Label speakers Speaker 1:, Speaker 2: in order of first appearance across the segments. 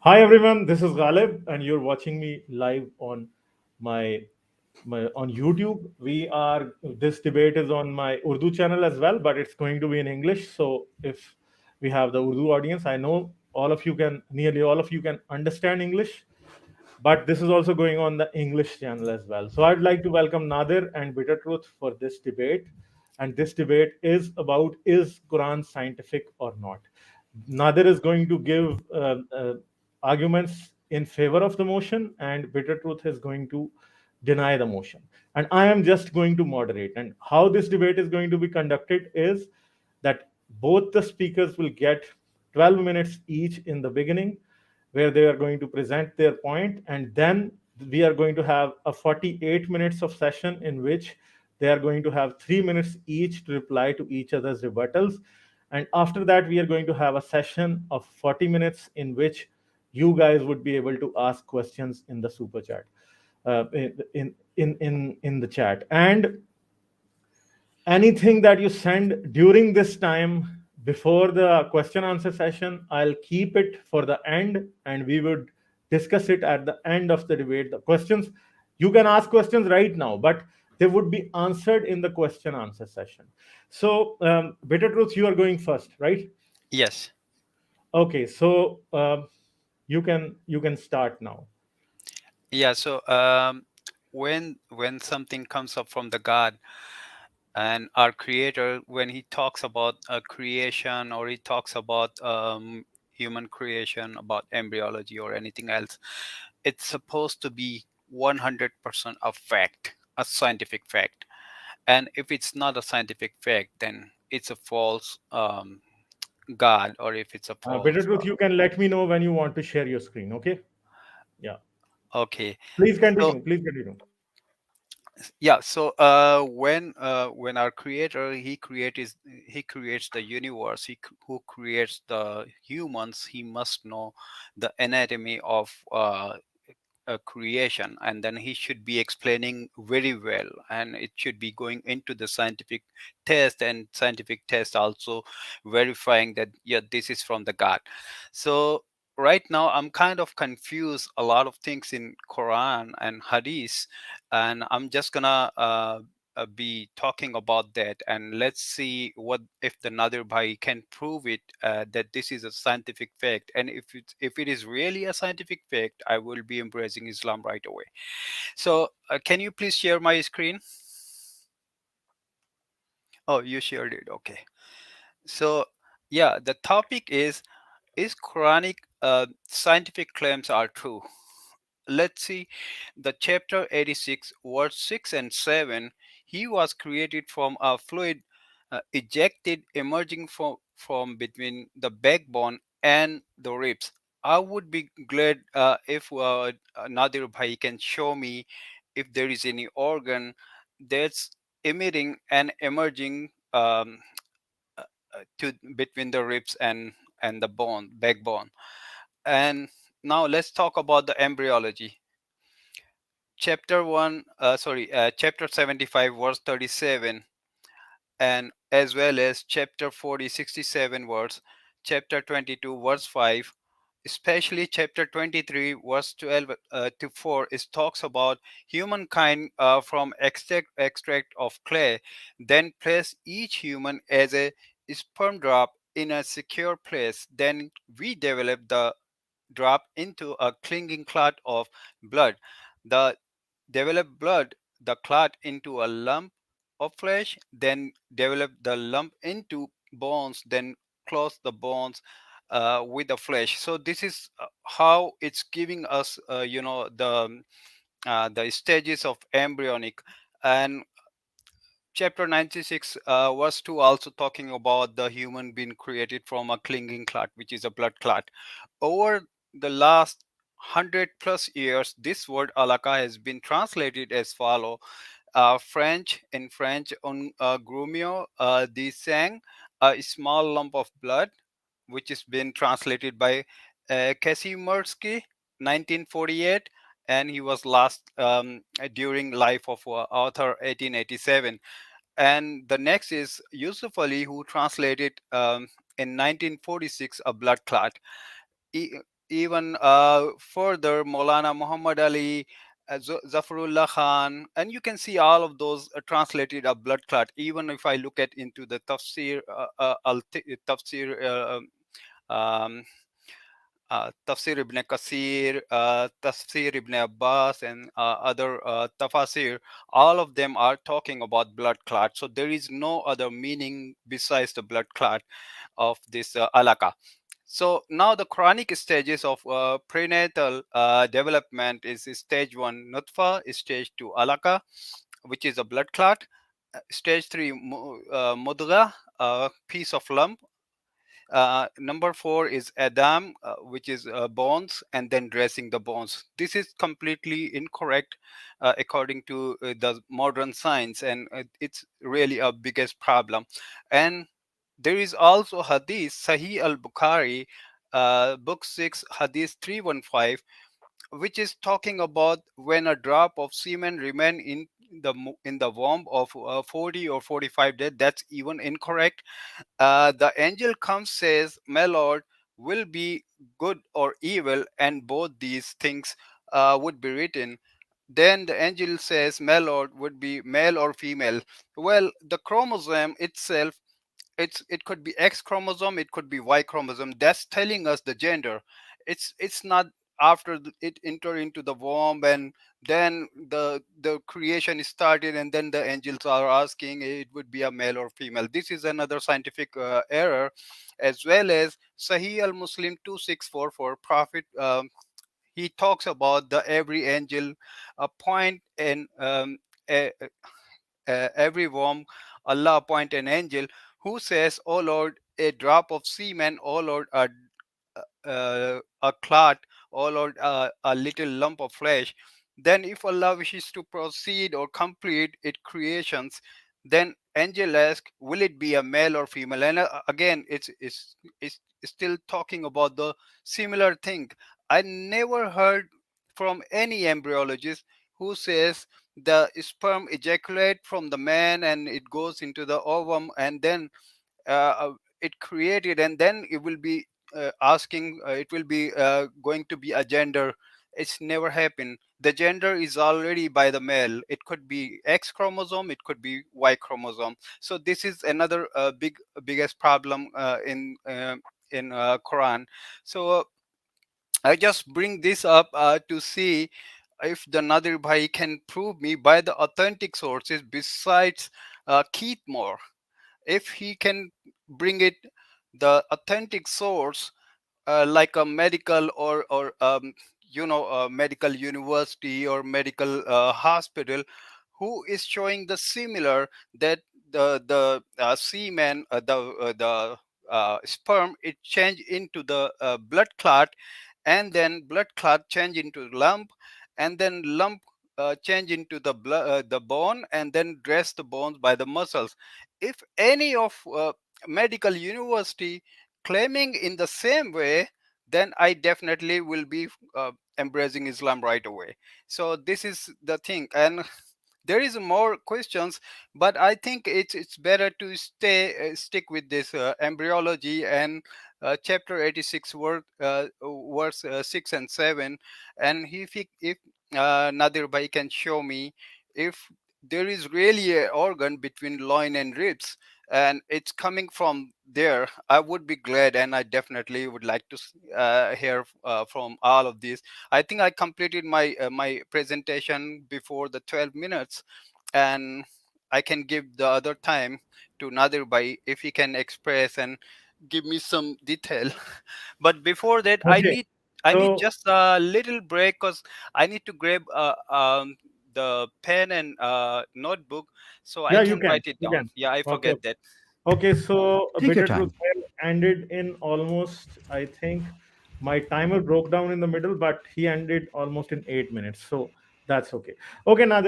Speaker 1: Hi everyone, this is Ghalib, and you're watching me live on my, on YouTube. This debate is on my Urdu channel as well, but it's going to be in English. So if we have the Urdu audience, I know nearly all of you can understand English, but this is also going on the English channel as well. So I'd like to welcome Nadir and Bitter Truth for this debate. And this debate is about, is Quran scientific or not? Nadir is going to give arguments in favor of the motion, and Bitter Truth is going to deny the motion. And I am just going to moderate. And how this debate is going to be conducted is that both the speakers will get 12 minutes each in the beginning, where they are going to present their point, and then we are going to have a 48 minutes of session in which they are going to have 3 minutes each to reply to each other's rebuttals. And after that, we are going to have a session of 40 minutes in which you guys would be able to ask questions in the super chat, in the chat. And anything that you send during this time before the question answer session, I'll keep it for the end, and we would discuss it at the end of the debate. The questions, you can ask questions right now, but they would be answered in the question answer session. So Bitter Truth, you are going first, right?
Speaker 2: Yes.
Speaker 1: Okay, so you can start now.
Speaker 2: Yeah. So when something comes up from the God and our Creator, when He talks about a creation or He talks about human creation, about embryology or anything else, it's supposed to be 100% a fact, a scientific fact. And if it's not a scientific fact, then it's a false God, or if it's a
Speaker 1: Bitter
Speaker 2: false.
Speaker 1: Truth, you can let me know when you want to share your screen. Okay. Yeah.
Speaker 2: Okay.
Speaker 1: Please
Speaker 2: So
Speaker 1: continue. Please continue.
Speaker 2: yeah, so when our creator he creates the universe, who creates the humans, he must know the anatomy of a creation, and then he should be explaining very well, and it should be going into the scientific test, and scientific test also verifying that yeah, this is from the God. So right now I'm kind of confused a lot of things in Quran and Hadith, and I'm just gonna be talking about that, and let's see what if the Nadir Bhai can prove it, that this is a scientific fact, and if it is really a scientific fact, I will be embracing Islam right away. So can you please share my screen? Oh, you shared it. Okay. So yeah, the topic is Quranic scientific claims are true. Let's see the chapter 86 verse 6 and 7. He was created from a fluid ejected emerging from between the backbone and the ribs. I would be glad if Nadir Bhai can show me if there is any organ that's emitting and emerging to between the ribs and the bone backbone. And now let's talk about the embryology. Chapter 75 verse 37, and as well as chapter 40 67 verse, chapter 22 verse 5, especially chapter 23 verse 12 to 4 is talks about humankind from extract of clay, then place each human as a sperm drop in a secure place, then we develop the drop into a clinging clot of blood. The develop blood, the clot into a lump of flesh, then develop the lump into bones, then close the bones with the flesh. So this is how it's giving us, the stages of embryonic. And chapter 96 verse 2 also talking about the human being created from a clinging clot, which is a blood clot. Over the last 100 plus years, this word Alaqa has been translated as follow. In French, on grumio de sang, a small lump of blood, which is been translated by Kasimirski, 1948, and he was last during life of author 1887. And the next is Yusuf Ali, who translated in 1946 a blood clot. even further Maulana Muhammad Ali, Zafarullah Khan, and you can see all of those translated a blood clot. Even if I look at into the Tafsir Tafsir um, Tafsir Ibn Qasir, Tafsir Ibn Abbas, and other tafasir, all of them are talking about blood clot. So there is no other meaning besides the blood clot of this Alaqa. So now the chronic stages of prenatal development is stage 1 nutfa, stage 2 Alaqa, which is a blood clot, stage 3 mudgha, a piece of lump, number 4 is Adam, which is bones, and then dressing the bones. This is completely incorrect according to the modern science, and it's really a biggest problem. And there is also Hadith, Sahih al Bukhari, book 6, Hadith 315, which is talking about when a drop of semen remain in in the womb of 40 or 45 days. That's even incorrect. The angel comes, says, my lord will be good or evil, and both these things would be written. Then the angel says, my lord would be male or female. Well, the chromosome itself, it could be X chromosome, it could be Y chromosome. That's telling us the gender. It's not after it enter into the womb, and then the creation is started, and then the angels are asking it would be a male or female. This is another scientific error. As well as Sahih al Muslim 2644, prophet, he talks about the every angel appoint and every womb Allah appoint an angel who says, "O Lord, a drop of semen, O Lord, a clot, O Lord, a little lump of flesh." Then, if Allah wishes to proceed or complete its creations, then angel asks, "Will it be a male or female?" And again, it's still talking about the similar thing. I never heard from any embryologist who says the sperm ejaculate from the man and it goes into the ovum, and then it created, and then it will be asking it will be going to be a gender. It's never happened. The gender is already by the male. It could be X chromosome, it could be Y chromosome. So this is another biggest problem in Quran. So I just bring this up to see if the Nadir Bhai can prove me by the authentic sources besides Keith Moore. If he can bring it, the authentic source, like a medical or a medical university or medical hospital, who is showing the similar that the semen, the sperm, it change into the blood clot, and then blood clot change into lump, and then lump change into the bone, and then dress the bones by the muscles. If any of medical university claiming in the same way, then I definitely will be embracing Islam right away. So this is the thing, and there is more questions, but I think it's better to stick with this embryology and chapter 86 verse 6 and 7. And if Nadir Bhai can show me if there is really an organ between loin and ribs and it's coming from there, I would be glad, and I definitely would like to hear from all of these. I think I completed my presentation before the 12 minutes, and I can give the other time to Nadir Bhai if he can express and give me some detail. But before that,
Speaker 1: Okay.
Speaker 2: I need
Speaker 1: So
Speaker 2: just a little break because I need to grab the pen and notebook so I
Speaker 1: yeah, you
Speaker 2: can
Speaker 1: can.
Speaker 2: write it
Speaker 1: You
Speaker 2: down.
Speaker 1: can.
Speaker 2: Yeah, I
Speaker 1: Okay.
Speaker 2: forget that.
Speaker 1: Okay. So a
Speaker 3: Take your
Speaker 1: bitter
Speaker 3: time.
Speaker 1: truth ended in almost, I think my timer broke down in the middle, but he ended almost in 8 minutes. So that's okay. Okay. Now,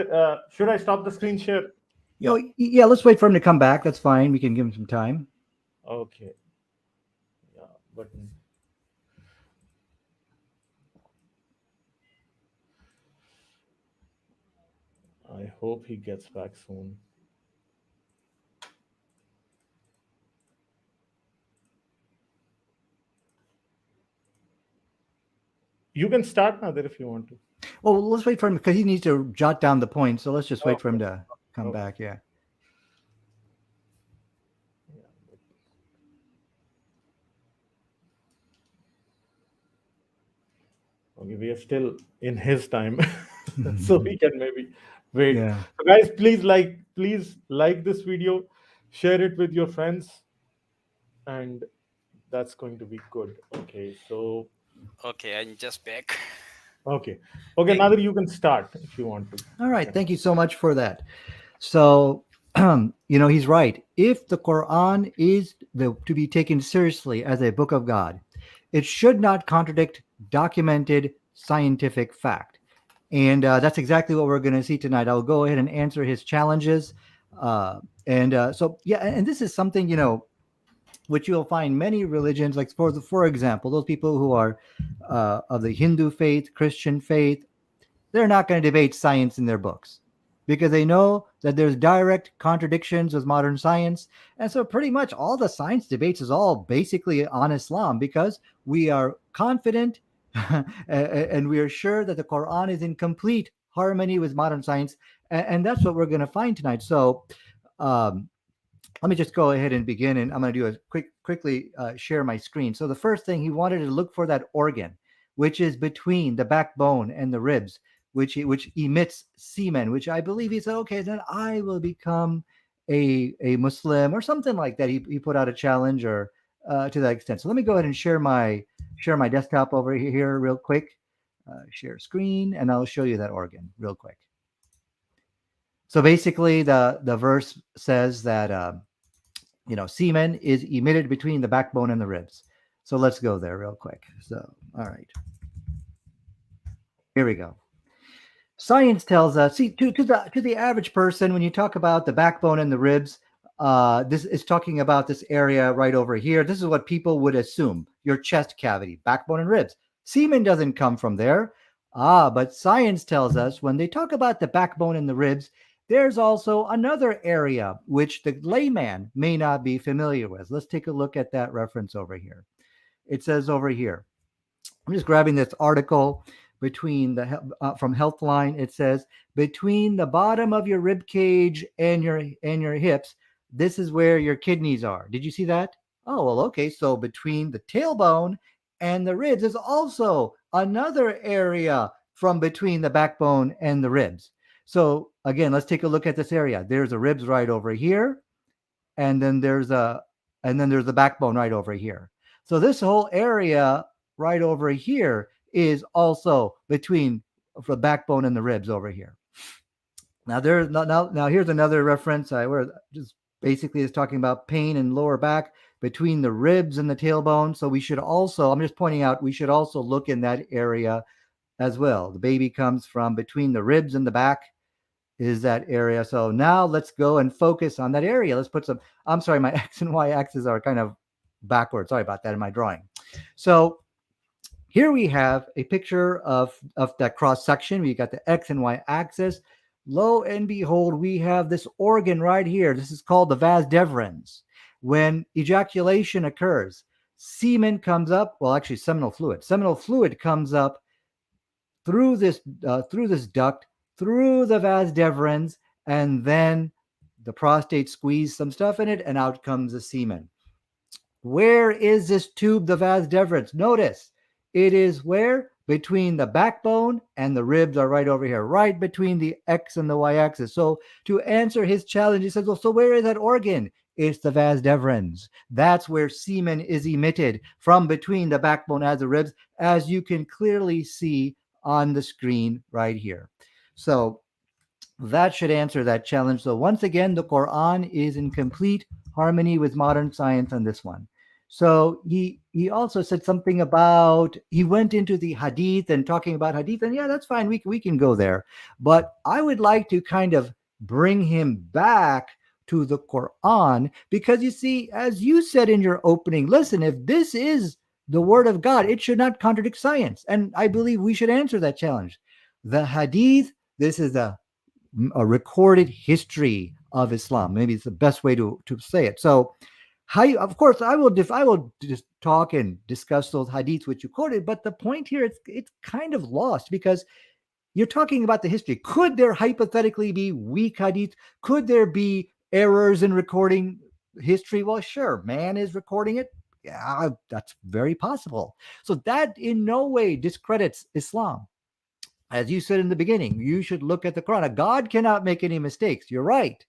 Speaker 1: should I stop the screen share? Yeah.
Speaker 3: Yeah, let's wait for him to come back. That's fine. We can give him some time.
Speaker 1: Okay. Yeah. Button. I hope he gets back soon. You can start now there if you want to.
Speaker 3: Well, let's wait for him because he needs to jot down the points. So let's just wait for him
Speaker 1: Okay.
Speaker 3: to come
Speaker 1: Okay.
Speaker 3: back. Yeah.
Speaker 1: Okay, we are still in his time, so we can maybe wait.
Speaker 3: Yeah.
Speaker 1: So guys, please like this video, share it with your friends, and that's going to be good. Okay, so
Speaker 2: Okay, I'm just back.
Speaker 1: okay, okay,
Speaker 2: Thank.
Speaker 1: Nadir, you can start if you want to.
Speaker 3: All right.
Speaker 1: Yeah.
Speaker 3: Thank you so much for that. So, he's right. If the Quran is to be taken seriously as a book of God, it should not contradict documented scientific fact. And that's exactly what we're going to see tonight. I'll go ahead and answer his challenges. And this is something, which you'll find many religions, like for example, those people who are of the Hindu faith, Christian faith, they're not going to debate science in their books because they know that there's direct contradictions with modern science. And so pretty much all the science debates is all basically on Islam because we are confident and we are sure that the Quran is in complete harmony with modern science. And that's what we're going to find tonight. So um, let me just go ahead and begin, and I'm going to do a quickly share my screen. So the first thing, he wanted to look for that organ, which is between the backbone and the ribs, which emits semen, which I believe he said, okay, then I will become a Muslim or something like that. He put out a challenge or to that extent. So let me go ahead and share my desktop over here real quick. Share screen, and I'll show you that organ real quick. So basically, the verse says that semen is emitted between the backbone and the ribs. So let's go there real quick. So, all right. Here we go. Science tells us, see, to the average person, when you talk about the backbone and the ribs, this is talking about this area right over here. This is what people would assume, your chest cavity, backbone and ribs. Semen doesn't come from there. But science tells us when they talk about the backbone and the ribs, there's also another area which the layman may not be familiar with. Let's take a look at that reference over here. It says over here, I'm just grabbing this article between from Healthline. It says between the bottom of your rib cage and your hips, this is where your kidneys are. Did you see that? Oh, well, okay. So between the tailbone and the ribs is also another area from between the backbone and the ribs. So again, let's take a look at this area. There's the ribs right over here, and then there's the backbone right over here. So this whole area right over here is also between the backbone and the ribs over here. Now here's another reference where just basically is talking about pain and lower back between the ribs and the tailbone. So we should also, I'm just pointing out, we should also look in that area as well. The baby comes from between the ribs and the back is that area. So now let's go and focus on that area. Let's put some, I'm sorry, my X and Y axes are kind of backwards. Sorry about that in my drawing. So here we have a picture of that cross section. We got the X and Y axis. Lo and behold, we have this organ right here. This is called the vas deferens. When ejaculation occurs, semen comes up. Well, actually, seminal fluid. Seminal fluid comes up through this duct, through the vas deferens, and then the prostate squeezes some stuff in it, and out comes the semen. Where is this tube, the vas deferens? Notice it is where? Between the backbone and the ribs are right over here, right between the X and the Y axis. So to answer his challenge, he says, well, so where is that organ? It's the vas deferens. That's where semen is emitted from between the backbone and the ribs, as you can clearly see on the screen right here. So that should answer that challenge. So once again, the Quran is in complete harmony with modern science on this one. So he also said something about, he went into the hadith and talking about hadith, and yeah, that's fine. We can go there. But I would like to kind of bring him back to the Quran, because you see, as you said in your opening, listen, if this is the word of God, it should not contradict science. And I believe we should answer that challenge. The hadith, this is a recorded history of Islam. Maybe it's the best way to say it. So Of course, I will just talk and discuss those hadiths which you quoted, but the point here, it's kind of lost because you're talking about the history. Could there hypothetically be weak hadith? Could there be errors in recording history? Well, sure, man is recording it. Yeah, that's very possible. So that in no way discredits Islam. As you said in the beginning, you should look at the Quran. God cannot make any mistakes. You're right.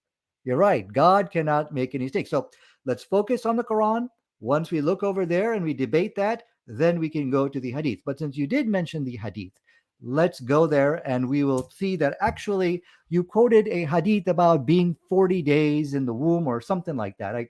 Speaker 3: You're right. God cannot make any mistakes. So let's focus on the Quran. Once we look over there and we debate that, then we can go to the hadith. But since you did mention the hadith, let's go there and we will see that actually you quoted a hadith about being 40 days in the womb or something like that.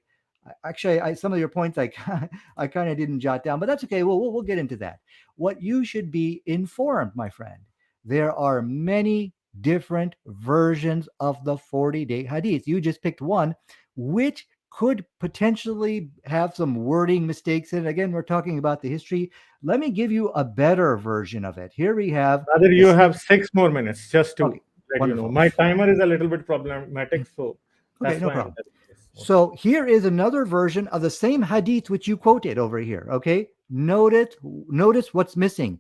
Speaker 3: Some of your points I kind of didn't jot down, but that's okay. We'll get into that. What you should be informed, my friend, there are many different versions of the 40-day hadith. You just picked one, which could potentially have some wording mistakes in it. Again, we're talking about the history. Let me give you a better version of it. Here we have.
Speaker 1: Rather, you have 6 more minutes just to
Speaker 3: Okay,
Speaker 1: let you know.
Speaker 3: wonderful.
Speaker 1: My timer is a little bit problematic, so
Speaker 3: Okay,
Speaker 1: that's
Speaker 3: no
Speaker 1: why I'm
Speaker 3: problem.
Speaker 1: telling this. Okay.
Speaker 3: So here is another version of the same hadith which you quoted over here. Okay, notice what's missing.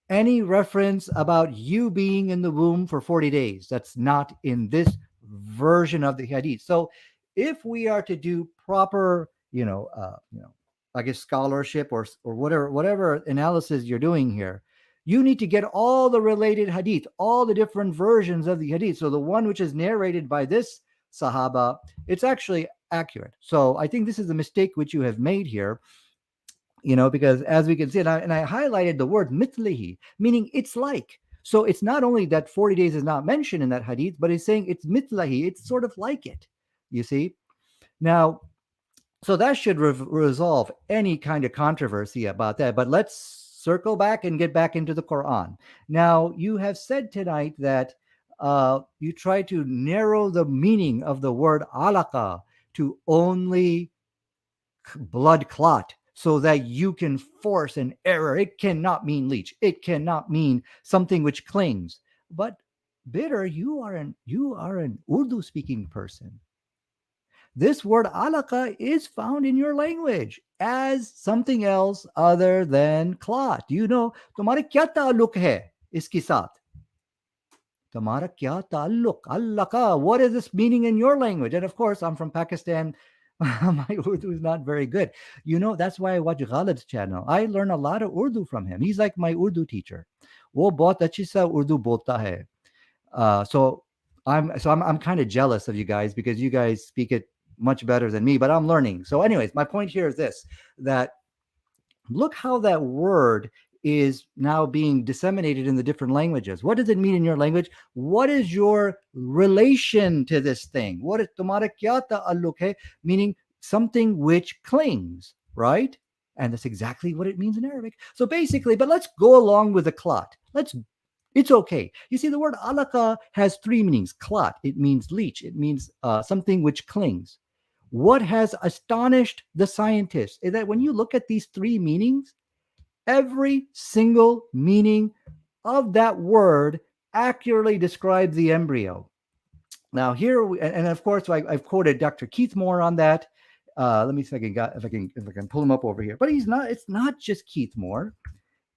Speaker 3: Any reference about you being in the womb for 40 days. That's not in this version of the hadith. So if we are to do proper, I guess scholarship or whatever analysis you're doing here, you need to get all the related hadith, all the different versions of the hadith. So the one which is narrated by this Sahaba, it's actually accurate. So I think this is a mistake which you have made here, because as we can see, and I highlighted the word mitlihi, meaning it's like. So it's not only that 40 days is not mentioned in that hadith, but it's saying it's mitlahi, it's sort of like it, you see. Now, so that should resolve any kind of controversy about that. But let's circle back and get back into the Quran. Now, you have said tonight that you try to narrow the meaning of the word alaqa to only blood clot so that you can force an error. It cannot mean leech. It cannot mean something which clings. But bitter, you are an Urdu speaking person. This word alaqa is found in your language as something else other than clot. You know, तुम्हारे क्या ताल्लुक है इसके साथ? तुम्हारा क्या ताल्लुक? Allaqaa. What is this meaning in your language? And of course, I'm from Pakistan. My Urdu is not very good. That's why I watch Ghalib's channel. I learn a lot of Urdu from him. He's like my Urdu teacher. वो बहुत अच्छी सा Urdu बोलता है. So I'm kind of jealous of you guys because you guys speak it much better than me, but I'm learning. So anyways, my point here is this, that look how that word is now being disseminated in the different languages. What does it mean in your language? What is your relation to this thing? What is tumhara kya ta'alluq hai? Meaning something which clings, right? And that's exactly what it means in Arabic. So basically, but let's go along with the clot. It's okay. You see, the word alaqa has three meanings. Clot, it means leech. It means something which clings. What has astonished the scientists is that when you look at these three meanings, every single meaning of that word accurately describes the embryo. Now here, and of course, I've quoted Dr. Keith Moore on that. Let me see if I can pull him up over here. But it's not just Keith Moore.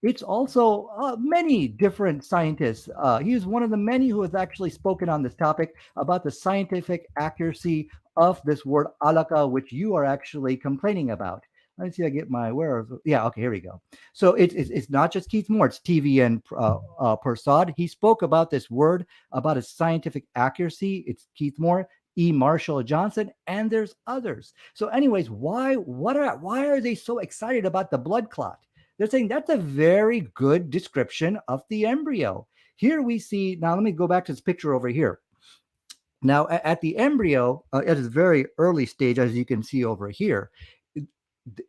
Speaker 3: It's also many different scientists. He is one of the many who has actually spoken on this topic about the scientific accuracy of this word alaqa, which you are actually complaining about. Let me see if I get okay, here we go. So it's not just Keith Moore, it's TVN Persad. He spoke about this word, about its scientific accuracy. It's Keith Moore, E. Marshall Johnson, and there's others. So anyways, why are they so excited about the blood clot? They're saying that's a very good description of the embryo. Here we see, now let me go back to this picture over here. Now at the embryo, at its very early stage, as you can see over here,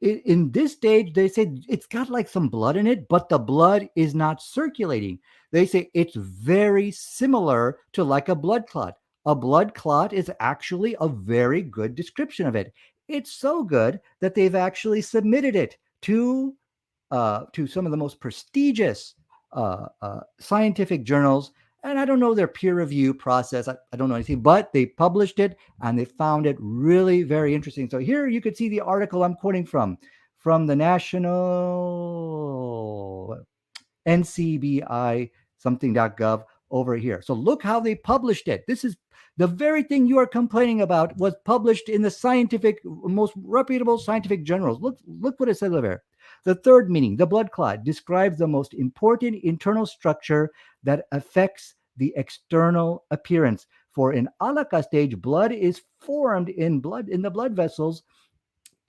Speaker 3: in this stage, they say it's got like some blood in it, but the blood is not circulating. They say it's very similar to like a blood clot. A blood clot is actually a very good description of it. It's so good that they've actually submitted it to some of the most prestigious scientific journals, And I don't know their peer review process. I don't know anything, but they published it and they found it really very interesting. So here you could see the article I'm quoting from the National NCBI something.gov over here. So look how they published it. This is the very thing you are complaining about was published in the scientific, most reputable scientific journals. Look what it says over there. The third meaning, the blood clot, describes the most important internal structure that affects the external appearance. For in Alaqa stage, blood is formed in the blood vessels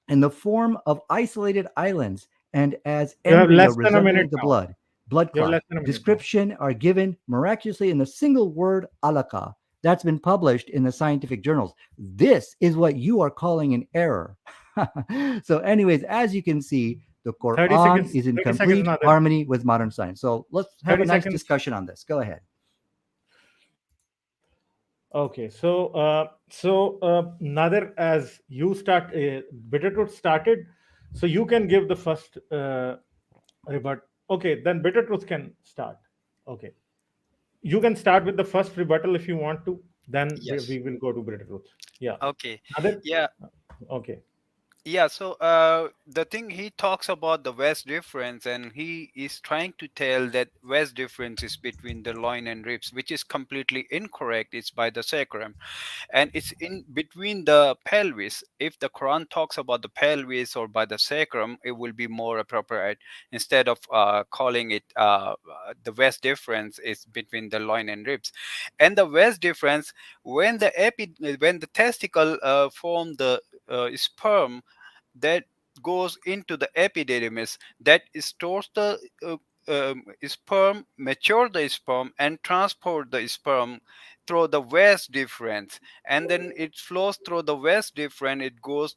Speaker 3: in the form of isolated islands and as
Speaker 1: You have
Speaker 3: embryo
Speaker 1: less than a minute
Speaker 3: resembling the
Speaker 1: now.
Speaker 3: blood
Speaker 1: You have
Speaker 3: clot.
Speaker 1: less than a minute now.
Speaker 3: Description are given miraculously in the single word Alaqaa. That's been published in the scientific journals. This is what you are calling an error. So, anyways, as you can see, the
Speaker 1: 30
Speaker 3: Quran
Speaker 1: seconds.
Speaker 3: is in
Speaker 1: 30 seconds,
Speaker 3: complete
Speaker 1: Nadir.
Speaker 3: harmony with modern science. So let's have a
Speaker 1: 30
Speaker 3: nice
Speaker 1: seconds.
Speaker 3: discussion on this. Go ahead.
Speaker 1: Okay, Nadir, as you start, Bitter Truth started, so you can give the first rebut. Okay, then Bitter Truth can start. Okay, you can start with the first rebuttal if you want to. Then
Speaker 2: Yes.
Speaker 1: we will go to Bitter Truth. Yeah,
Speaker 2: Okay.
Speaker 1: Nadir.
Speaker 2: Yeah.
Speaker 1: Okay.
Speaker 2: Yeah, so the thing he talks about the vast difference, and he is trying to tell that vast difference is between the loin and ribs, which is completely incorrect. It's by the sacrum, and it's in between the pelvis. If the Quran talks about the pelvis or by the sacrum, it will be more appropriate instead of calling it the vast difference is between the loin and ribs. And the vast difference, when the testicle form the sperm that goes into the epididymis, that stores the sperm, mature the sperm, and transport the sperm through the vas difference, and then it flows through the vas difference. It goes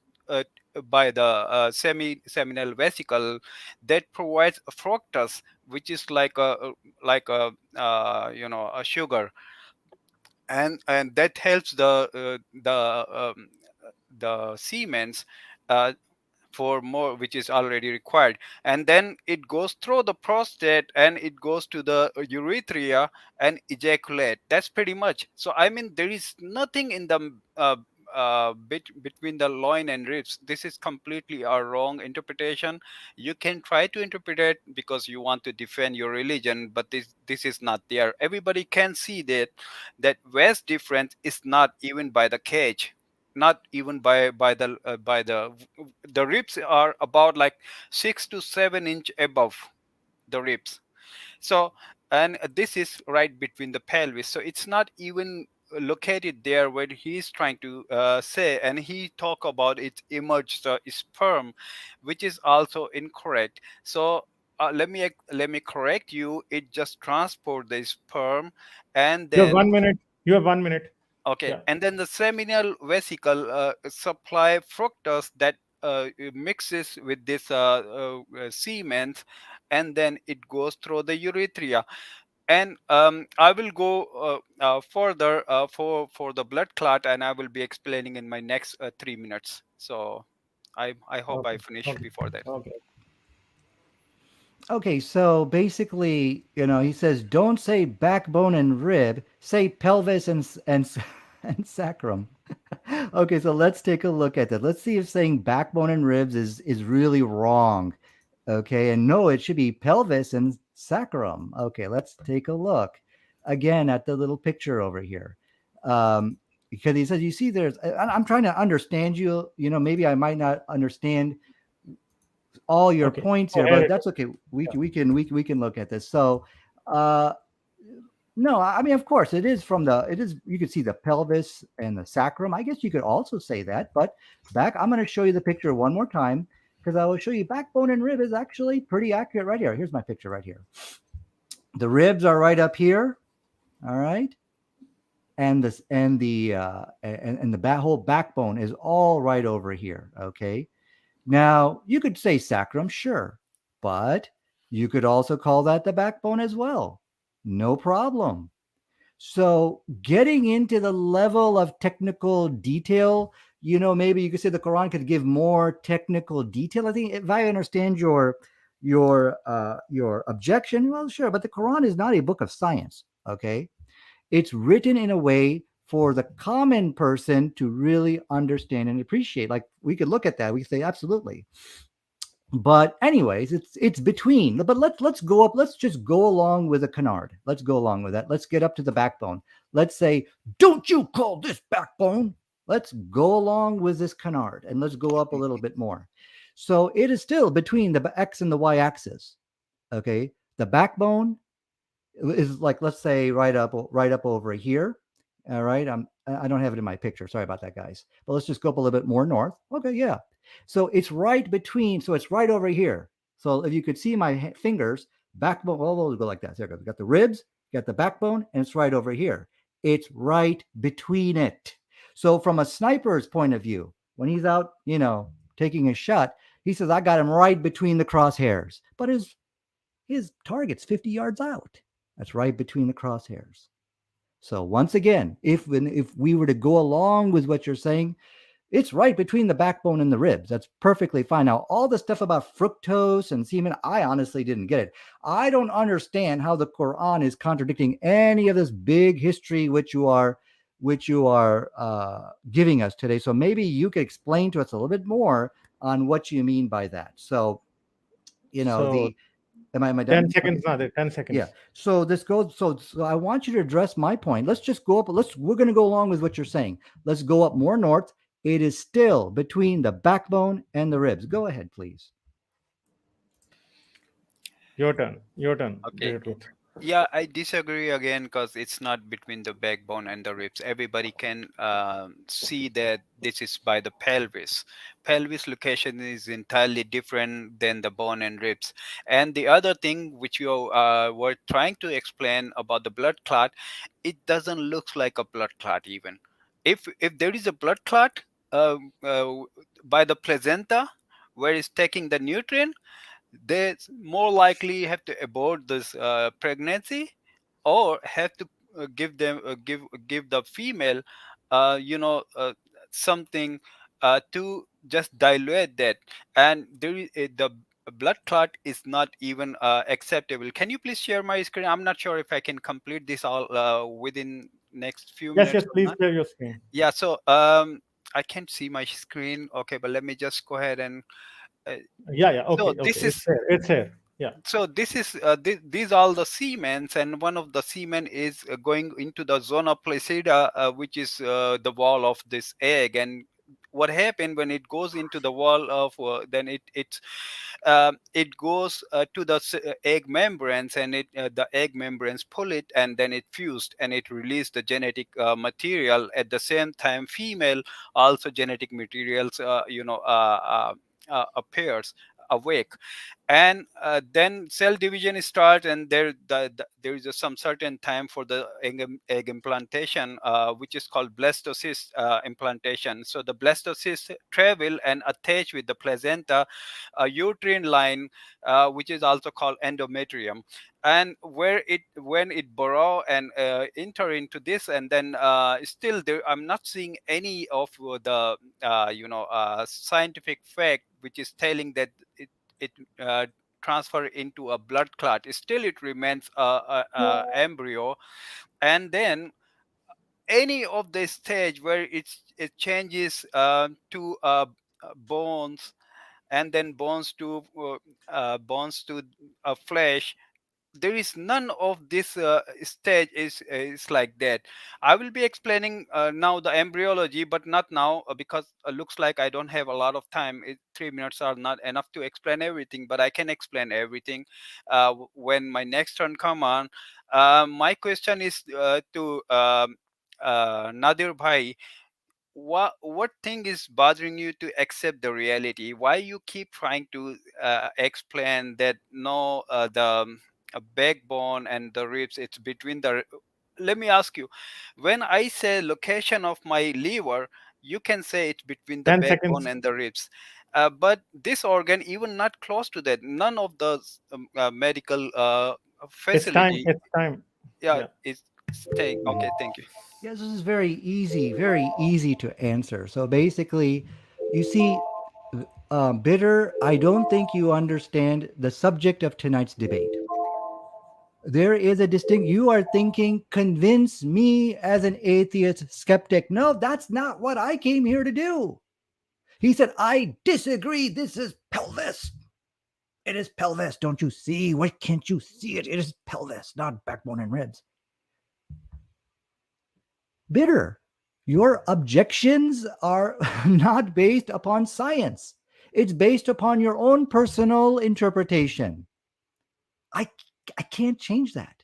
Speaker 2: by the seminal vesicle that provides fructose, which is like a sugar, and that helps the Siemens uh, for more, which is already required, and then it goes through the prostate and it goes to the urethra and ejaculate. That's pretty much. So I mean, there is nothing in the between the loin and ribs. This is completely a wrong interpretation. You can try to interpret it because you want to defend your religion, but this is not there. Everybody can see that vast difference is not even by the cage, not even by the ribs are about like 6 to 7 inch above the ribs. So, and this is right between the pelvis, so it's not even located there where he's trying to say, and he talk about it emerged sperm, which is also incorrect. So let me correct you. It just transport the sperm, and
Speaker 1: You have
Speaker 2: then
Speaker 1: 1 minute. You have 1 minute.
Speaker 2: okay,
Speaker 1: Yeah.
Speaker 2: and then the seminal vesicle supply fructose that mixes with this semen, and then it goes through the urethra. And I will go further for the blood clot, and I will be explaining in my next 3 minutes. So I hope I
Speaker 1: Okay.
Speaker 2: finish
Speaker 1: Okay.
Speaker 2: before that.
Speaker 1: Okay.
Speaker 3: Okay, so basically, he says, don't say backbone and rib, say pelvis and sacrum. Okay, so let's take a look at that. Let's see if saying backbone and ribs is really wrong. Okay, and no, it should be pelvis and sacrum. Okay, let's take a look again at the little picture over here. Because he says, you see, I'm trying to understand you. Maybe I might not understand all your
Speaker 1: Okay.
Speaker 3: points
Speaker 1: Oh,
Speaker 3: here,
Speaker 1: here
Speaker 3: but
Speaker 1: it
Speaker 3: that's
Speaker 1: is.
Speaker 3: okay. We
Speaker 1: Yeah.
Speaker 3: can we can we, we can look at this. So, uh, no, I mean, of course, it is. You can see the pelvis and the sacrum. I guess you could also say that, but I'm going to show you the picture one more time because I will show you backbone and rib is actually pretty accurate right here. Here's my picture right here. The ribs are right up here. All right, and this and the whole backbone is all right over here. Okay. Now, you could say sacrum, sure, but you could also call that the backbone as well. No problem. So, getting into the level of technical detail, maybe you could say the Quran could give more technical detail. I think if I understand your objection, well, sure, but the Quran is not a book of science, okay? It's written in a way for the common person to really understand and appreciate. Like we could look at that, we could say absolutely. But anyways, it's between. But let's go up. Let's just go along with a canard. Let's go along with that. Let's get up to the backbone. Let's say, don't you call this backbone? Let's go along with this canard and let's go up a little bit more. So it is still between the x and the y axis. Okay, the backbone is like, let's say right up over here. All right, I don't have it in my picture. Sorry about that, guys. But let's just go up a little bit more north. Okay, yeah. So it's right between. So it's right over here. So if you could see my fingers, backbone. Well, we'll go like that. There we go. We got the ribs, got the backbone, and it's right over here. It's right between it. So from a sniper's point of view, when he's out, taking a shot, he says, "I got him right between the crosshairs." But his target's 50 yards out. That's right between the crosshairs. So once again, if we were to go along with what you're saying, it's right between the backbone and the ribs. That's perfectly fine. Now, all the stuff about fructose and semen, I honestly didn't get it. I don't understand how the Quran is contradicting any of this big history which you are giving us today. So maybe you could explain to us a little bit more on what you mean by that. So,
Speaker 1: So
Speaker 3: the am I
Speaker 1: 10
Speaker 3: done? Okay.
Speaker 1: seconds, Nadir, 10
Speaker 3: Yeah.
Speaker 1: seconds.
Speaker 3: So this goes. So I want you to address my point. Let's just go up. We're going to go along with what you're saying. Let's go up more north. It is still between the backbone and the ribs. Go ahead, please.
Speaker 1: Your turn. Your turn,
Speaker 2: Okay.
Speaker 1: Dear Truth.
Speaker 2: Yeah, I disagree again because it's not between the backbone and the ribs. Everybody can see that this is by the pelvis. Pelvis location is entirely different than the bone and ribs. And the other thing which you were trying to explain about the blood clot, it doesn't look like a blood clot even. If there is a blood clot by the placenta, where it's taking the nutrient, they more likely have to abort this pregnancy or have to give the female something to just dilute that, and the blood clot is not even acceptable. Can you please share my screen? I'm not sure if I can complete this all within next few
Speaker 1: Yes,
Speaker 2: minutes
Speaker 1: yes,
Speaker 2: or
Speaker 1: please
Speaker 2: not.
Speaker 1: share your screen.
Speaker 2: Yeah, so I can't see my screen. Okay, but let me just go ahead and uh,
Speaker 1: Yeah, yeah.
Speaker 2: so
Speaker 1: Okay, okay.
Speaker 2: this
Speaker 1: It's
Speaker 2: is
Speaker 1: here. It's here. Yeah.
Speaker 2: this is these are the semens, and one of the semen is going into the zona placida, which is the wall of this egg. And what happened when it goes into the wall of then it goes to the egg membranes, and the egg membranes pull it, and then it fused and it released the genetic material. At the same time, female also genetic materials appears awake. And then cell division starts, and there is some certain time for the egg implantation, which is called blastocyst implantation. So the blastocyst travel and attach with the placenta, a uterine line, which is also called endometrium, and where it when it burrow and enter into this, and then still there I'm not seeing any of the scientific fact which is telling that it transfer into a blood clot. Still it remains a embryo. And then any of the stage where it changes to bones, and then bones to flesh, there is none of this stage is like that. I will be explaining now the embryology, but not now, because looks like I don't have a lot of time. 3 minutes are not enough to explain everything, but I can explain everything when my next turn come on. My question is to Nadir Bhai. What thing is bothering you to accept the reality? Why you keep trying to explain that no, the backbone and the ribs, it's between the let me ask you, when I say location of my liver, you can say it's between the
Speaker 1: 10
Speaker 2: backbone
Speaker 1: seconds.
Speaker 2: and the ribs. But this organ even not close to that, none of the medical
Speaker 1: It's time.
Speaker 2: facility.
Speaker 1: It's time.
Speaker 2: Yeah,
Speaker 1: Yeah.
Speaker 2: it's take. Okay, thank you.
Speaker 3: Yes, this is very easy to answer. So basically, you see, Bitter, I don't think you understand the subject of tonight's debate. There is a distinct, you are thinking, convince me as an atheist skeptic. No, that's not what I came here to do. He said, I disagree. This is pelvis. It is pelvis. Don't you see? Why can't you see it? It is pelvis, not backbone and ribs. Bitter. Your objections are not based upon science. It's based upon your own personal interpretation. I, I can't change that.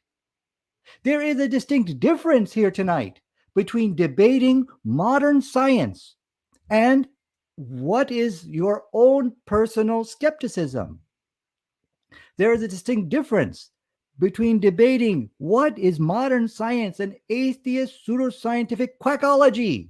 Speaker 3: There is a distinct difference here tonight between debating modern science and what is your own personal skepticism. There is a distinct difference between debating what is modern science and atheist pseudoscientific quackology.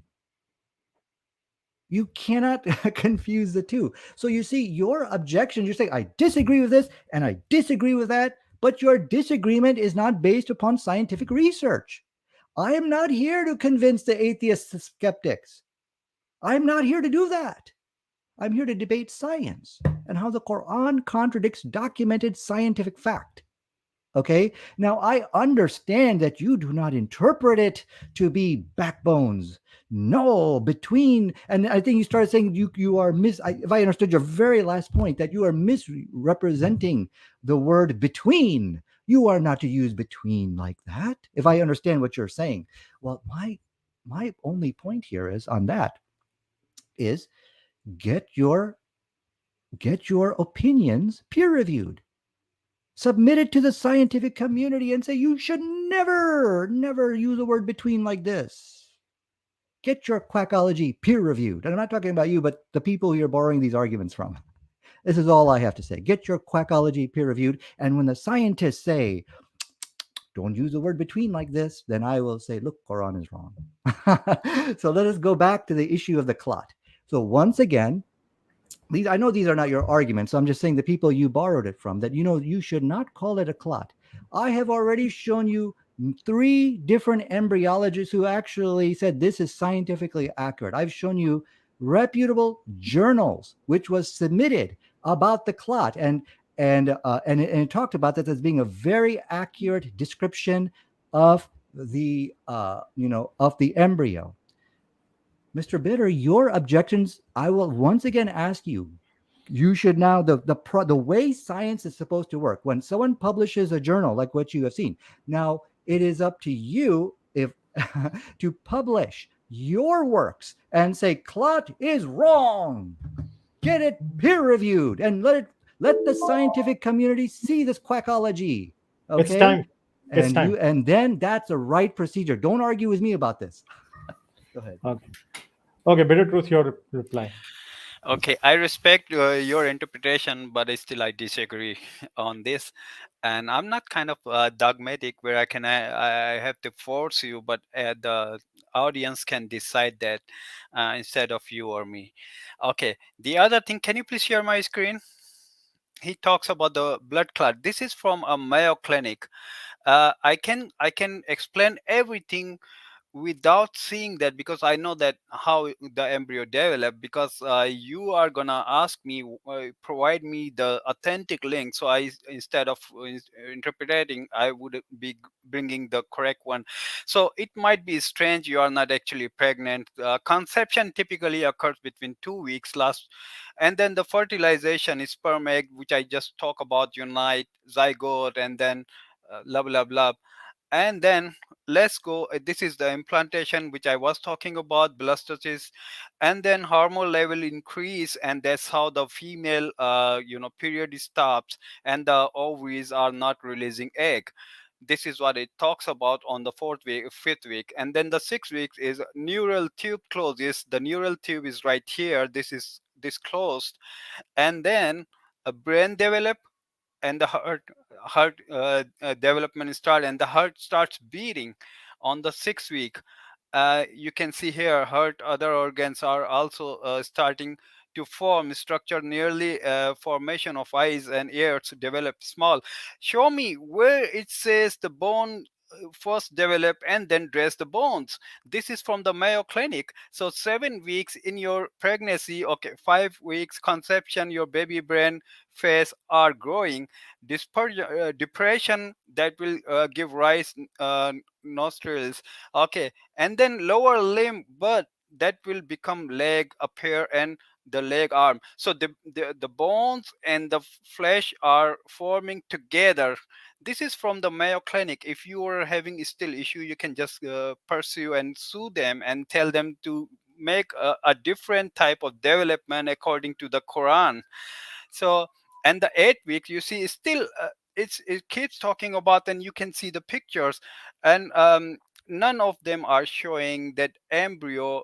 Speaker 3: You cannot confuse the two. So you see, your objection, you're saying, I disagree with this and I disagree with that, but your disagreement is not based upon scientific research. I am not here to convince the atheist skeptics. I'm not here to do that. I'm here to debate science and how the Quran contradicts documented scientific fact. Okay, now I understand that you do not interpret it to be backbones. No, between, and I think you started saying you are if I understood your very last point, that you are misrepresenting the word between. You are not to use between like that. If I understand what you're saying, well, my only point here is on that is get your opinions peer reviewed. Submit it to the scientific community and say, you should never use the word between like this. Get your quackology peer reviewed. And I'm not talking about you, but the people you're borrowing these arguments from. This is all I have to say. Get your quackology peer reviewed. And when the scientists say, don't use the word between like this, then I will say, look, Quran is wrong. So let us go back to the issue of the clot. So once again, I know these are not your arguments, so I'm just saying the people you borrowed it from, that you should not call it a clot. I have already shown you 3 different embryologists who actually said this is scientifically accurate. I've shown you reputable journals which was submitted about the clot, and it talked about that as being a very accurate description of the of the embryo. Mr. Bitter, your objections, I will once again ask you. You should now, the way science is supposed to work, when someone publishes a journal like what you have seen, now it is up to you if to publish your works and say clot is wrong. Get it peer reviewed and let the scientific community see this quackology. Okay?
Speaker 1: It's time. It's time.
Speaker 3: And then that's the right procedure. Don't argue with me about this. Go ahead.
Speaker 1: Okay, Bitter Truth, your reply.
Speaker 2: Okay, I respect your interpretation, but I disagree on this. And I'm not kind of dogmatic where I have to force you, but the audience can decide that instead of you or me. Okay, the other thing, can you please share my screen? He talks about the blood clot. This is from a Mayo Clinic. I can explain everything without seeing that, because I know that how the embryo developed, because you are gonna ask me, provide me the authentic link, so I, instead of interpreting, I would be bringing the correct one. So it might be strange, you are not actually pregnant. Conception typically occurs between 2 weeks last, and then the fertilization is sperm egg, which I just talk about, unite, zygote, and then blah blah blah. And then let's go, this is the implantation which I was talking about, blastocyst, and then hormone level increase, and that's how the female period stops, and the ovaries are not releasing egg. This is what it talks about on the 4th week, 5th week. And then the 6th week is neural tube closes. The neural tube is right here, this closed. And then a brain develop, and the heart development start, and the heart starts beating on the 6th week. You can see here heart, other organs are also starting to form structure, nearly formation of eyes and ears develop small. Show me where it says the bone first develop and then dress the bones. This is from the Mayo Clinic. So 7 weeks in your pregnancy, okay, 5 weeks conception, your baby brain face are growing. Depression that will give rise nostrils, okay, and then lower limb, but that will become leg, a pair, and the leg arm. So the bones and the flesh are forming together. This is from the Mayo Clinic. If you are having still issue, you can just pursue and sue them and tell them to make a different type of development according to the Quran. So, and the 8 weeks, you see, is still it keeps talking about, and you can see the pictures, and none of them are showing that embryo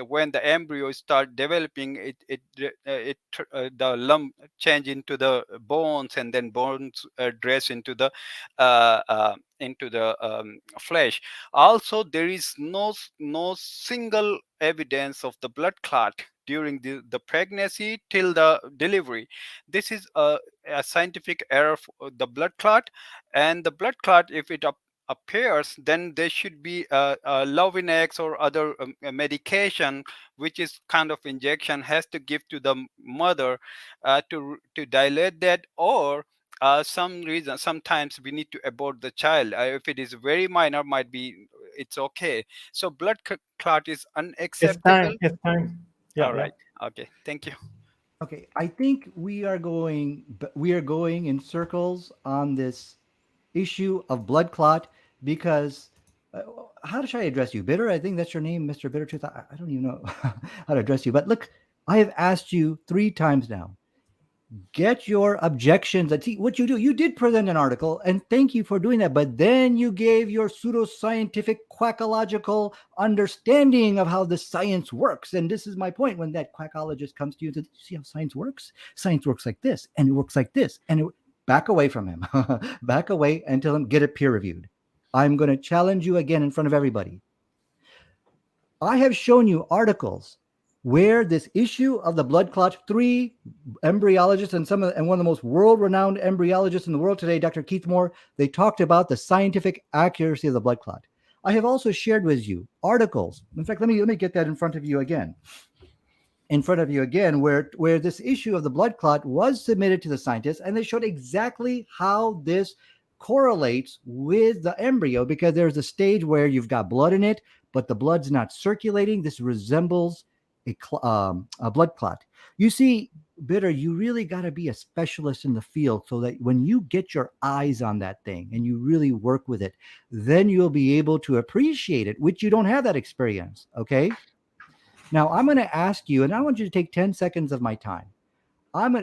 Speaker 2: when the embryo start developing, the lump change into the bones, and then bones dress into the flesh. Also, there is no single evidence of the blood clot during the pregnancy till the delivery. This is a scientific error for the blood clot. And the blood clot, if it appears, then there should be a Lovinax or other medication, which is kind of injection, has to give to the mother to dilate that, or some reason sometimes we need to abort the child. If it is very minor, might be it's okay. So blood clot is
Speaker 1: It's
Speaker 2: unacceptable.
Speaker 1: time. It's time. Yeah,
Speaker 2: All
Speaker 1: yeah.
Speaker 2: right. Okay. Thank you.
Speaker 3: Okay, I think we are going in circles on this issue of blood clot because how should I address you? Bitter? I think that's your name, Mr. Bittertooth. I don't even know how to address you. But look, I have asked you 3 times now. Get your objections. See what you do. You did present an article, and thank you for doing that. But then you gave your pseudoscientific, quackological understanding of how the science works. And this is my point. When that quackologist comes to you and says, "See how science works? Science works like this, and it works like this," and back away from him, back away, and tell him get it peer reviewed. I'm going to challenge you again in front of everybody. I have shown you articles where this issue of the blood clot, 3 embryologists and one of the most world-renowned embryologists in the world today, Dr. Keith Moore, they talked about the scientific accuracy of the blood clot. I have also shared with you articles. In fact, let me get that in front of you again. Where this issue of the blood clot was submitted to the scientists, and they showed exactly how this correlates with the embryo, because there's a stage where you've got blood in it, but the blood's not circulating. This resembles a blood clot. You see, Bitter, you really got to be a specialist in the field so that when you get your eyes on that thing and you really work with it, then you'll be able to appreciate it, which you don't have that experience. Okay. Now I'm going to ask you, and I want you to take 10 seconds of my time.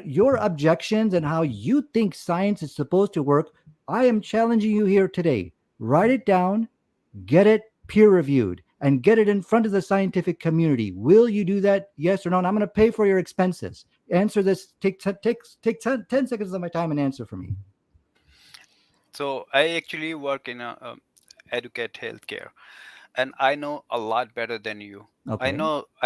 Speaker 3: Your objections and how you think science is supposed to work. I am challenging you here today. Write it down, get it peer reviewed, and get it in front of the scientific community. Will you do that? Yes or no? And I'm going to pay for your expenses. Answer this. Take 10 seconds of my time and answer for me.
Speaker 2: So I actually work in a educate healthcare, and I know a lot better than you.
Speaker 3: Okay.
Speaker 2: I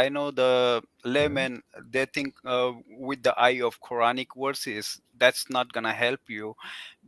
Speaker 2: know the layman. They think with the eye of Quranic verses, that's not gonna help you.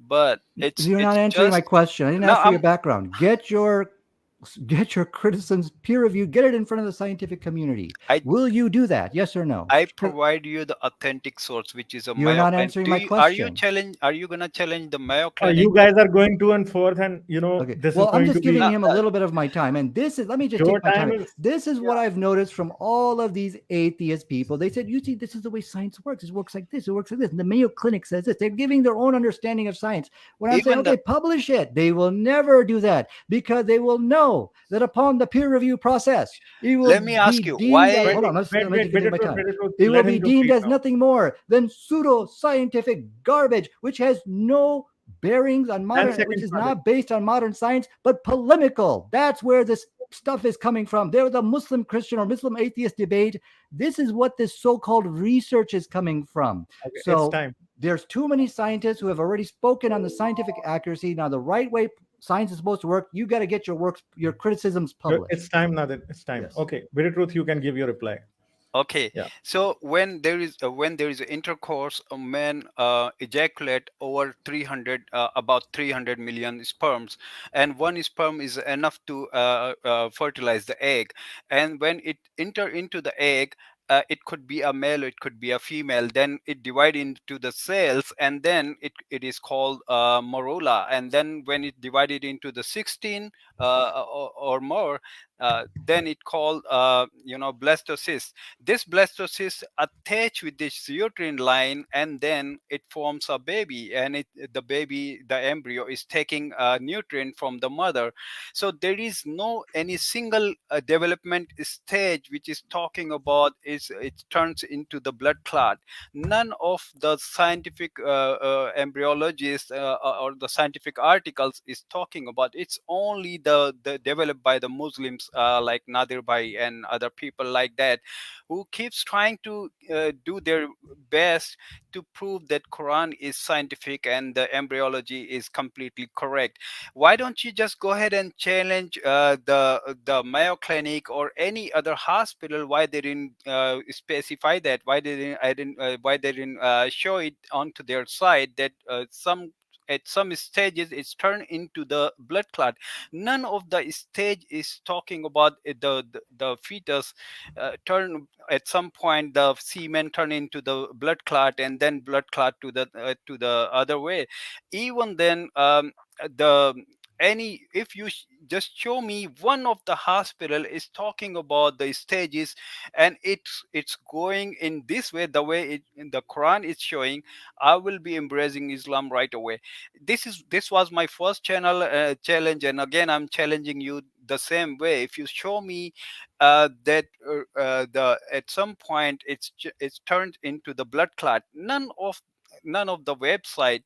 Speaker 2: But
Speaker 3: You're not
Speaker 2: it's
Speaker 3: answering my
Speaker 2: just
Speaker 3: question. I didn't
Speaker 2: no.
Speaker 3: ask for your background. Get your criticisms peer reviewed. Get it in front of the scientific community.
Speaker 2: I
Speaker 3: Will you do that? Yes or no?
Speaker 2: I provide you the authentic source, which is a
Speaker 3: You're
Speaker 2: Mayo
Speaker 3: not
Speaker 2: Clinic.
Speaker 3: answering my question.
Speaker 2: Are you gonna challenge the Mayo Clinic?
Speaker 1: You guys are going to and forth, and
Speaker 3: Okay.
Speaker 1: this
Speaker 3: Well,
Speaker 1: is
Speaker 3: I'm
Speaker 1: going to
Speaker 3: just
Speaker 1: be
Speaker 3: giving him a little bit of my time. And this is, let me just
Speaker 1: your
Speaker 3: take my time.
Speaker 1: time.
Speaker 3: This is what I've noticed from all of these atheist people. They said, you see, this is the way science works. It works like this. It works like this. And the Mayo Clinic says this. They're giving their own understanding of science. When I say,
Speaker 2: Even the
Speaker 3: okay, publish it, they will never do that because they will know that upon the peer review process, it will
Speaker 2: let me ask
Speaker 3: be
Speaker 2: you
Speaker 3: deemed as,
Speaker 2: why.
Speaker 3: hold on, let me
Speaker 1: Wait,
Speaker 3: finish my time. It will
Speaker 1: let
Speaker 3: be
Speaker 1: him to
Speaker 3: deemed
Speaker 1: speak
Speaker 3: as
Speaker 1: now.
Speaker 3: nothing more than pseudo-scientific garbage, which has no bearings on
Speaker 1: 10
Speaker 3: modern,
Speaker 1: seconds,
Speaker 3: which is
Speaker 1: Nadir.
Speaker 3: not based on modern science, but polemical. That's where this stuff is coming from. There was a Muslim Christian or Muslim atheist debate. This is what this so-called research is coming from.
Speaker 1: Okay, it's
Speaker 3: So
Speaker 1: time.
Speaker 3: there's too many scientists who have already spoken on the scientific accuracy. Now, the right way science is supposed to work, you got to get your criticisms published.
Speaker 1: It's time, Nadir. It's time.
Speaker 3: Yes.
Speaker 1: Okay, Very Truth, you can give your reply.
Speaker 2: Okay,
Speaker 1: Yeah.
Speaker 2: so when there is intercourse, a man ejaculate over 300 about 300 million sperms, and one sperm is enough to fertilize the egg. And when it enter into the egg, it could be a male, it could be a female. Then it divide into the cells, and then it is called morula. And then when it divided into the 16 or more, then it called blastocyst. This blastocyst attach with this uterine line, and then it forms a baby, and the baby, the embryo, is taking nutrient from the mother. So there is no any single development stage which is talking about is it turns into the blood clot. None of the scientific embryologists or the scientific articles is talking about. It's only the developed by the Muslims, like Nadir Bhai and other people like that, who keeps trying to do their best to prove that Quran is scientific and the embryology is completely correct. Why don't you just go ahead and challenge the Mayo Clinic or any other hospital? Why they didn't specify that? Why they didn't show it onto their site that some at some stages it's turned into the blood clot. None of the stage is talking about the fetus turn at some point the semen turn into the blood clot, and then blood clot to the other way. Even then, the any if you just show me one of the hospital is talking about the stages, and it's going in this way, the way it in the Quran is showing, I will be embracing Islam right away. This was my first channel challenge, and again I'm challenging you the same way. If you show me that the at some point it's turned into the blood clot, none of the website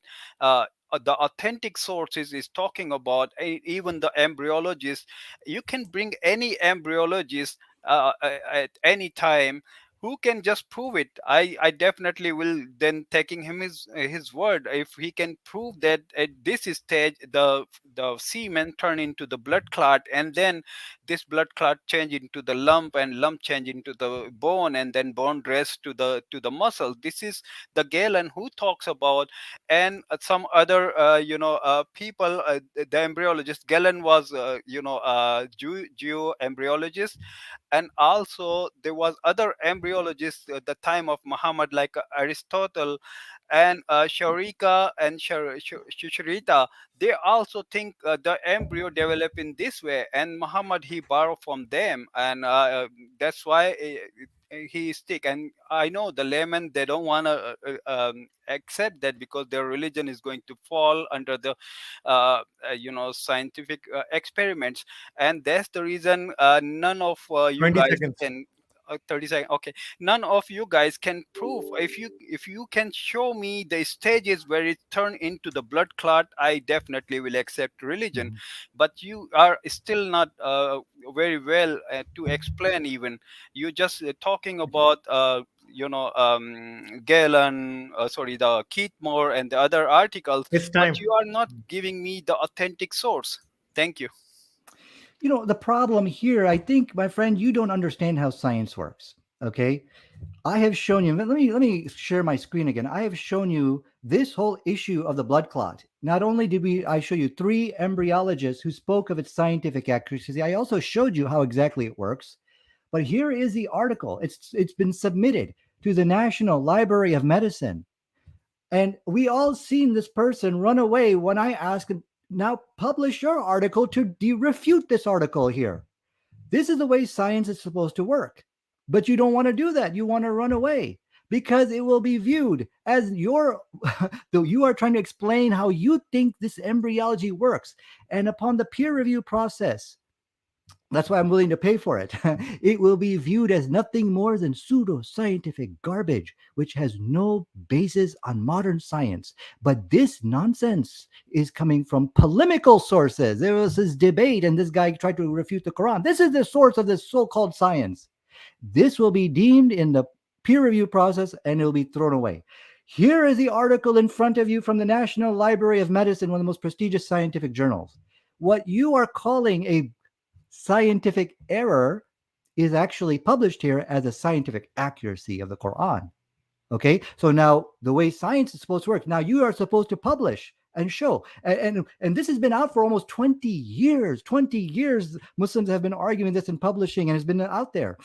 Speaker 2: the authentic sources is talking about, even the embryologist. You can bring any embryologist at any time who can just prove it. I definitely will then taking him his word. If he can prove that at this stage the semen turn into the blood clot, and then this blood clot change into the lump, and lump change into the bone, and then bone rest to the muscle. This is the Galen who talks about. And some other people, the embryologist Galen was Jew embryologist. And also there was other embryologists at the time of Muhammad, like Aristotle and Sharika and Shushrita. They also think the embryo develop in this way, and Muhammad he borrowed from them. And that's why he stick. And I know the laymen, they don't want to accept that, because their religion is going to fall under the scientific experiments. And that's the reason none of you
Speaker 1: 20
Speaker 2: guys
Speaker 1: seconds.
Speaker 2: can 30 seconds. Okay, none of you guys can prove. If you can show me the stages where it turned into the blood clot, I definitely will accept religion.
Speaker 3: Mhm.
Speaker 2: But you are still not very well to explain. Even you just talking about Galen, sorry, the Keith Moore and the other articles,
Speaker 1: It's
Speaker 2: but
Speaker 1: time.
Speaker 2: you are not giving me the authentic source. Thank you.
Speaker 3: The problem here, I think, my friend, you don't understand how science works. Okay, I have shown you. Let me share my screen again. I have shown you this whole issue of the blood clot. Not only did I show you three embryologists who spoke of its scientific accuracy, I also showed you how exactly it works. But here is the article. It's been submitted to the National Library of Medicine, and we all seen this person run away when I asked him, now publish your article to refute this article here. This is the way science is supposed to work. But you don't want to do that. You want to run away because it will be viewed as though you are trying to explain how you think this embryology works. And upon the peer review process, that's why I'm willing to pay for it. It will be viewed as nothing more than pseudo-scientific garbage, which has no basis on modern science. But this nonsense is coming from polemical sources. There was this debate, and this guy tried to refute the Quran. This is the source of this so-called science. This will be deemed in the peer review process, and it will be thrown away. Here is the article in front of you from the National Library of Medicine, one of the most prestigious scientific journals. What you are calling a scientific error is actually published here as a scientific accuracy of the Quran. Okay, so now the way science is supposed to work, now you are supposed to publish and show, and this has been out for almost 20 years. 20 years Muslims have been arguing this and publishing, and it's been out there.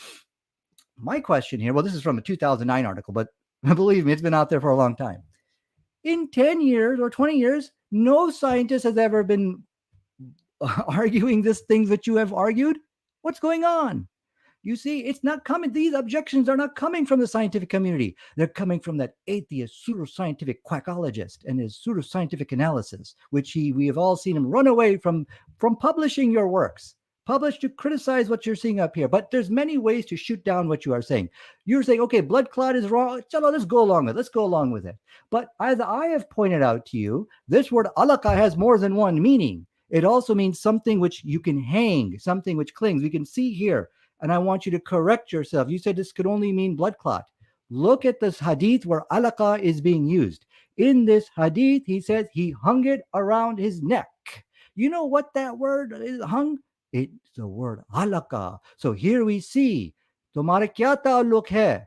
Speaker 3: My question here, well, this is from a 2009 article, but believe me, it's been out there for a long time. In 10 years or 20 years, no scientist has ever been arguing these things that you have argued. What's going on? You see, it's not coming. These objections are not coming from the scientific community. They're coming from that atheist pseudoscientific quackologist and his pseudoscientific analysis, which we have all seen him run away from publishing your works. Publish to criticize what you're seeing up here. But there's many ways to shoot down what you are saying. You're saying, okay, blood clot is wrong. Chalo, let's go along with it. Let's go along with it. But as I have pointed out to you, this word Alaqa has more than one meaning. It also means something which you can hang, something which clings. We can see here. And I want you to correct yourself. You said this could only mean blood clot. Look at this hadith where Alaqaa is being used. In this hadith, he says he hung it around his neck. You know what that word is, hung? It's the word Alaqaa. So here we see, Tumhara kya ta'alluq hai?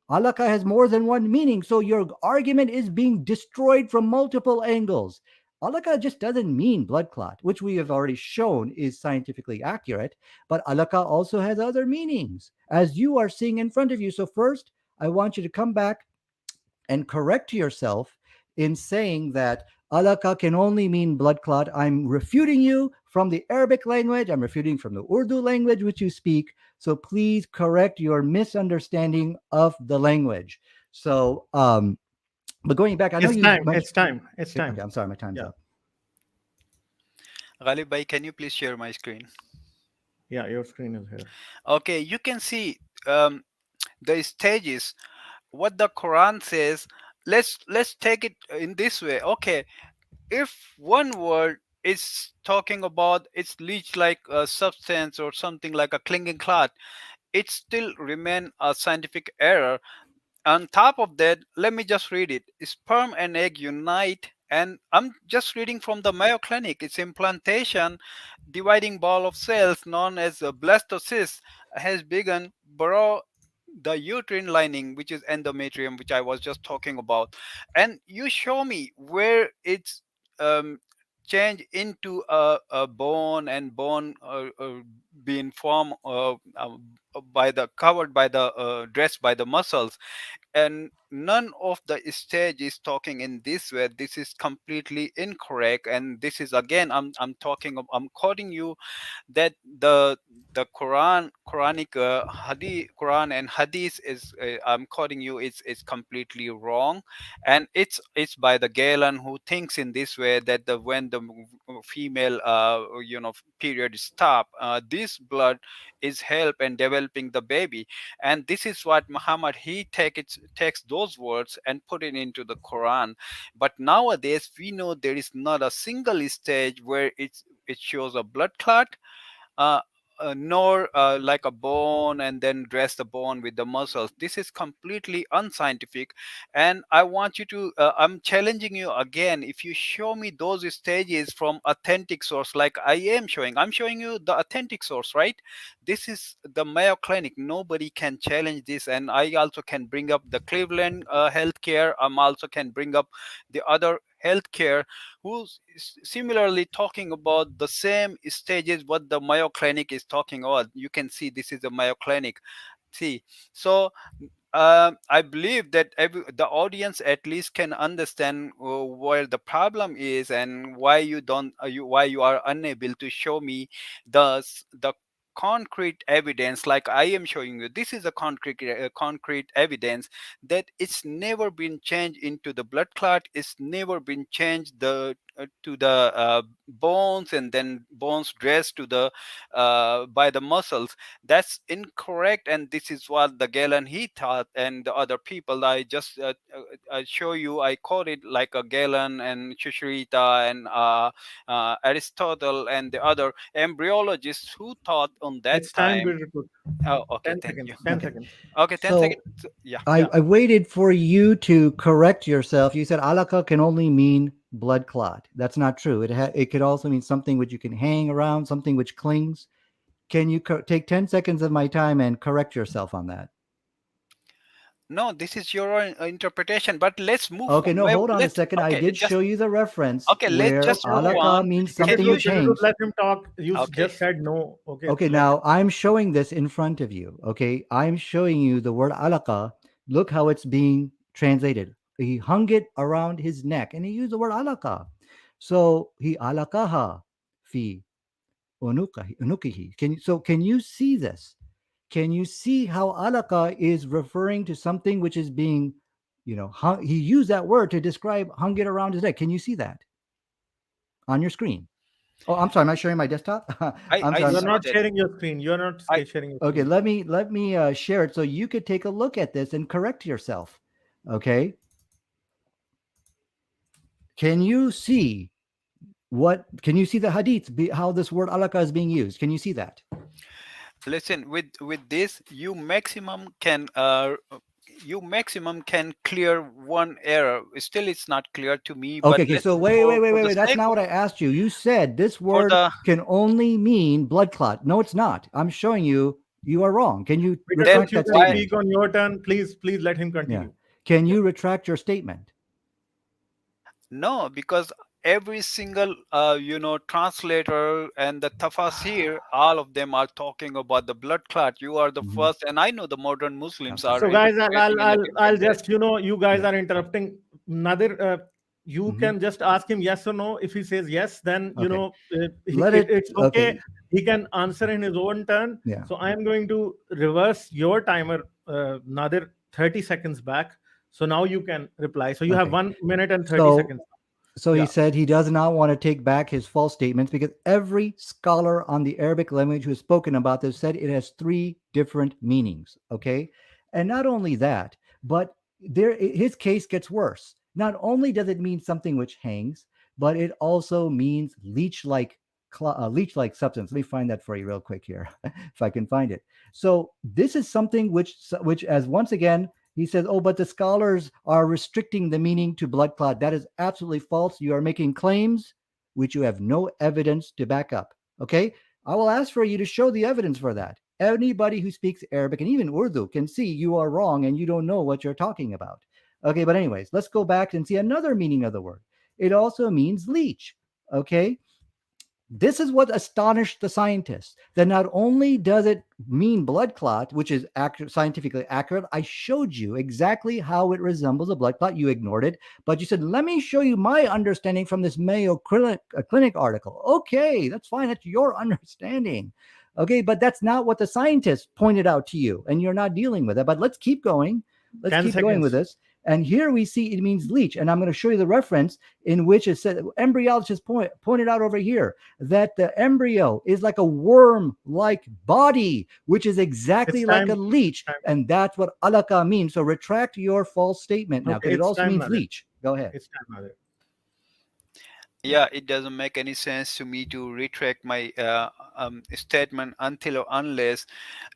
Speaker 3: Alaqaa has more than one meaning. So your argument is being destroyed from multiple angles. Alaqaa just doesn't mean blood clot, which we have already shown is scientifically accurate, but Alaqaa also has other meanings, as you are seeing in front of you. So first, I want you to come back and correct yourself in saying that Alaqaa can only mean blood clot. I'm refuting you from the Arabic language. I'm refuting from the Urdu language which you speak. So please correct your misunderstanding of the language. So, but going back, I know
Speaker 1: it's time.
Speaker 3: Okay, I'm sorry, my time's up.
Speaker 2: Ghalib bhai, can you please share my screen?
Speaker 1: Yeah, your screen is here.
Speaker 2: Okay, you can see the stages. What the Quran says. Let's take it in this way. Okay, if one word is talking about it's leech like a substance or something like a clinging clot, it still remain a scientific error. On top of that, let me just read it. Sperm and egg unite, and I'm just reading from the Mayo Clinic. Its implantation, dividing ball of cells known as a blastocyst, has begun below the uterine lining, which is endometrium, which I was just talking about. And you show me where it's um, changed into a bone, and bone being formed by the covered by the dressed by the muscles, and none of the stage is talking in this way. This is completely incorrect, and this is again, I'm quoting you that the Quranic hadith, Quran and hadith is I'm quoting you, it's completely wrong. And it's by the Galen, who thinks in this way that when the female period stop, this blood is help in developing the baby. And this is what Muhammad, he takes those words and put it into the Quran. But nowadays we know there is not a single stage where it shows a blood clot, uh, nor like a bone and then dress the bone with the muscles. This is completely unscientific. And I want you to I'm challenging you again. If you show me those stages from authentic source, like I'm showing you the authentic source, right? This is the Mayo Clinic. Nobody can challenge this. And I also can bring up the Cleveland healthcare. I'm also can bring up the other healthcare, who's similarly talking about the same stages what the Mayo Clinic is talking about. You can see this is the Mayo Clinic. See, so I believe that the audience at least can understand where the problem is, and why you don't why you are unable to show me the concrete evidence like I am showing you. This is a concrete evidence that it's never been changed into the blood clot. It's never been changed to the bones, and then bones dressed to the by the muscles. That's incorrect, and this is what the Galen he taught, and the other people. I just I show you. I quote it like a Galen and Shushrita and Aristotle and the other embryologists who taught on that
Speaker 1: It's time
Speaker 2: time.
Speaker 1: we report.
Speaker 2: Oh, okay,
Speaker 1: 10
Speaker 2: thank
Speaker 1: seconds.
Speaker 2: you.
Speaker 1: 10
Speaker 3: Okay.
Speaker 1: seconds.
Speaker 2: Okay, 10
Speaker 3: So
Speaker 2: seconds. Yeah.
Speaker 3: I waited for you to correct yourself. You said Alaqa can only mean blood clot. That's not true. It could also mean something which you can hang around, something which clings. Can you take 10 seconds of my time and correct yourself on that?
Speaker 2: No, this is your own interpretation. But let's move.
Speaker 3: Okay, no, hold on a
Speaker 2: Let's
Speaker 3: second. I
Speaker 2: okay.
Speaker 3: did
Speaker 2: Just
Speaker 3: show you the reference
Speaker 2: okay. Let's
Speaker 3: where
Speaker 2: just
Speaker 1: Okay,
Speaker 2: move
Speaker 1: okay.
Speaker 3: alaka
Speaker 2: on.
Speaker 3: means
Speaker 1: This is
Speaker 2: Can
Speaker 3: something
Speaker 2: you?
Speaker 1: good. This is good.
Speaker 3: changed.
Speaker 1: Let him talk. You
Speaker 2: Okay.
Speaker 1: just said no. Okay,
Speaker 3: Okay,
Speaker 1: let him.
Speaker 3: now I'm showing this in front of you. Okay, I'm showing you the word alaqa. Look how it's being translated. He hung it around his neck and he used the word alaqa. So he alaqaha fi unukihi. Can you see this? Can you see how alaqa is referring to something which is being, he used that word to describe hung it around his neck. Can you see that on your screen? Oh, I'm sorry. Am I sharing my desktop? I'm
Speaker 2: I
Speaker 1: You
Speaker 3: sorry.
Speaker 1: are
Speaker 2: saw
Speaker 1: not
Speaker 2: that.
Speaker 1: sharing your screen. You are not
Speaker 2: I
Speaker 1: sharing your
Speaker 3: Okay,
Speaker 1: screen.
Speaker 3: let me share it so you could take a look at this and correct yourself. Okay, can you see what? Can you see the hadith? How this word alaka is being used? Can you see that?
Speaker 2: listen with this. You maximum can clear one error. Still, it's not clear to me.
Speaker 3: Okay,
Speaker 2: But
Speaker 3: okay.
Speaker 2: let's
Speaker 3: So wait, wait, wait,
Speaker 2: for
Speaker 3: wait,
Speaker 2: the
Speaker 3: wait. That's
Speaker 2: sake
Speaker 3: not
Speaker 2: of
Speaker 3: what I asked you. You said this
Speaker 2: for
Speaker 3: word
Speaker 2: the
Speaker 3: can only mean blood clot. No, it's not. I'm showing you. You are wrong. Can you
Speaker 1: Peter,
Speaker 2: then
Speaker 1: since
Speaker 3: retract
Speaker 1: you
Speaker 3: that
Speaker 1: can
Speaker 2: why
Speaker 1: speak
Speaker 3: statement?
Speaker 1: on your turn, please let him
Speaker 3: Yeah.
Speaker 1: continue.
Speaker 3: Can
Speaker 1: Yeah.
Speaker 3: you retract your statement?
Speaker 2: no? Because every single translator and the tafsir, all of them are talking about the blood clot. You are the
Speaker 3: Mhm.
Speaker 2: first, and I know the modern Muslims
Speaker 3: Okay.
Speaker 2: are
Speaker 1: So, guys,
Speaker 2: interpreting in a
Speaker 1: I'll
Speaker 2: different way.
Speaker 1: just you guys
Speaker 3: Yeah.
Speaker 1: are interrupting. Nadir, you
Speaker 3: Hmm.
Speaker 1: can just ask him yes or no. If he says yes, then
Speaker 3: Okay. Let it.
Speaker 1: it's okay.
Speaker 3: Okay.
Speaker 1: He can answer in his own turn.
Speaker 3: Yeah.
Speaker 1: So I am going to reverse your timer, Nadir, 30 seconds back. So now you can reply. So you have
Speaker 3: Okay.
Speaker 1: 1 minute and 30 seconds.
Speaker 3: So So he
Speaker 1: Yeah.
Speaker 3: said he does not want to take back his false statements because every scholar on the Arabic language who has spoken about this said it has three different meanings. Okay. And not only that, but his case gets worse. Not only does it mean something which hangs, but it also means leech like substance. Let me find that for you real quick here, if I can find it. So this is something which as once again he says, oh, but the scholars are restricting the meaning to blood clot. That is absolutely false. You are making claims which you have no evidence to back up. Okay? I will ask for you to show the evidence for that. Anybody who speaks Arabic and even Urdu can see you are wrong and you don't know what you're talking about. Okay, but anyways, let's go back and see another meaning of the word. It also means leech. Okay? This is what astonished the scientists, that not only does it mean blood clot, which is scientifically accurate, I showed you exactly how it resembles a blood clot. You ignored it, but you said, let me show you my understanding from this Mayo Clinic article. Okay, that's fine. That's your understanding. Okay, but that's not what the scientists pointed out to you, and you're not dealing with it. But let's keep going. Let's
Speaker 1: 10
Speaker 3: keep going with
Speaker 1: seconds.
Speaker 3: this. And here we see it means leech. And I'm going to show you the reference in which it said, embryologists pointed out over here that the embryo is like a worm like body, which is
Speaker 1: It's
Speaker 3: exactly like a
Speaker 1: time.
Speaker 3: leech.
Speaker 1: Time.
Speaker 3: And that's what alaka means. So retract your false statement now,
Speaker 1: Okay,
Speaker 3: because it
Speaker 1: it's
Speaker 3: also
Speaker 1: time,
Speaker 3: means
Speaker 1: Nadir.
Speaker 3: leech. Go ahead.
Speaker 1: It's time, Nadir.
Speaker 2: Yeah, it doesn't make any sense to me to retract my statement until or unless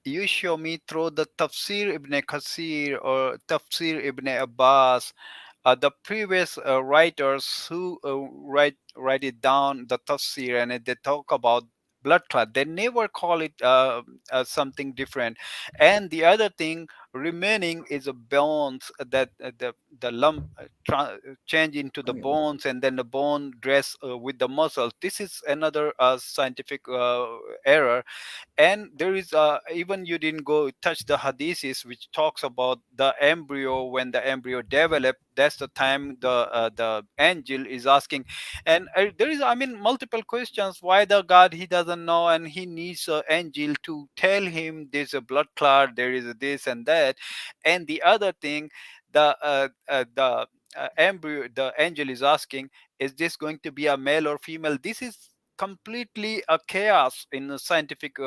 Speaker 2: you show me through the Tafsir Ibn Qasir or Tafsir Ibn Abbas, the previous writers who write it down the Tafsir, and they talk about blood clot. They never call it something different. And the other thing remaining is a bones that the lump change into the
Speaker 3: Okay.
Speaker 2: bones, and then the bone dress with the muscle. This is another scientific error. And there is even you didn't go touch the hadiths which talks about the embryo. When the embryo develop, that's the time the angel is asking. And there is, I mean, multiple questions why the god he doesn't know, and he needs an angel to tell him there's a blood clot, there is a this and that. And the other thing, the embryo, the angel is asking, is this going to be a male or female? This is completely a chaos in the scientific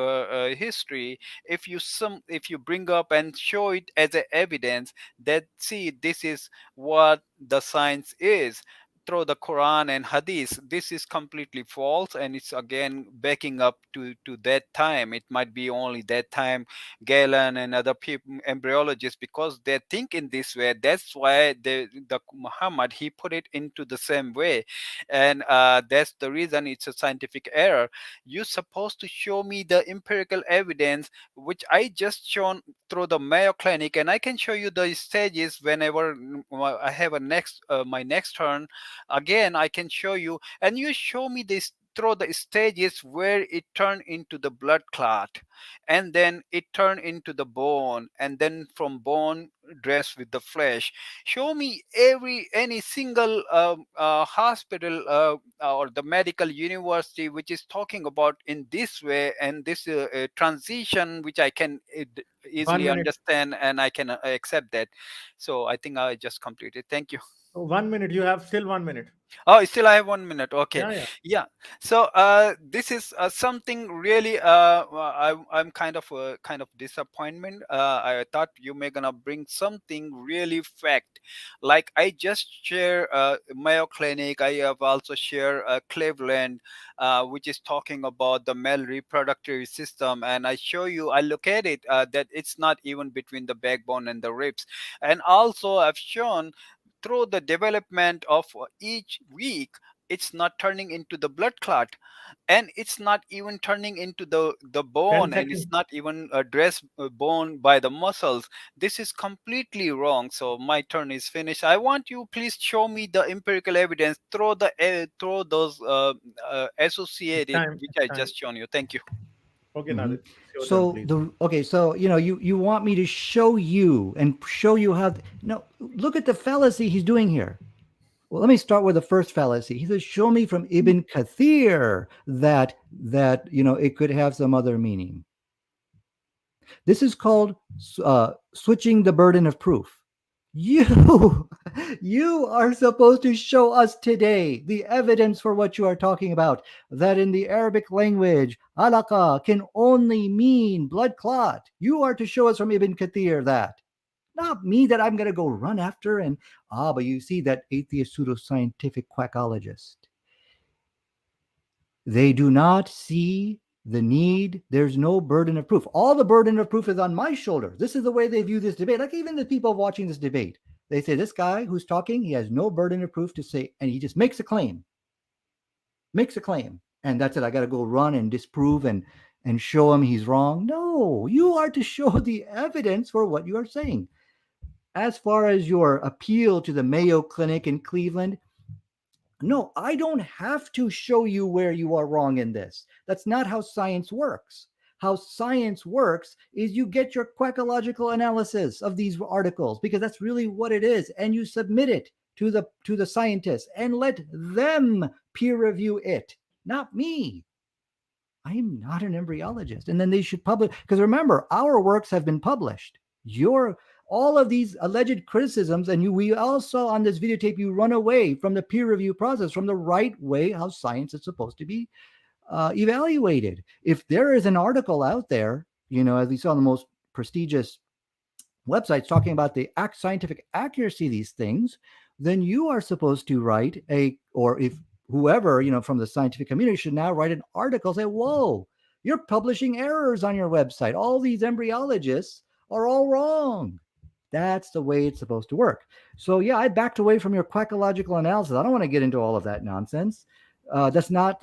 Speaker 2: history. If you bring up and show it as a evidence that, see, this is what the science is, through the Quran and Hadith, this is completely false, and it's again backing up to that time. It might be only that time Galen and other people, embryologists, because they think in this way. That's why the Muhammad, he put it into the same way, and that's the reason it's a scientific error. You're supposed to show me the empirical evidence, which I just shown through the Mayo Clinic, and I can show you the stages whenever I have a next my next turn. Again, I can show you, and you show me this through the stages where it turned into the blood clot, and then it turned into the bone, and then from bone dressed with the flesh. Show me any single hospital or the medical university which is talking about in this way, and this transition which I can
Speaker 1: One
Speaker 2: easily
Speaker 1: minute.
Speaker 2: understand, and I can accept that. So I think I just completed. Thank you.
Speaker 1: 1 minute. You have still 1 minute.
Speaker 2: Oh, still I have 1 minute. Okay.
Speaker 1: Yeah, yeah.
Speaker 2: Yeah. So this is something really I'm kind of disappointment. I thought you may gonna bring something really fact. Like I just share Mayo Clinic. I have also share Cleveland, which is talking about the male reproductive system, and I show you. I look at it that it's not even between the backbone and the ribs, and also I've shown through the development of each week, it's not turning into the blood clot, and it's not even turning into the
Speaker 1: 10
Speaker 2: bone, and it's
Speaker 1: seconds.
Speaker 2: not even addressed bone by the muscles. This is completely wrong. So my turn is finished. I want you please show me the empirical evidence through the through those associated
Speaker 1: Time.
Speaker 2: which
Speaker 1: It's
Speaker 2: I
Speaker 1: time.
Speaker 2: just shown you. Thank you.
Speaker 1: Okay,
Speaker 3: Hmm.
Speaker 1: Nadir. It's your turn,
Speaker 3: So
Speaker 1: please.
Speaker 3: so you want me to show you and show you how? No, look at the fallacy he's doing here. Well, let me start with the first fallacy. He says, "Show me from Ibn Kathir that it could have some other meaning." This is called switching the burden of proof. You, you are supposed to show us today the evidence for what you are talking about. That in the Arabic language, Alaqa can only mean blood clot. You are to show us from Ibn Kathir that. Not me that I'm going to go run after but you see that atheist pseudoscientific quackologist. They do not see the need. There's no burden of proof. All the burden of proof is on my shoulder. This is the way they view this debate. Like even the people watching this debate, they say this guy who's talking, he has no burden of proof to say, and he just makes a claim, and that's it. I got to go run and disprove and show him he's wrong. No, you are to show the evidence for what you are saying. As far as your appeal to the Mayo Clinic in Cleveland, no, I don't have to show you where you are wrong in this. That's not how science works. How science works is you get your quackological analysis of these articles, because that's really what it is, and you submit it to the scientists and let them peer review it, not me. I am not an embryologist. And then they should publish, because remember, our works have been published. Your all of these alleged criticisms, and we all saw on this videotape, you run away from the peer review process, from the right way how science is supposed to be evaluated. If there is an article out there, as we saw in the most prestigious websites talking about the scientific accuracy of these things, then you are supposed to write or if whoever, from the scientific community should now write an article, say, whoa, you're publishing errors on your website. All these embryologists are all wrong. That's the way it's supposed to work. So yeah, I backed away from your quackological analysis. I don't want to get into all of that nonsense. That's not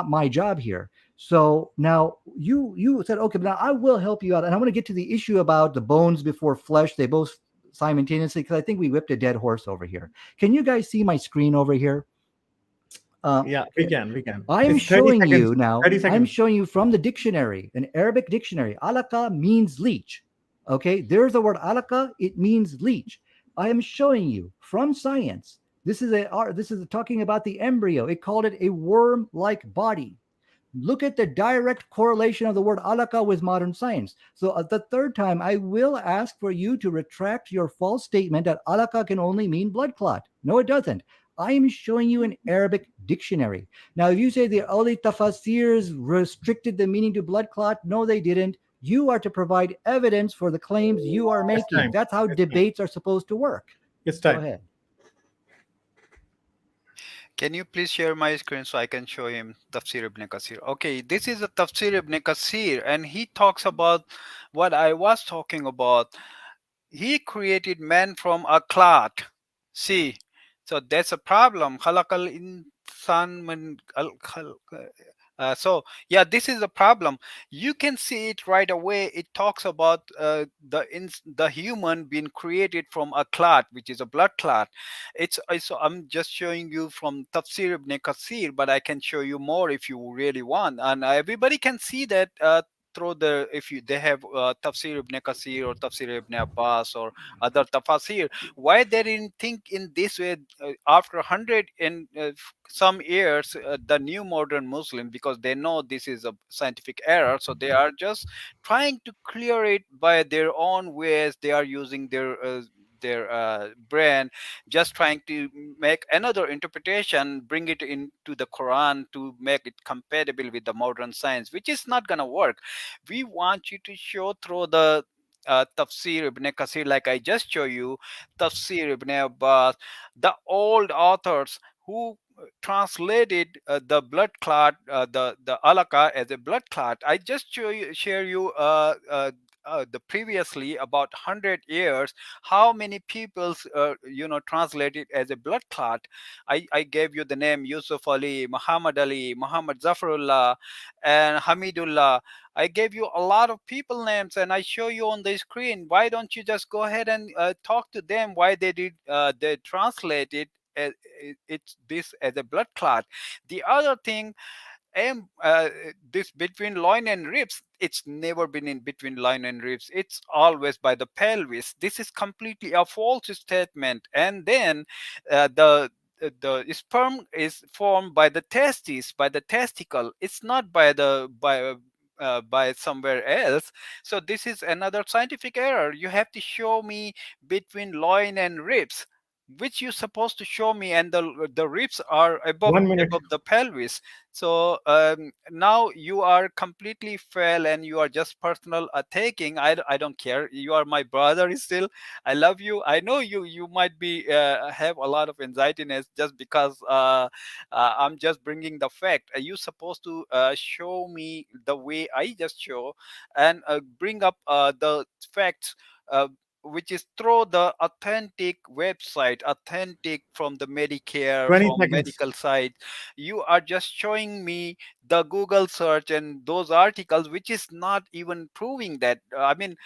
Speaker 3: my job here. So now you said, okay, but now I will help you out. And I want to get to the issue about the bones before flesh. They both simultaneously, because I think we whipped a dead horse over here. Can you guys see my screen over here?
Speaker 1: Yeah, we can. We can.
Speaker 3: I am
Speaker 1: It's 30
Speaker 3: showing
Speaker 1: seconds.
Speaker 3: you now.
Speaker 1: 30
Speaker 3: I'm
Speaker 1: seconds.
Speaker 3: showing you from the dictionary, an Arabic dictionary. Alaqa means leech. Okay, there's the word alaqa. It means leech. I am showing you from science. This is talking about the embryo. It called it a worm-like body. Look at the direct correlation of the word alaqa with modern science. So the third time, I will ask for you to retract your false statement that alaqa can only mean blood clot. No, it doesn't. I am showing you an Arabic dictionary. Now, if you say the early tafsirs restricted the meaning to blood clot, no, they didn't. You are to provide evidence for the claims you are
Speaker 1: It's
Speaker 3: making.
Speaker 1: time.
Speaker 3: That's how
Speaker 1: It's time.
Speaker 3: debates are supposed to work.
Speaker 1: It's
Speaker 3: Go
Speaker 1: time.
Speaker 3: ahead.
Speaker 2: Can you please share my screen so I can show him Tafsir Ibn Qasir? Okay, this is a Tafsir Ibn Qasir, and he talks about what I was talking about. He created man from a clot. See, so that's a problem. Khalaqal insan min so yeah, this is the problem. You can see it right away. It talks about the human being created from a clot, which is a blood clot. So I'm just showing you from Tafsir Ibn Qasir, but I can show you more if you really want, and everybody can see that. Through the if you they have Tafsir Ibn Qasir or Tafsir Ibn Abbas or other tafsir, why they didn't think in this way after 100 and some years, the new modern Muslim, because they know this is a scientific error, so they are just trying to clear it by their own ways. They are using their brain, just trying to make another interpretation, bring it into the Quran to make it compatible with the modern science, which is not going to work. We want you to show through the Tafsir Ibn Qasir, like I just show you, Tafsir Ibn Abbas, the old authors who translated the blood clot, the Alaqa as a blood clot. I just share you the previously about 100 years how many people's translated as a blood clot. I gave you the name Yusuf Ali, Muhammad Zafarullah, and Hamidullah. I gave you a lot of people names, and I show you on the screen. Why don't you just go ahead and talk to them? Why they translated it's this as a blood clot? The other thing, this between loin and ribs, it's never been in between loin and ribs. It's always by the pelvis. This is completely a false statement. And then the sperm is formed by the testes, by the testicle. It's not by somewhere else. So this is another scientific error. You have to show me between loin and ribs, which you're supposed to show me, and the ribs are above
Speaker 1: 1 minute.
Speaker 2: the pelvis. So now you are completely fail, and you are just personal attacking. I don't care. You are my brother still. I love you. I know you might be have a lot of anxietiness just because I'm just bringing the fact. You supposed to show me the way I just show, and bring up the facts, which is through the authentic website, authentic from the Medicare,
Speaker 1: 20
Speaker 2: from
Speaker 1: seconds.
Speaker 2: medical site. You are just showing me the Google search and those articles, which is not even proving that. I mean,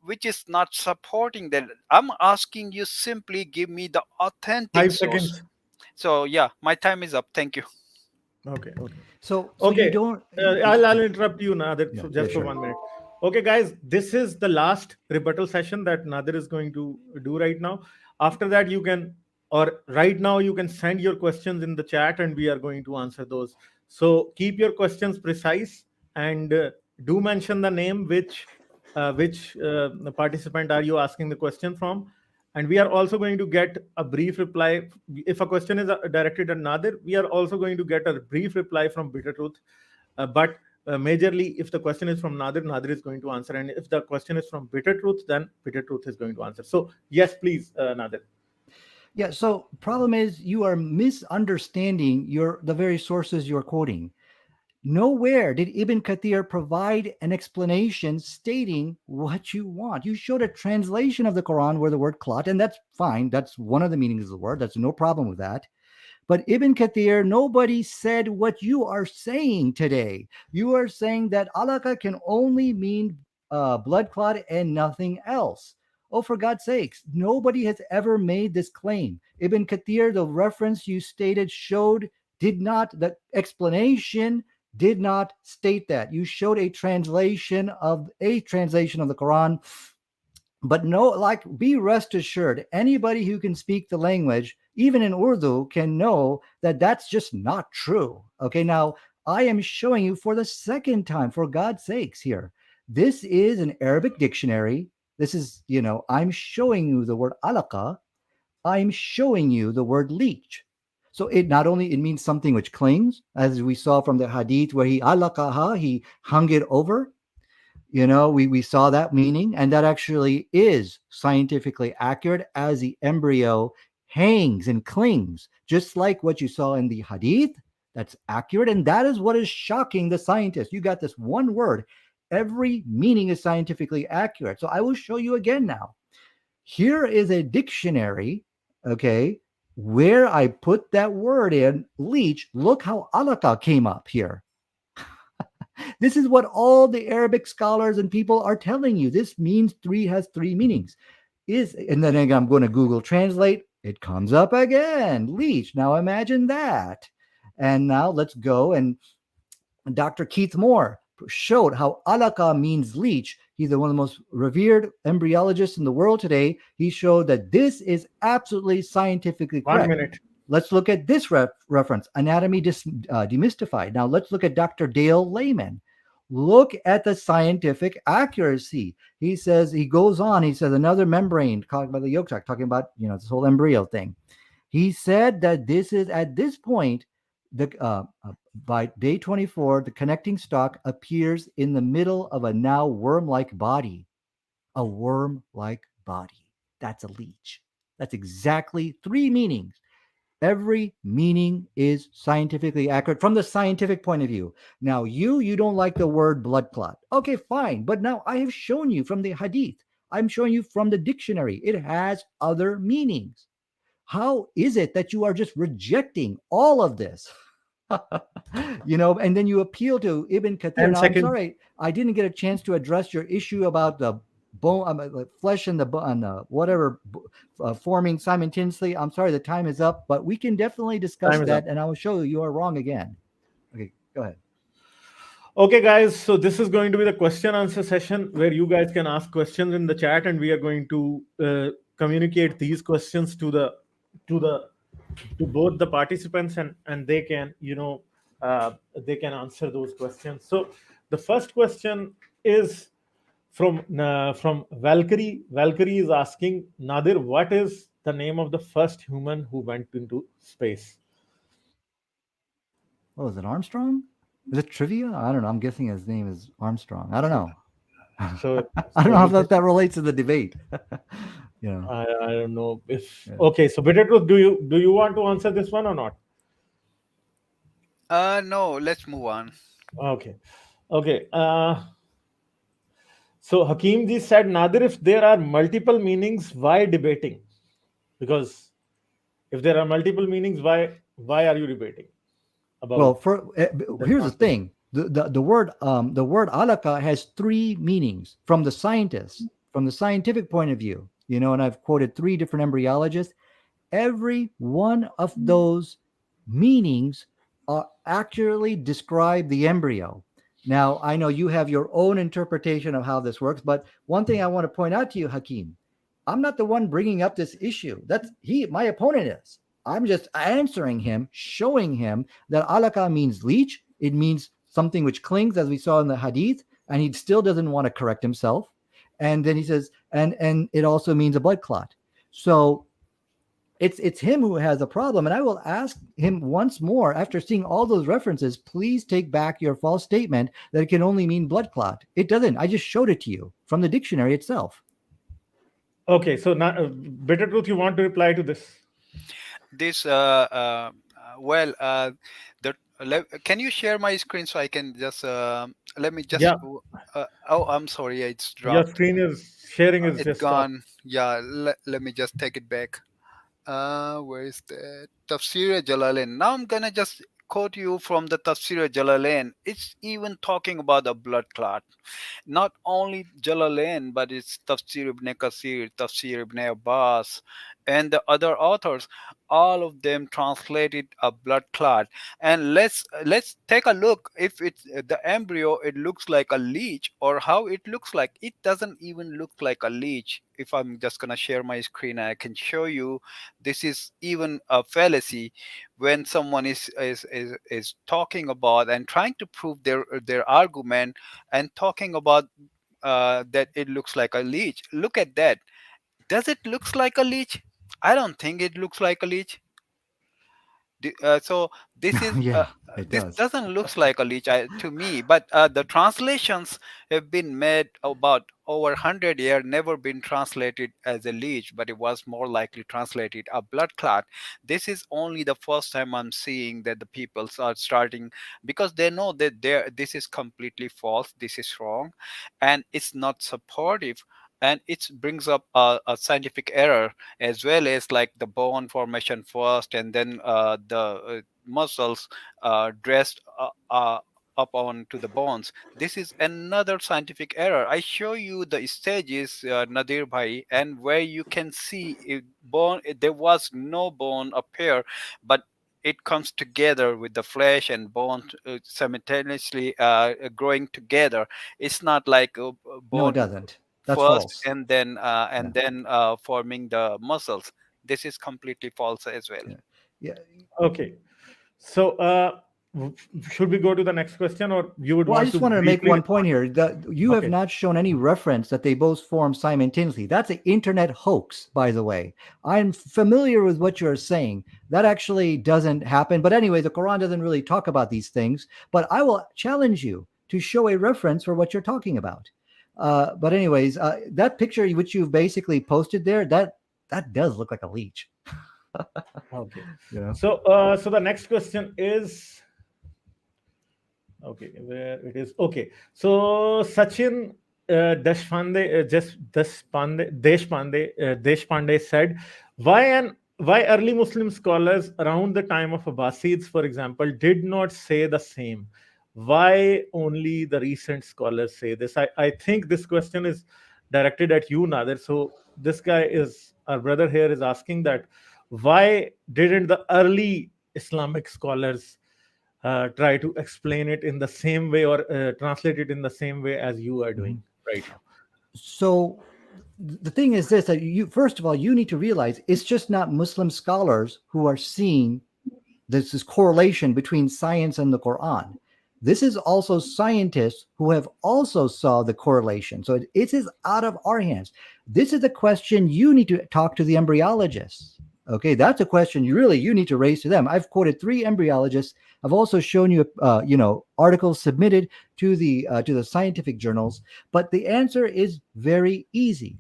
Speaker 2: which is not supporting that. I'm asking you, simply give me the authentic
Speaker 1: 5
Speaker 2: source.
Speaker 1: seconds.
Speaker 2: So yeah, my time is up. Thank you.
Speaker 1: Okay, okay.
Speaker 3: So you
Speaker 1: Okay,
Speaker 3: don't.
Speaker 1: I'll interrupt you, Nadir,
Speaker 3: Yeah, yeah,
Speaker 1: just for
Speaker 3: sure.
Speaker 1: 1 minute. Okay, guys, this is the last rebuttal session that Nadir is going to do right now. After that, you can, or right now, you can send your questions in the chat and we are going to answer those. So keep your questions precise and do mention the name which participant are you asking the question from. And we are also going to get a brief reply. If a question is directed at Nadir, we are also going to get a brief reply from Bitter Truth. But majorly, if the question is from Nadir, Nadir is going to answer. And if the question is from Bitter Truth, then Bitter Truth is going to answer. So, yes, please, Nadir.
Speaker 3: Yeah. So problem is you are misunderstanding the very sources you're quoting. Nowhere did Ibn Kathir provide an explanation stating what you want. You showed a translation of the Quran where the word clot, and that's fine. That's one of the meanings of the word. That's no problem with that. But Ibn Kathir, nobody said what you are saying today. You are saying that Alaqa can only mean blood clot and nothing else. Oh, for God's sakes, nobody has ever made this claim. Ibn Kathir, the reference you stated the explanation did not state that. You showed a translation of the Quran, but no, like, be rest assured, anybody who can speak the language, even in Urdu, can know that that's just not true. Okay, now I am showing you for the second time, for God's sakes, here. This is an Arabic dictionary. This is, I'm showing you the word alaqa. I'm showing you the word leech. So it means something which clings, as we saw from the hadith where he alaqaha, he hung it over. We saw that meaning, and that actually is scientifically accurate, as the embryo hangs and clings just like what you saw in the hadith. That's accurate. And that is what is shocking the scientists. You got this one word. Every meaning is scientifically accurate. So I will show you again now. Here is a dictionary, okay, where I put that word in, leech. Look how Alqa came up here. This is what all the Arabic scholars and people are telling you. This means three, has three meanings. And then I'm going to Google Translate. It comes up again, leech. Now imagine that. And now let's go, and Dr. Keith Moore showed how Alaqa means leech. He's one of the most revered embryologists in the world today. He showed that this is absolutely scientifically
Speaker 1: One
Speaker 3: correct.
Speaker 1: minute.
Speaker 3: Let's look at this reference, Anatomy Demystified. Now let's look at Dr. Dale Lehman. Look at the scientific accuracy. He says, he goes on, he says, another membrane, talking about the yolk sac, talking about, this whole embryo thing. He said that this is, at this point, by day 24, the connecting stalk appears in the middle of a now worm-like body. A worm-like body. That's a leech. That's exactly three meanings. Every meaning is scientifically accurate from the scientific point of view. Now, you don't like the word blood clot. Okay, fine. But now I have shown you from the hadith. I'm showing you from the dictionary. It has other meanings. How is it that you are just rejecting all of this? And then you appeal to Ibn Kathir. Now, I'm sorry, I didn't get a chance to address your issue about the bone, flesh and the whatever forming simultaneously. I'm sorry, the time is up, but we can definitely discuss that, and I will show you are wrong again. Okay, go ahead.
Speaker 1: Okay, guys. So this is going to be the question answer session where you guys can ask questions in the chat, and we are going to communicate these questions to both the participants, and they can they can answer those questions. So the first question is from Valkyrie. Valkyrie is asking, Nadir, what is the name of the first human who went into space?
Speaker 3: Oh, is it Armstrong? Is it trivia? I don't know. I'm guessing his name is Armstrong. I don't know.
Speaker 1: So
Speaker 3: I don't know how that relates to the debate.
Speaker 1: I don't know if okay. So Bitter Truth, do you want to answer this one or not?
Speaker 2: No, let's move on.
Speaker 1: Okay. So Hakeem ji said, Nadir, if there are multiple meanings, why debating? Because if there are multiple meanings, why are you debating about?
Speaker 3: Well, here's the thing: the word Alaqa has three meanings from the scientists, from the scientific point of view. And I've quoted three different embryologists. Every one of those meanings accurately describe the embryo. Now, I know you have your own interpretation of how this works, but one thing I want to point out to you, Hakeem, I'm not the one bringing up this issue. My opponent is. I'm just answering him, showing him that Alaqa means leech. It means something which clings, as we saw in the hadith, and he still doesn't want to correct himself. And then he says, and it also means a blood clot. So it's him who has a problem. And I will ask him once more, after seeing all those references, please take back your false statement that it can only mean blood clot. It doesn't. I just showed it to you from the dictionary itself.
Speaker 1: Okay, so now, Bitter Truth, you want to reply to this?
Speaker 2: This can you share my screen so I can just let me just I'm sorry, it's dropped.
Speaker 1: Your screen is sharing is
Speaker 2: it's
Speaker 1: just
Speaker 2: gone stopped. Yeah, let me just take it back. Where is that? Tafsir Jalalain. Now I'm gonna just quote you from the Tafsir Jalalain. It's even talking about a blood clot. Not only Jalalain, but it's Tafsir Ibn Qasir, Tafsir Ibn Abbas, and the other authors. All of them translated a blood clot. And let's take a look. If it's the embryo, it looks like a leech, or how it looks like. It doesn't even look like a leech. If I'm just gonna share my screen, I can show you. This is even a fallacy when someone is talking about and trying to prove their argument and talking about that it looks like a leech. Look at that. Does it looks like a leech? I don't think it looks like a leech. So this is
Speaker 3: Yeah, it
Speaker 2: this
Speaker 3: does.
Speaker 2: doesn't looks like a leech to me, but the translations have been made about over 100 years, never been translated as a leech, but it was more likely translated a blood clot. This is only the first time I'm seeing that the people are starting, because they know that this is completely false, this is wrong, and it's not supportive, and it brings up a scientific error, as well as like the bone formation first, and then the muscles dressed up onto the bones. This is another scientific error. I show you the stages, Nadir Bhai, and where you can see there was no bone appear, but it comes together with the flesh and bone simultaneously growing together. It's not like a
Speaker 3: No, it
Speaker 2: bone
Speaker 3: doesn't. That's
Speaker 2: first
Speaker 3: false. Yeah,
Speaker 2: and then forming the muscles. This is completely false as well.
Speaker 3: yeah, yeah.
Speaker 1: Okay. So, w- should we go to the next question, or you would
Speaker 3: Well, I
Speaker 1: want to
Speaker 3: just wanted to make
Speaker 1: briefly
Speaker 3: one point
Speaker 1: respond?
Speaker 3: here. That you have
Speaker 1: Okay.
Speaker 3: not shown any reference that they both form simultaneously. That's an internet hoax, by the way. I'm familiar with what you're saying. That actually doesn't happen. But anyway, the Quran doesn't really talk about these things. But I will challenge you to show a reference for what you're talking about. But anyways, that picture which you've basically posted there, that does look like a leech.
Speaker 1: Okay.
Speaker 3: You know.
Speaker 1: So, so the next question is, okay, where it is. Okay. So Sachin Deshpande said, why early Muslim scholars around the time of Abbasids, for example, did not say the same? Why only the recent scholars say this? I think this question is directed at you, Nader. So this guy is, our brother here is asking that why didn't the early Islamic scholars try to explain it in the same way, or translate it in the same way as you are
Speaker 3: Mhm.
Speaker 1: doing right now?
Speaker 3: So the thing is this, that you first of all you need to realize it's just not Muslim scholars who are seeing this correlation between science and the Quran. This is also scientists who have also saw the correlation. So it is out of our hands. This is a question you need to talk to the embryologists. Okay, that's a question you need to raise to them. I've quoted 3 embryologists. I've also shown you, articles submitted to the scientific journals. But the answer is very easy.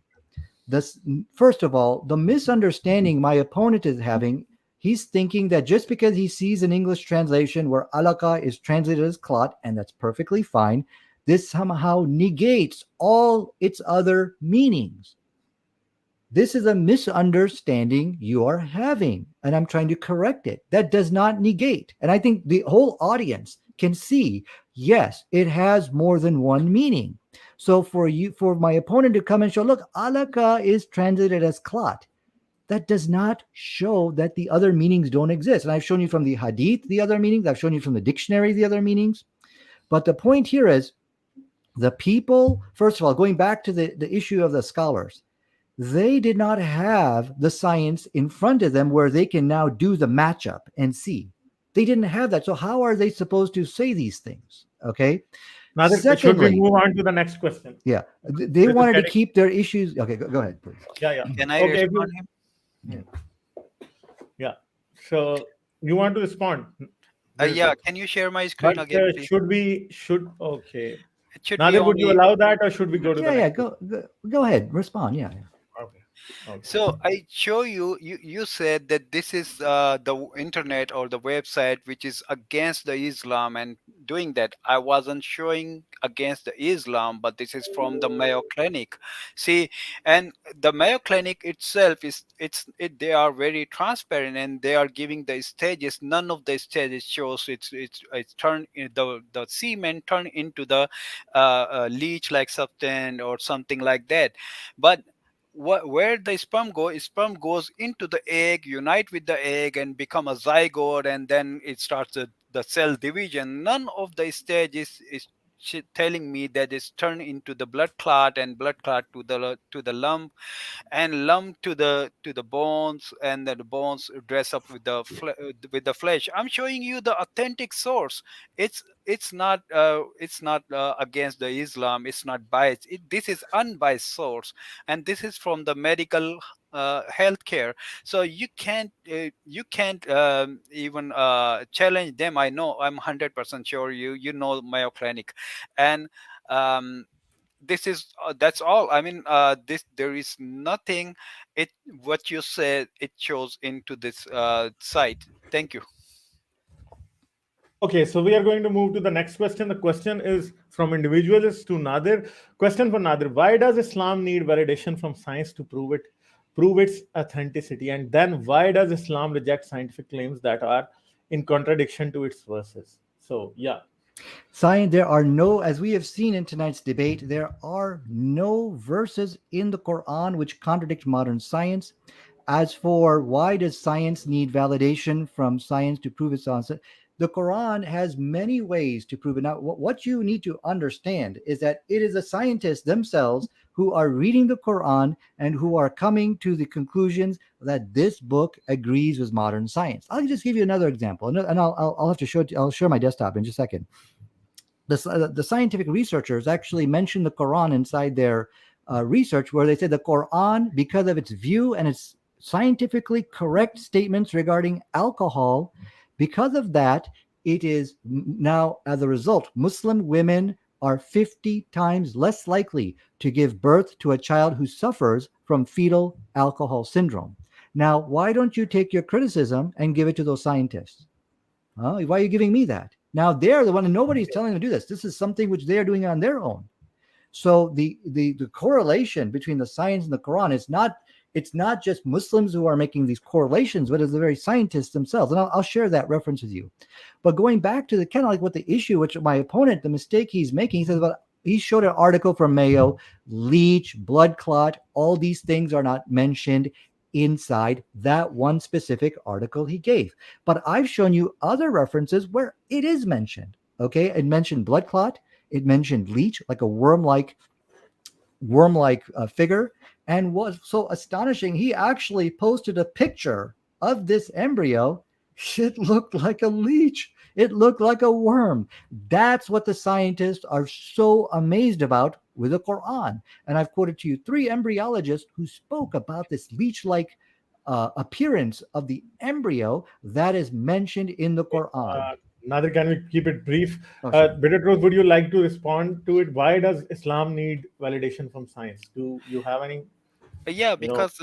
Speaker 3: This, first of all, the misunderstanding my opponent is having, he's thinking that just because he sees an English translation where Alaqa is translated as clot, and that's perfectly fine, this somehow negates all its other meanings. This is a misunderstanding you are having, and I'm trying to correct it. That does not negate. And I think the whole audience can see, yes, it has more than one meaning. So for my opponent to come and show, look, alaka is translated as clot, that does not show that the other meanings don't exist. And I've shown you from the hadith the other meanings, I've shown you from the dictionary the other meanings. But the point here is, the people, first of all, going back to the issue of the scholars, they did not have the science in front of them where they can now do the matchup and see. They didn't have that. So how are they supposed to say these things? Okay.
Speaker 1: Nadir, should we
Speaker 3: Secondly,
Speaker 1: move on to the next question?
Speaker 3: yeah, they
Speaker 1: This is
Speaker 3: wanted to
Speaker 1: getting,
Speaker 3: keep their issues. Okay, go ahead, please.
Speaker 1: yeah, yeah.
Speaker 2: Can I
Speaker 1: Okay, if
Speaker 2: respond
Speaker 1: you,
Speaker 2: him?
Speaker 3: Yeah.
Speaker 1: yeah. So you want to respond? This is
Speaker 2: Yeah,
Speaker 1: it.
Speaker 2: can you share my
Speaker 1: But
Speaker 2: screen again, please?
Speaker 1: okay.
Speaker 2: It should be
Speaker 1: Nadir, would you
Speaker 2: only.
Speaker 1: allow that, or should we go to the
Speaker 3: Yeah,
Speaker 1: next
Speaker 3: go ahead, respond. Yeah, yeah.
Speaker 1: question? Okay. Okay.
Speaker 2: So I show you, you said that this is the internet or the website which is against the Islam, and doing that I wasn't showing against the Islam, but this is from the Mayo Clinic. See, and the Mayo Clinic itself is they are very transparent, and they are giving the stages. None of the stages shows it's turned the semen turned into the leech like substance or something like that. But where the sperm sperm goes into the egg, unite with the egg and become a zygote, and then it starts the cell division. None of the stages is telling me that it's turned into the blood clot, and blood clot to the lump, and lump to the bones, and then the bones dress up with the with the flesh. I'm showing you the authentic source. It's not against the Islam. It's not biased. This is unbiased source, and this is from the medical healthcare. So you can't even challenge them. I know, I'm 100% sure you know Mayo Clinic. And um, this is that's all. I mean, this there is nothing. It what you said, it shows into this site. Thank you.
Speaker 1: Okay, so we are going to move to the next question. The question is from individuals to Nadir. Question for Nadir: why does Islam need validation from science to prove its authenticity? And then why does Islam reject scientific claims that are in contradiction to its verses? So yeah.
Speaker 3: Science, there are no, as we have seen in tonight's debate, there are no verses in the Quran which contradict modern science. As for why does science need validation from science to prove its answer, the Quran has many ways to prove it. Now, what you need to understand is that it is the scientists themselves who are reading the Quran and who are coming to the conclusions that this book agrees with modern science. I'll just give you another example, and I'll have to show it. I'll share my desktop in just a second. The scientific researchers actually mention the Quran inside their research, where they say the Quran, because of its view and its scientifically correct statements regarding alcohol, because of that, it is now, as a result, Muslim women are 50 times less likely to give birth to a child who suffers from fetal alcohol syndrome. Now, why don't you take your criticism and give it to those scientists? Why are you giving me that? Now they're the one, and nobody's telling them to do this. This is something which they are doing on their own. So the correlation between the science and the Quran is not, it's not just Muslims who are making these correlations, but it's the very scientists themselves. And I'll share that reference with you. But going back to the kind of like what the issue, which my opponent, the mistake he's making, he says about, he showed an article from Mayo, leech, blood clot, all these things are not mentioned inside that one specific article he gave. But I've shown you other references where it is mentioned. Okay, it mentioned blood clot, it mentioned leech, like a worm-like figure. And was so astonishing, he actually posted a picture of this embryo. It looked like a leech. It looked like a worm. That's what the scientists are so amazed about with the Quran. And I've quoted to you 3 embryologists who spoke about this leech-like appearance of the embryo that is mentioned in the Quran.
Speaker 1: Nadir, can we keep it brief?
Speaker 3: Oh, sure.
Speaker 1: Bitter Truth, would you like to respond to it? Why does Islam need validation from science? Do you have any,
Speaker 2: Yeah,
Speaker 1: you know,
Speaker 2: because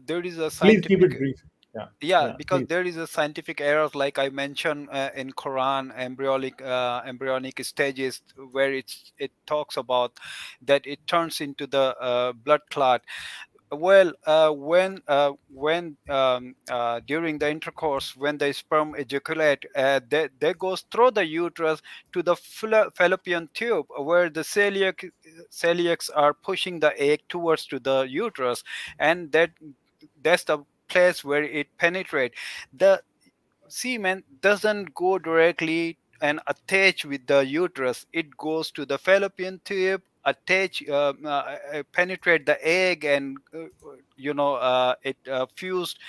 Speaker 2: there is a
Speaker 1: please keep
Speaker 2: scientific.
Speaker 1: it brief. Yeah,
Speaker 2: Yeah,
Speaker 1: yeah,
Speaker 2: because
Speaker 1: please.
Speaker 2: there is a scientific error, like I mentioned in Quran, embryonic stages, where it talks about that it turns into the blood clot. Well, when during the intercourse, when the sperm ejaculate, they goes through the uterus to the fallopian tube, where the celiacs are pushing the egg towards to the uterus, and that's the place where it penetrates. The semen doesn't go directly and attach with the uterus. It goes to the fallopian tube, attach, penetrate the egg, and it fused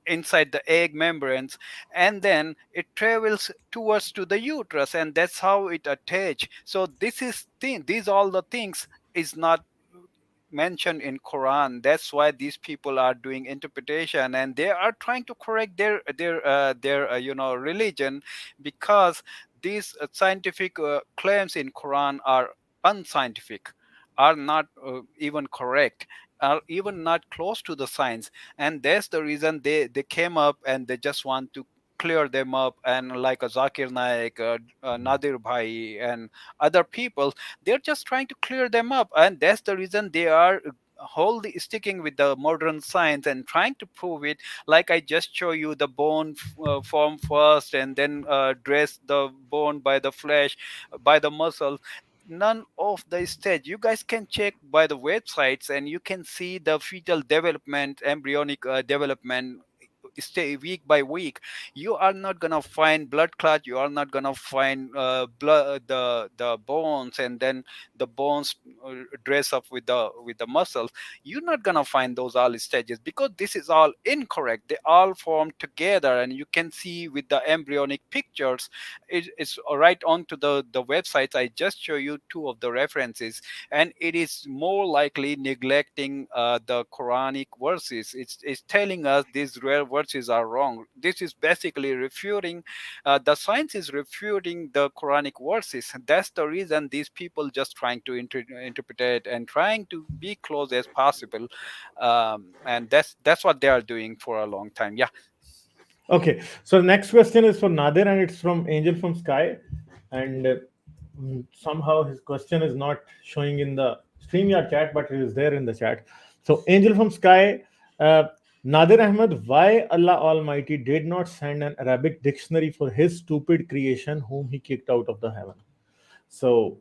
Speaker 2: inside the egg membranes, and then it travels towards to the uterus, and that's how it attach. So these all the things is not mentioned in Quran. That's why these people are doing interpretation, and they are trying to correct their religion, because these scientific claims in Quran are unscientific, are not even correct, are even not close to the science. And that's the reason they came up, and they just want to clear them up. And like a Zakir Naik, Nadir Bhai, and other people, they're just trying to clear them up, and that's the reason they are wholly sticking with the modern science and trying to prove it. Like I just show you the bone form first, and then dress the bone by the flesh, by the muscle. None of the stage, you guys can check by the websites, and you can see the fetal development, embryonic development stay week by week, you are not gonna find blood clot. You are not gonna find blood, the bones, and then the bones dress up with the muscles. You're not gonna find those early stages, because this is all incorrect. They all form together, and you can see with the embryonic pictures. It's right onto the websites. I just show you two of the references, and it is more likely neglecting the Quranic verses. It's telling us these rare verses are wrong. This is basically refuting, the science is refuting the Quranic verses. That's the reason these people just trying to interpret it and trying to be close as possible, and that's what they are doing for a long time. Yeah.
Speaker 1: Okay, so the next question is for Nadir, and it's from Angel from Sky, and somehow his question is not showing in the StreamYard chat, but it is there in the chat. So, Angel from Sky, uh, Nadir Ahmed, why Allah Almighty did not send an Arabic dictionary for His stupid creation, whom He kicked out of the heaven? So,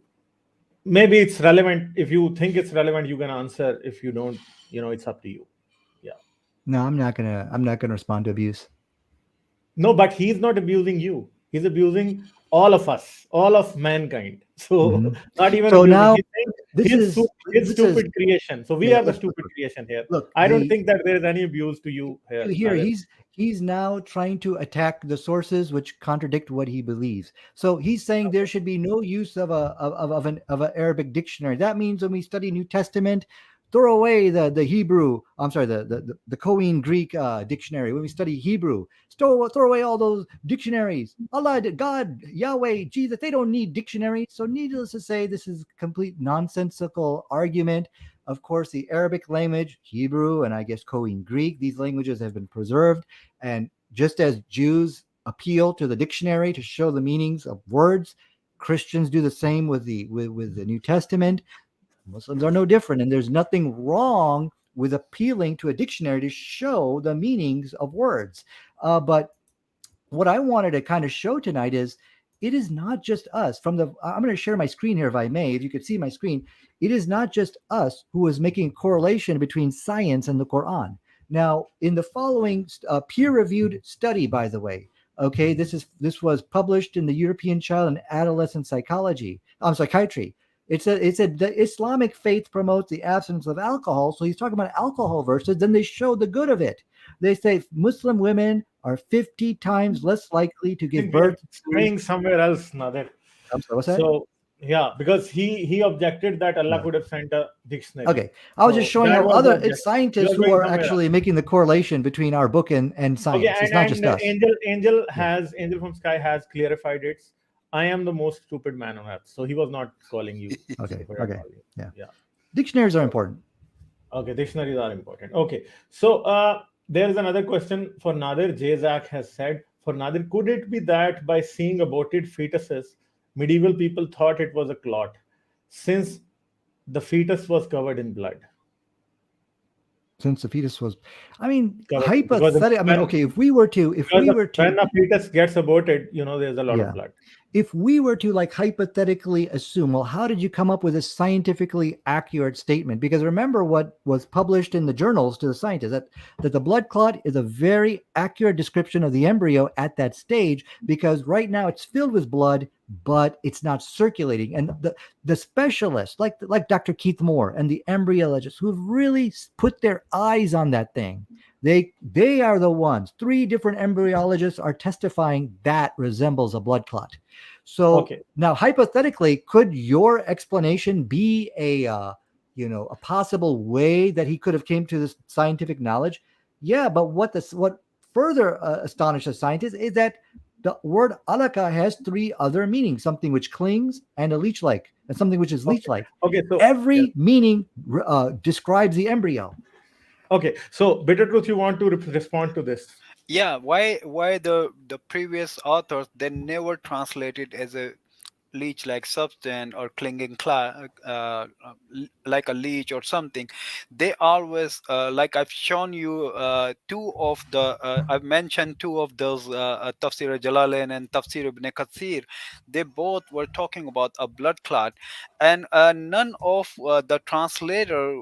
Speaker 1: maybe it's relevant. If you think it's relevant, you can answer. If you don't, it's up to you. Yeah.
Speaker 3: No, I'm not gonna respond to abuse.
Speaker 1: No, but he's not abusing you. He's abusing all of us, all of mankind. So
Speaker 3: Mhm.
Speaker 1: not even
Speaker 3: So
Speaker 1: abusing.
Speaker 3: now
Speaker 1: He's saying
Speaker 3: this is
Speaker 1: his
Speaker 3: this is
Speaker 1: stupid creation. So we
Speaker 3: yeah.
Speaker 1: are the
Speaker 3: Look,
Speaker 1: stupid creation here.
Speaker 3: look.
Speaker 1: I don't
Speaker 3: The
Speaker 1: think that there is any abuse to you here,
Speaker 3: here
Speaker 1: Nadir.
Speaker 3: he's now trying to attack the sources which contradict what he believes. So he's saying there should be no use of an Arabic dictionary. That means when we study New Testament, throw away the Hebrew. I'm sorry, the Koine Greek dictionary. When we study Hebrew, throw away all those dictionaries. Allah, God, Yahweh, Jesus, they don't need dictionaries. So needless to say, this is complete nonsensical argument. Of course, the Arabic language, Hebrew, and I guess Koine Greek, these languages have been preserved. And just as Jews appeal to the dictionary to show the meanings of words, Christians do the same with the New Testament. Muslims are no different, and there's nothing wrong with appealing to a dictionary to show the meanings of words. But what I wanted to kind of show tonight is it is not just us. I'm going to share my screen here, if I may. If you could see my screen, it is not just us who is making a correlation between science and the Quran. Now, in the following peer-reviewed study, by the way, okay, this was published in the European Child and Adolescent Psychiatry. It said the Islamic faith promotes the absence of alcohol. So he's talking about alcohol verses. Then they show the good of it. They say Muslim women are 50 times less likely to
Speaker 1: I
Speaker 3: give
Speaker 1: think we are
Speaker 3: birth to.
Speaker 1: straying somewhere else, Nadir.
Speaker 3: I'm sorry, what's that?
Speaker 1: So yeah, because he objected that Allah
Speaker 3: Yeah.
Speaker 1: could have sent a dictionary.
Speaker 3: Okay. I was just
Speaker 1: So
Speaker 3: showing
Speaker 1: that
Speaker 3: how
Speaker 1: was the
Speaker 3: it's
Speaker 1: objection. You
Speaker 3: scientists
Speaker 1: are
Speaker 3: who
Speaker 1: going
Speaker 3: are
Speaker 1: somewhere else.
Speaker 3: actually making the correlation between our book and
Speaker 1: Okay,
Speaker 3: science. It's not just
Speaker 1: and
Speaker 3: us.
Speaker 1: Angel
Speaker 3: Yeah.
Speaker 1: Angel from Sky has clarified it. I am the most stupid man on earth. So he was not calling you
Speaker 3: Okay.
Speaker 1: stupid at
Speaker 3: Okay.
Speaker 1: all.
Speaker 3: Yeah.
Speaker 1: Yeah.
Speaker 3: Dictionaries are
Speaker 1: So
Speaker 3: important.
Speaker 1: okay, dictionaries are important. Okay. So there is another question for Nadir. Jazak has said, for Nadir, could it be that by seeing aborted fetuses, medieval people thought it was a clot, since the fetus was covered in blood?
Speaker 3: Since the fetus was, I mean,
Speaker 1: Covered because
Speaker 3: hypothetically, I mean, okay, if we were to,
Speaker 1: when a fetus gets aborted, there's a lot of
Speaker 3: yeah,
Speaker 1: blood.
Speaker 3: if we were to like hypothetically assume, well, how did you come up with a scientifically accurate statement? Because remember what was published in the journals to the scientists, that the blood clot is a very accurate description of the embryo at that stage, because right now it's filled with blood, but it's not circulating. And the specialists like Dr. Keith Moore and the embryologists who've really put their eyes on that thing, they are the ones. 3 different embryologists are testifying that resembles a blood clot. So
Speaker 1: Okay.
Speaker 3: now, hypothetically, could your explanation be a possible way that he could have came to this scientific knowledge? Yeah, but what further astonished the scientists is that the word Alaqa has 3 other meanings: something which clings, and a leech-like, and something which is
Speaker 1: Okay.
Speaker 3: leech-like.
Speaker 1: Okay. So yeah.
Speaker 3: Every meaning describes the embryo.
Speaker 1: Okay. So Bitter Truth, you want to respond to this?
Speaker 2: Yeah, why the previous authors, they never translated as a leech like substance or clinging like a leech or something. They always, like I've shown you, I've mentioned two of those, Tafsir Jalalain and Tafsir Ibn Qasir. They both were talking about a blood clot, and none of the translator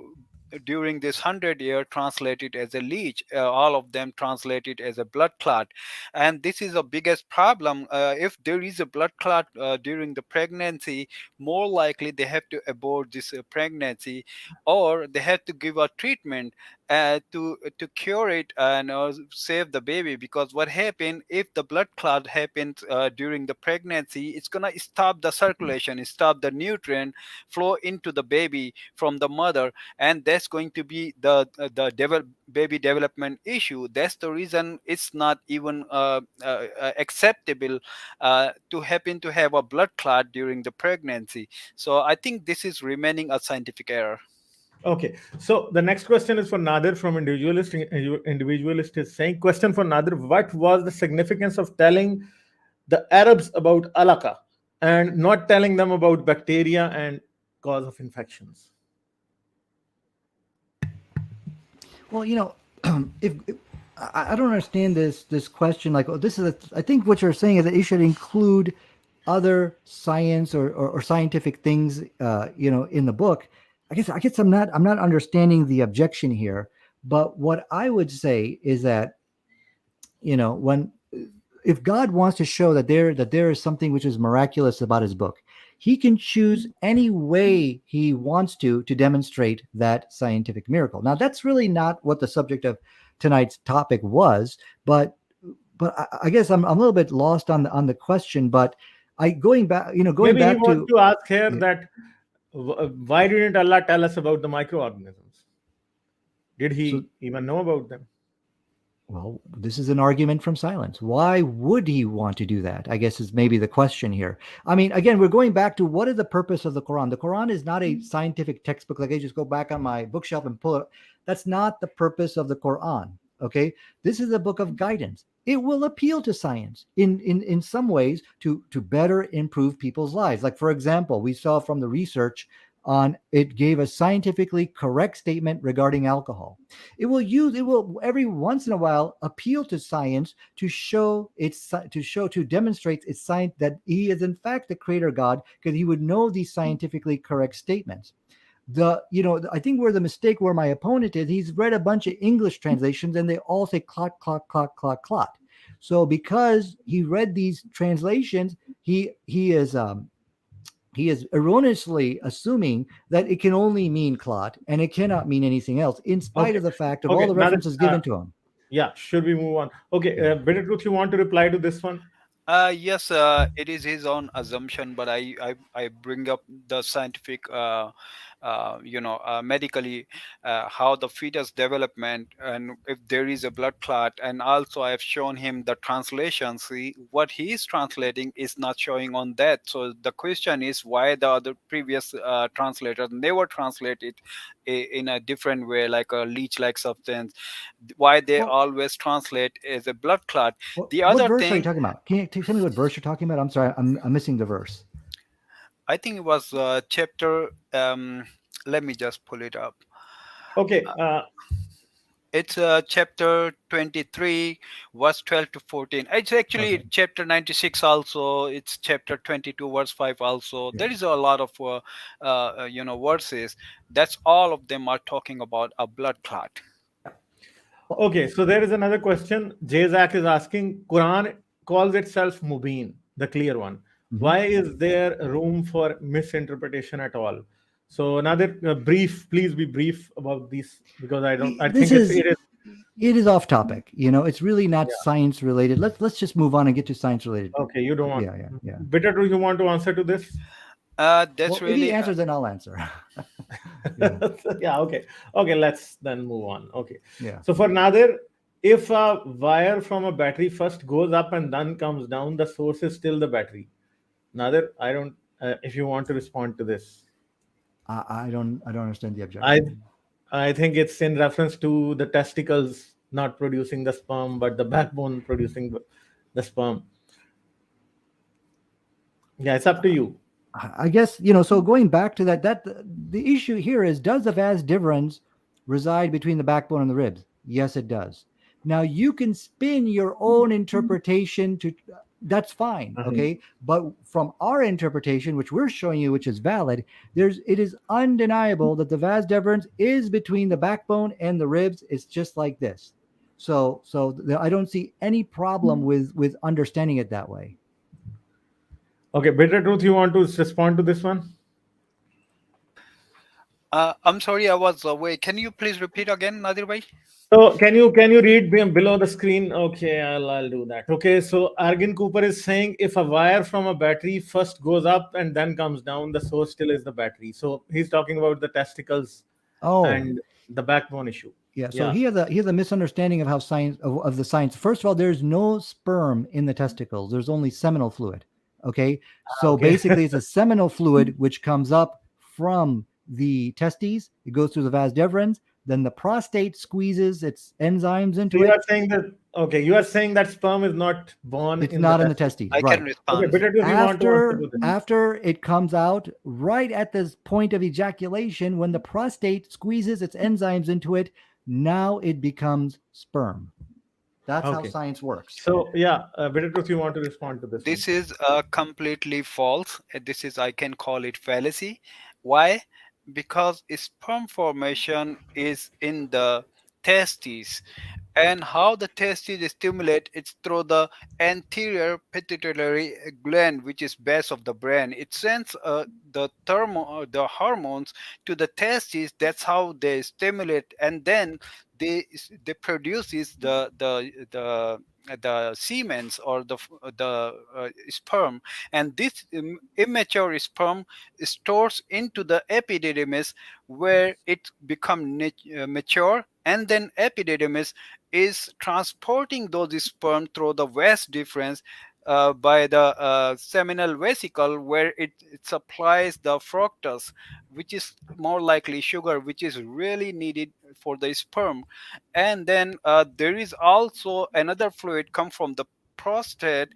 Speaker 2: during this 100 year translated as a leech. All of them translated as a blood clot, and this is the biggest problem. If there is a blood clot during the pregnancy, more likely they have to abort this pregnancy, or they have to give a treatment to cure it and save the baby. Because what happened if the blood clot happens during the pregnancy, it's gonna stop the circulation, stop the nutrient flow into the baby from the mother, and that's going to be the baby development issue. That's the reason it's not even acceptable to happen to have a blood clot during the pregnancy. So I think this is remaining a scientific error.
Speaker 1: Okay, so the next question is for Nadir from Individualist. Individualist is saying, question for Nadir: what was the significance of telling the Arabs about Alaqa and not telling them about bacteria and cause of infections?
Speaker 3: Well, if I don't understand this question. Like, oh, this is I think what you're saying is that it should include other science or scientific things, in the book. I guess I'm not understanding the objection here. But what I would say is that, when if God wants to show that there is something which is miraculous about his book, he can choose any way he wants to demonstrate that scientific miracle. Now, that's really not what the subject of tonight's topic was, but I guess I'm a little bit lost on the question. But going back, going
Speaker 1: Maybe
Speaker 3: back
Speaker 1: he wants to ask here
Speaker 3: yeah.
Speaker 1: that why didn't Allah tell us about the microorganisms? Did he even know about them?
Speaker 3: Well, this is an argument from silence. Why would he want to do that? I guess is maybe the question here. I mean, again, we're going back to what is the purpose of the Quran? The Quran is not a scientific textbook. Like I just go back on my bookshelf and pull it. That's not the purpose of the Quran. Okay, this is a book of guidance. It will appeal to science in some ways to better improve people's lives. Like, for example, we saw from the research on it gave a scientifically correct statement regarding alcohol. It will every once in a while appeal to science to demonstrate its science that he is in fact the creator God, because he would know these scientifically correct statements. I think where the mistake where my opponent is, he's read a bunch of English translations and they all say clot, clot, clot, clot, clot. So because he read these translations, he is erroneously assuming that it can only mean clot and it cannot mean anything else, in spite of the fact of all the references given to him.
Speaker 1: Yeah, should we move on? Okay, Bitter Truth, you want to reply to this one?
Speaker 2: Yes, it is his own assumption, but I bring up the scientific, medically, how the fetus development, and if there is a blood clot, and also I've shown him the translation. See, what he is translating is not showing on that. So the question is why the other previous translators never translated in a different way, like a leech-like substance. Why they always translate as a blood clot. The
Speaker 3: What
Speaker 2: other
Speaker 3: verse
Speaker 2: thing,
Speaker 3: are you talking about? Can you tell me what verse you're talking about? I'm sorry, I'm missing the verse.
Speaker 2: I think it was chapter. Let me just pull it up.
Speaker 1: Okay.
Speaker 2: It's chapter 23, verse 12 to 14. It's actually chapter 96 also. It's chapter 22, verse 5 also. There is a lot of, verses. That's all of them are talking about a blood clot.
Speaker 1: Okay, so there is another question. Jazak is asking, Quran calls itself Mubin, the clear one. Why is there room for misinterpretation at all? So another please be brief about these, because I think
Speaker 3: it is off topic. It's really not science related. Let's just move on and get to science related.
Speaker 1: Okay, you don't want.
Speaker 3: Yeah.
Speaker 1: Bitter, do you want to answer to this?
Speaker 2: That's really.
Speaker 3: If he answers, then I'll answer.
Speaker 1: Yeah. Okay. Let's then move on. Okay.
Speaker 3: Yeah.
Speaker 1: So for Nadir, if a wire from a battery first goes up and then comes down, the source is still the battery. Nadir, I don't. If you want to respond to this,
Speaker 3: I don't understand the objection.
Speaker 1: I think it's in reference to the testicles not producing the sperm, but the backbone producing the sperm. Yeah, it's up to you.
Speaker 3: I guess, so going back to that the issue here is, does the vas deferens reside between the backbone and the ribs? Yes, it does. Now you can spin your own interpretation that's fine,
Speaker 1: Mhm.
Speaker 3: okay? But from our interpretation, which we're showing you, which is valid, it is undeniable that the vas deferens is between the backbone and the ribs. It's just like this. I don't see any problem with understanding it that way.
Speaker 1: Okay, bitter truth, you want to respond to this one?
Speaker 2: I'm sorry, I was away. Can you please repeat again, Nadir bhai?
Speaker 1: So can you read below the screen? Okay, I'll do that. Okay, so Argin Cooper is saying if a wire from a battery first goes up and then comes down, the source still is the battery. So he's talking about the testicles
Speaker 3: Oh,
Speaker 1: and the backbone issue.
Speaker 3: yeah. So
Speaker 1: Yeah.
Speaker 3: he has a misunderstanding of how science of the science. First of all, there's no sperm in the testicles. There's only seminal fluid. Okay. So
Speaker 1: Okay.
Speaker 3: basically, it's a seminal fluid which comes up from the testes. It goes through the vas deferens. Then the prostate squeezes its enzymes
Speaker 1: So
Speaker 3: into
Speaker 1: you
Speaker 3: it.
Speaker 1: are saying that okay, you are saying that sperm is not born
Speaker 3: It's
Speaker 1: in the
Speaker 3: not in the
Speaker 1: testicles.
Speaker 3: testes,
Speaker 2: I can
Speaker 3: right?
Speaker 1: Okay,
Speaker 2: respond.
Speaker 1: bitter truth, you want to answer to this?
Speaker 3: After it comes out, right at this point of ejaculation, when the prostate squeezes its enzymes into it, now it becomes sperm. That's how
Speaker 1: Okay.
Speaker 3: science works.
Speaker 1: So yeah, bitter truth, you want to respond to this one?
Speaker 2: This is completely false. This is, I can call it fallacy. Why? Because sperm formation is in the testes, and how the testes stimulate it's through the anterior pituitary gland, which is base of the brain. It sends the hormones to the testes. That's how they stimulate, and then they produces the semens or the sperm, and this immature sperm stores into the epididymis, where it become mature, and then epididymis is transporting those sperm through the vas difference by the seminal vesicle, where it supplies the fructose, which is more likely sugar, which is really needed for the sperm. And then there is also another fluid come from the prostate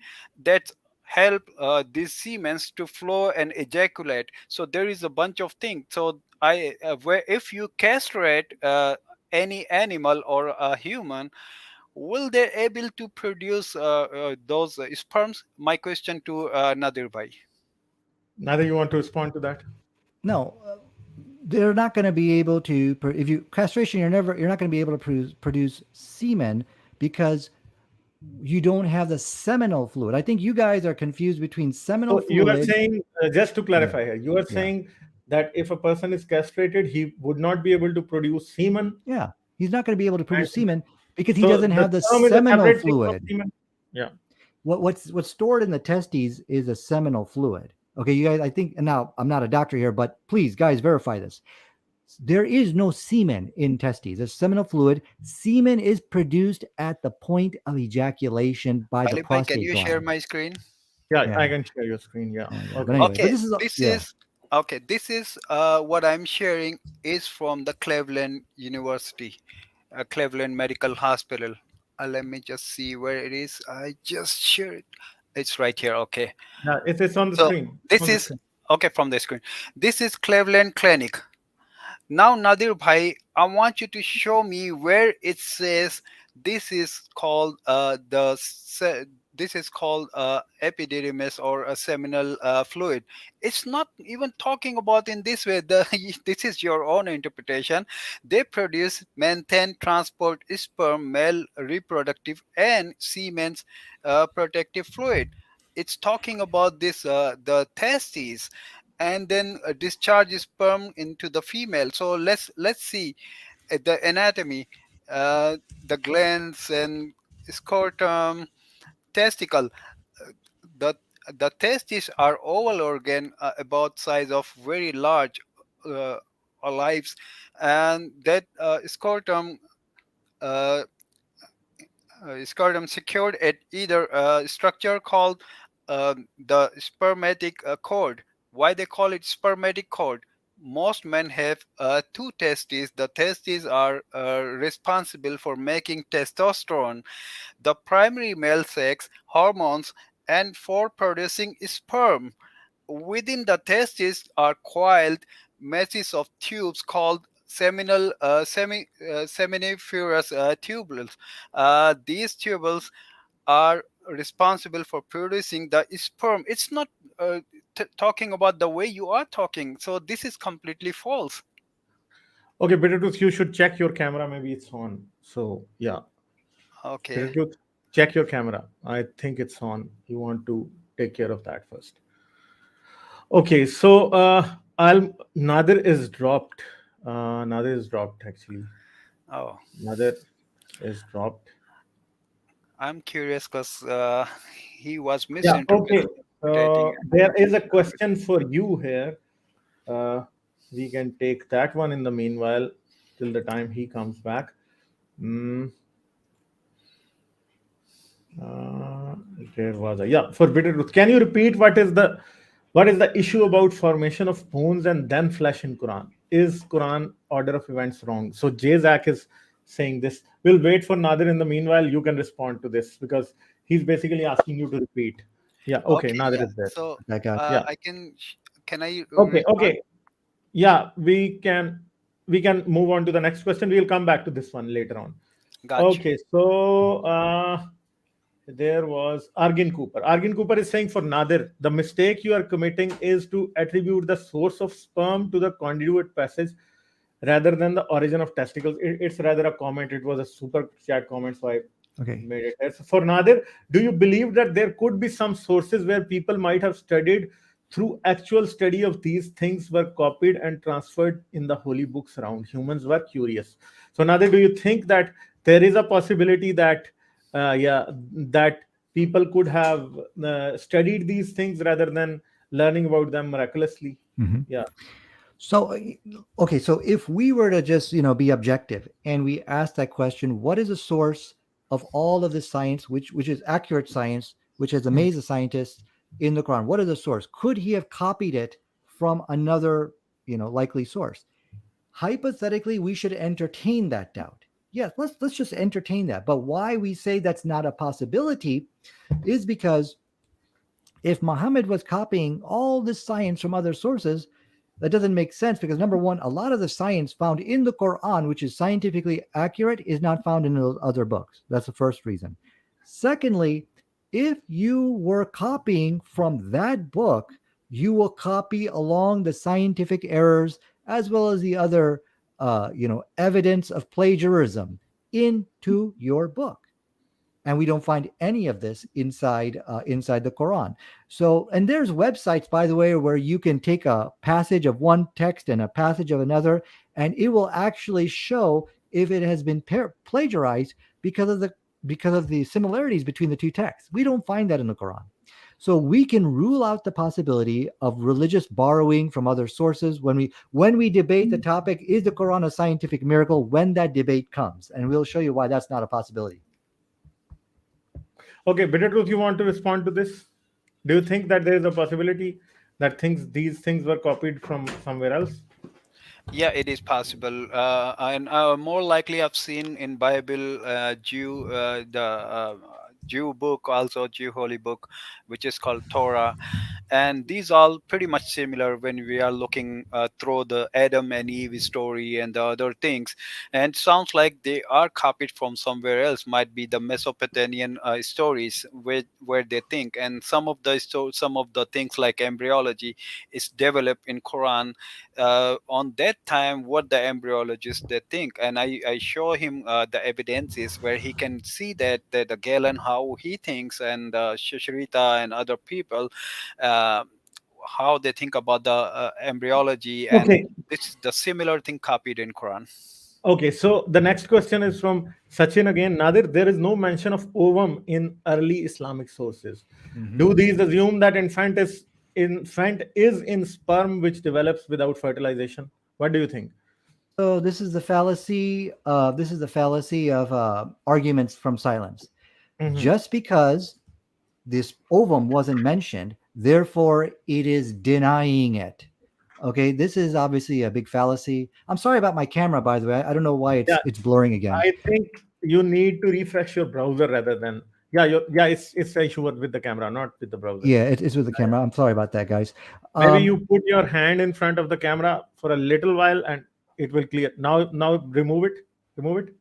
Speaker 2: that help these semens to flow and ejaculate. So there is a bunch of things. So where if you castrate any animal or a human, will they able to produce those sperms? My question to Nadir bhai.
Speaker 1: Neither you want to respond to that?
Speaker 3: No, they're not going to be able to. If you castration, you're not going to be able to produce semen because you don't have the seminal fluid. I think you guys are confused between seminal
Speaker 1: So you are
Speaker 3: fluid.
Speaker 1: saying, just to
Speaker 3: Yeah,
Speaker 1: clarify here, you are
Speaker 3: yeah,
Speaker 1: saying that if a person is castrated, he would not be able to produce semen,
Speaker 3: yeah. He's not going to be able to produce
Speaker 1: and
Speaker 3: semen because he
Speaker 1: so
Speaker 3: doesn't
Speaker 1: the
Speaker 3: have the
Speaker 1: sperm is a
Speaker 3: seminal
Speaker 1: separate thing from
Speaker 3: fluid.
Speaker 1: semen. Yeah.
Speaker 3: What's stored in the testes is a seminal fluid. Okay, you guys. I think, and now I'm not a doctor here, but please, guys, verify this. There is no semen in testes. There's seminal fluid. Semen is produced at the point of ejaculation by the
Speaker 2: Ghalib bhai, can
Speaker 3: prostate
Speaker 2: you share
Speaker 3: gland.
Speaker 2: my screen?
Speaker 1: Yeah, I
Speaker 3: Yeah,
Speaker 1: can share your screen. Yeah.
Speaker 3: yeah. But
Speaker 1: Okay.
Speaker 3: anyway, but
Speaker 2: Okay,
Speaker 3: this is
Speaker 2: this
Speaker 3: yeah.
Speaker 2: is okay. This is what I'm sharing is from the Cleveland University, Cleveland Medical Hospital. Let me just see where it is. I just shared it. It's right here. Okay.
Speaker 1: Yeah, it's on the
Speaker 2: So
Speaker 1: screen.
Speaker 2: this
Speaker 1: On the
Speaker 2: is
Speaker 1: screen.
Speaker 2: okay from the screen. This is Cleveland Clinic. Now, Nadir Bhai, I want you to show me where it says this is called this is called epididymis or a seminal fluid. It's not even talking about in this way. This is your own interpretation. They produce, maintain, transport sperm, male reproductive, and semen's protective fluid. It's talking about this the testes, and then discharge sperm into the female. So let's see the anatomy, the glands and scrotum, testicle. Uh, the the testes are oval organ, about size of very large uh, olives, and that scrotum uh, scrotum secured at either structure called the spermatic cord. Why they call it spermatic cord? Most men have two testes. The testes are responsible for making testosterone, the primary male sex hormones, and for producing sperm. Within the testes are coiled masses of tubes called seminiferous tubules. These tubules are responsible for producing the sperm. It's not talking about the way you are talking. So this is completely false.
Speaker 1: Okay, Bitter Tooth, you should check your camera. Maybe it's on. So yeah, Bitter
Speaker 2: Okay.
Speaker 1: Tooth, check your camera. I think it's on. You want to take care of that first. Okay, so I'll Nadir is dropped. Nadir is dropped actually.
Speaker 2: Oh,
Speaker 1: Nadir is dropped.
Speaker 2: I'm curious because he was
Speaker 1: Yeah. Okay.
Speaker 2: misinterpreting.
Speaker 1: There is a question for you here. Uh, we can take that one in the meanwhile till the time he comes back. Mm, uh, there was a yeah for Bitter Truth. Can you repeat what is the issue about formation of bones and then flesh in Quran? Is Quran order of events wrong? So Jazak is saying this. We'll wait for Nadir in the meanwhile. You can respond to this because he's basically asking you to repeat. Yeah. Okay.
Speaker 2: Okay,
Speaker 1: Nadir
Speaker 2: yeah.
Speaker 1: is there.
Speaker 2: So
Speaker 3: I got you.
Speaker 1: Yeah.
Speaker 2: I can. Can I
Speaker 1: Okay.
Speaker 2: respond?
Speaker 1: Okay. Yeah. We can move on to the next question. We'll come back to this one later on.
Speaker 2: Got you.
Speaker 1: Okay. So there was Argin Cooper. Argin Cooper is saying for Nadir, the mistake you are committing is to attribute the source of sperm to the conduit passage rather than the origin of testicles. It's rather a comment. It was a super chat comment, so I
Speaker 3: Okay.
Speaker 1: made it. So for Nadir, do you believe that there could be some sources where people might have studied through actual study of these things were copied and transferred in the holy books around? Humans were curious. So Nadir, do you think that there is a possibility that yeah, that people could have studied these things rather than learning about them miraculously?
Speaker 3: Mhm.
Speaker 1: Yeah.
Speaker 3: So, okay, so if we were to just, be objective and we ask that question, what is the source of all of this science, which is accurate science, which has
Speaker 1: Mhm.
Speaker 3: amazed the scientists in the Quran? What is the source? Could he have copied it from another, likely source? Hypothetically, we should entertain that doubt. Yes, let's just entertain that. But why we say that's not a possibility is because if Muhammad was copying all this science from other sources, that doesn't make sense because number one, a lot of the science found in the Quran, which is scientifically accurate, is not found in those other books. That's the first reason. Secondly, if you were copying from that book, you will copy along the scientific errors as well as the other, evidence of plagiarism into your book, and we don't find any of this inside the Quran. So, and there's websites, by the way, where you can take a passage of one text and a passage of another, and it will actually show if it has been plagiarized because of the similarities between the two texts. We don't find that in the Quran. So we can rule out the possibility of religious borrowing from other sources when we debate the topic, is the Quran a scientific miracle, when that debate comes, and we'll show you why that's not a possibility.
Speaker 1: Okay, Bitter Truth, you want to respond to this? Do you think that there is a possibility that these things were copied from somewhere else?
Speaker 2: Yeah, it is possible, and more likely I've seen in Bible, the Jew book, also Jew holy book, which is called Torah, and these all pretty much similar when we are looking through the Adam and Eve story and the other things, and sounds like they are copied from somewhere else. Might be the Mesopotamian stories where they think, and some of the things like embryology is developed in Quran on that time what the embryologist they think, and I show him the evidences where he can see that the Galen how he thinks, and Shashrita and other people, uh, how they think about the embryology, and
Speaker 1: Okay.
Speaker 2: this is the similar thing copied in Quran.
Speaker 1: Okay, so the next question is from Sachin again. Nadir, there is no mention of ovum in early Islamic sources.
Speaker 3: Mhm.
Speaker 1: Do these assume that infant is in sperm which develops without fertilization? What do you think?
Speaker 3: So this is the fallacy. Of arguments from silence.
Speaker 1: Mhm.
Speaker 3: Just because this ovum wasn't mentioned, therefore it is denying it. Okay, this is obviously a big fallacy. I'm sorry about my camera, by the way. I don't know why
Speaker 1: Yeah,
Speaker 3: it's blurring again.
Speaker 1: I think you need to refresh your browser rather than yeah, it's a issue with the camera, not with the browser.
Speaker 3: Yeah, it's with the camera. I'm sorry about that, guys.
Speaker 1: Maybe
Speaker 3: Um,
Speaker 1: you put your hand in front of the camera for a little while and it will clear. Now remove it. Remove it.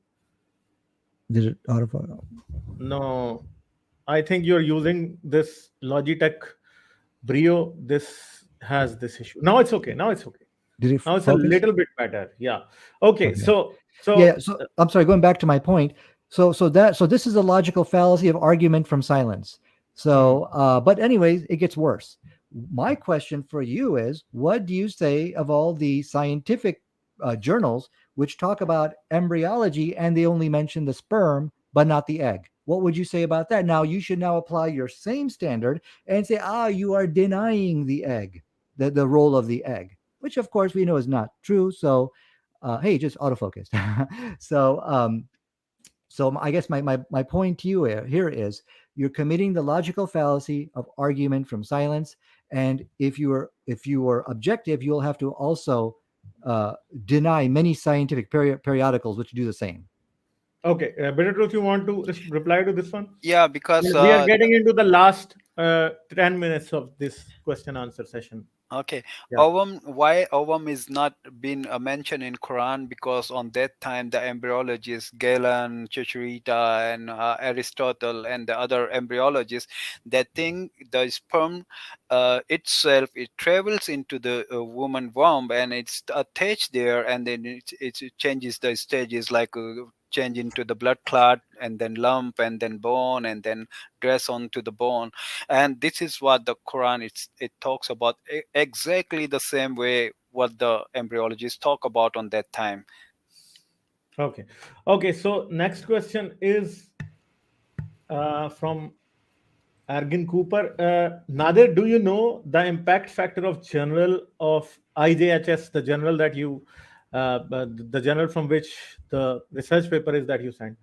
Speaker 3: did it auto?
Speaker 1: No. I think you're using this Logitech Brio. This has this issue. Now it's okay. Now it's okay.
Speaker 3: Did it
Speaker 1: Now it's a
Speaker 3: focus?
Speaker 1: little bit better. Yeah. Okay.
Speaker 3: Okay.
Speaker 1: So
Speaker 3: Yeah.
Speaker 1: so
Speaker 3: So I'm sorry. Going back to my point. So this is a logical fallacy of argument from silence.
Speaker 1: hmm.
Speaker 3: So, but anyways, it gets worse. My question for you is, what do you say of all the scientific journals which talk about embryology and they only mention the sperm but not the egg? What would you say about that? Now you should now apply your same standard and say, you are denying the egg, the role of the egg, which of course we know is not true. So hey, just autofocused. so, so I guess my point to you here is you're committing the logical fallacy of argument from silence, and if you are objective, you'll have to also uh, deny many scientific periodicals which do the same.
Speaker 1: Okay. Better truth. You want to reply to this one?
Speaker 2: Yeah, because
Speaker 1: We are getting into the last 10 minutes of this question answer session.
Speaker 2: okay,
Speaker 1: Yeah.
Speaker 2: ovum. Why ovum is not been mentioned in Quran? Because on that time the embryologists Galen, Chicharita, and Aristotle, and the other embryologists, they think the sperm itself, it travels into the woman womb and it's attached there, and then it changes the stages like. Change into the blood clot and then lump and then bone and then dress onto the bone, and this is what the Quran it talks about, exactly the same way what the embryologists talk about on that time.
Speaker 1: Okay. Okay. So next question is from Argin Cooper. Nadir, do you know the impact factor of journal of IJHS, the journal that you, the journal from which the research paper is that you sent?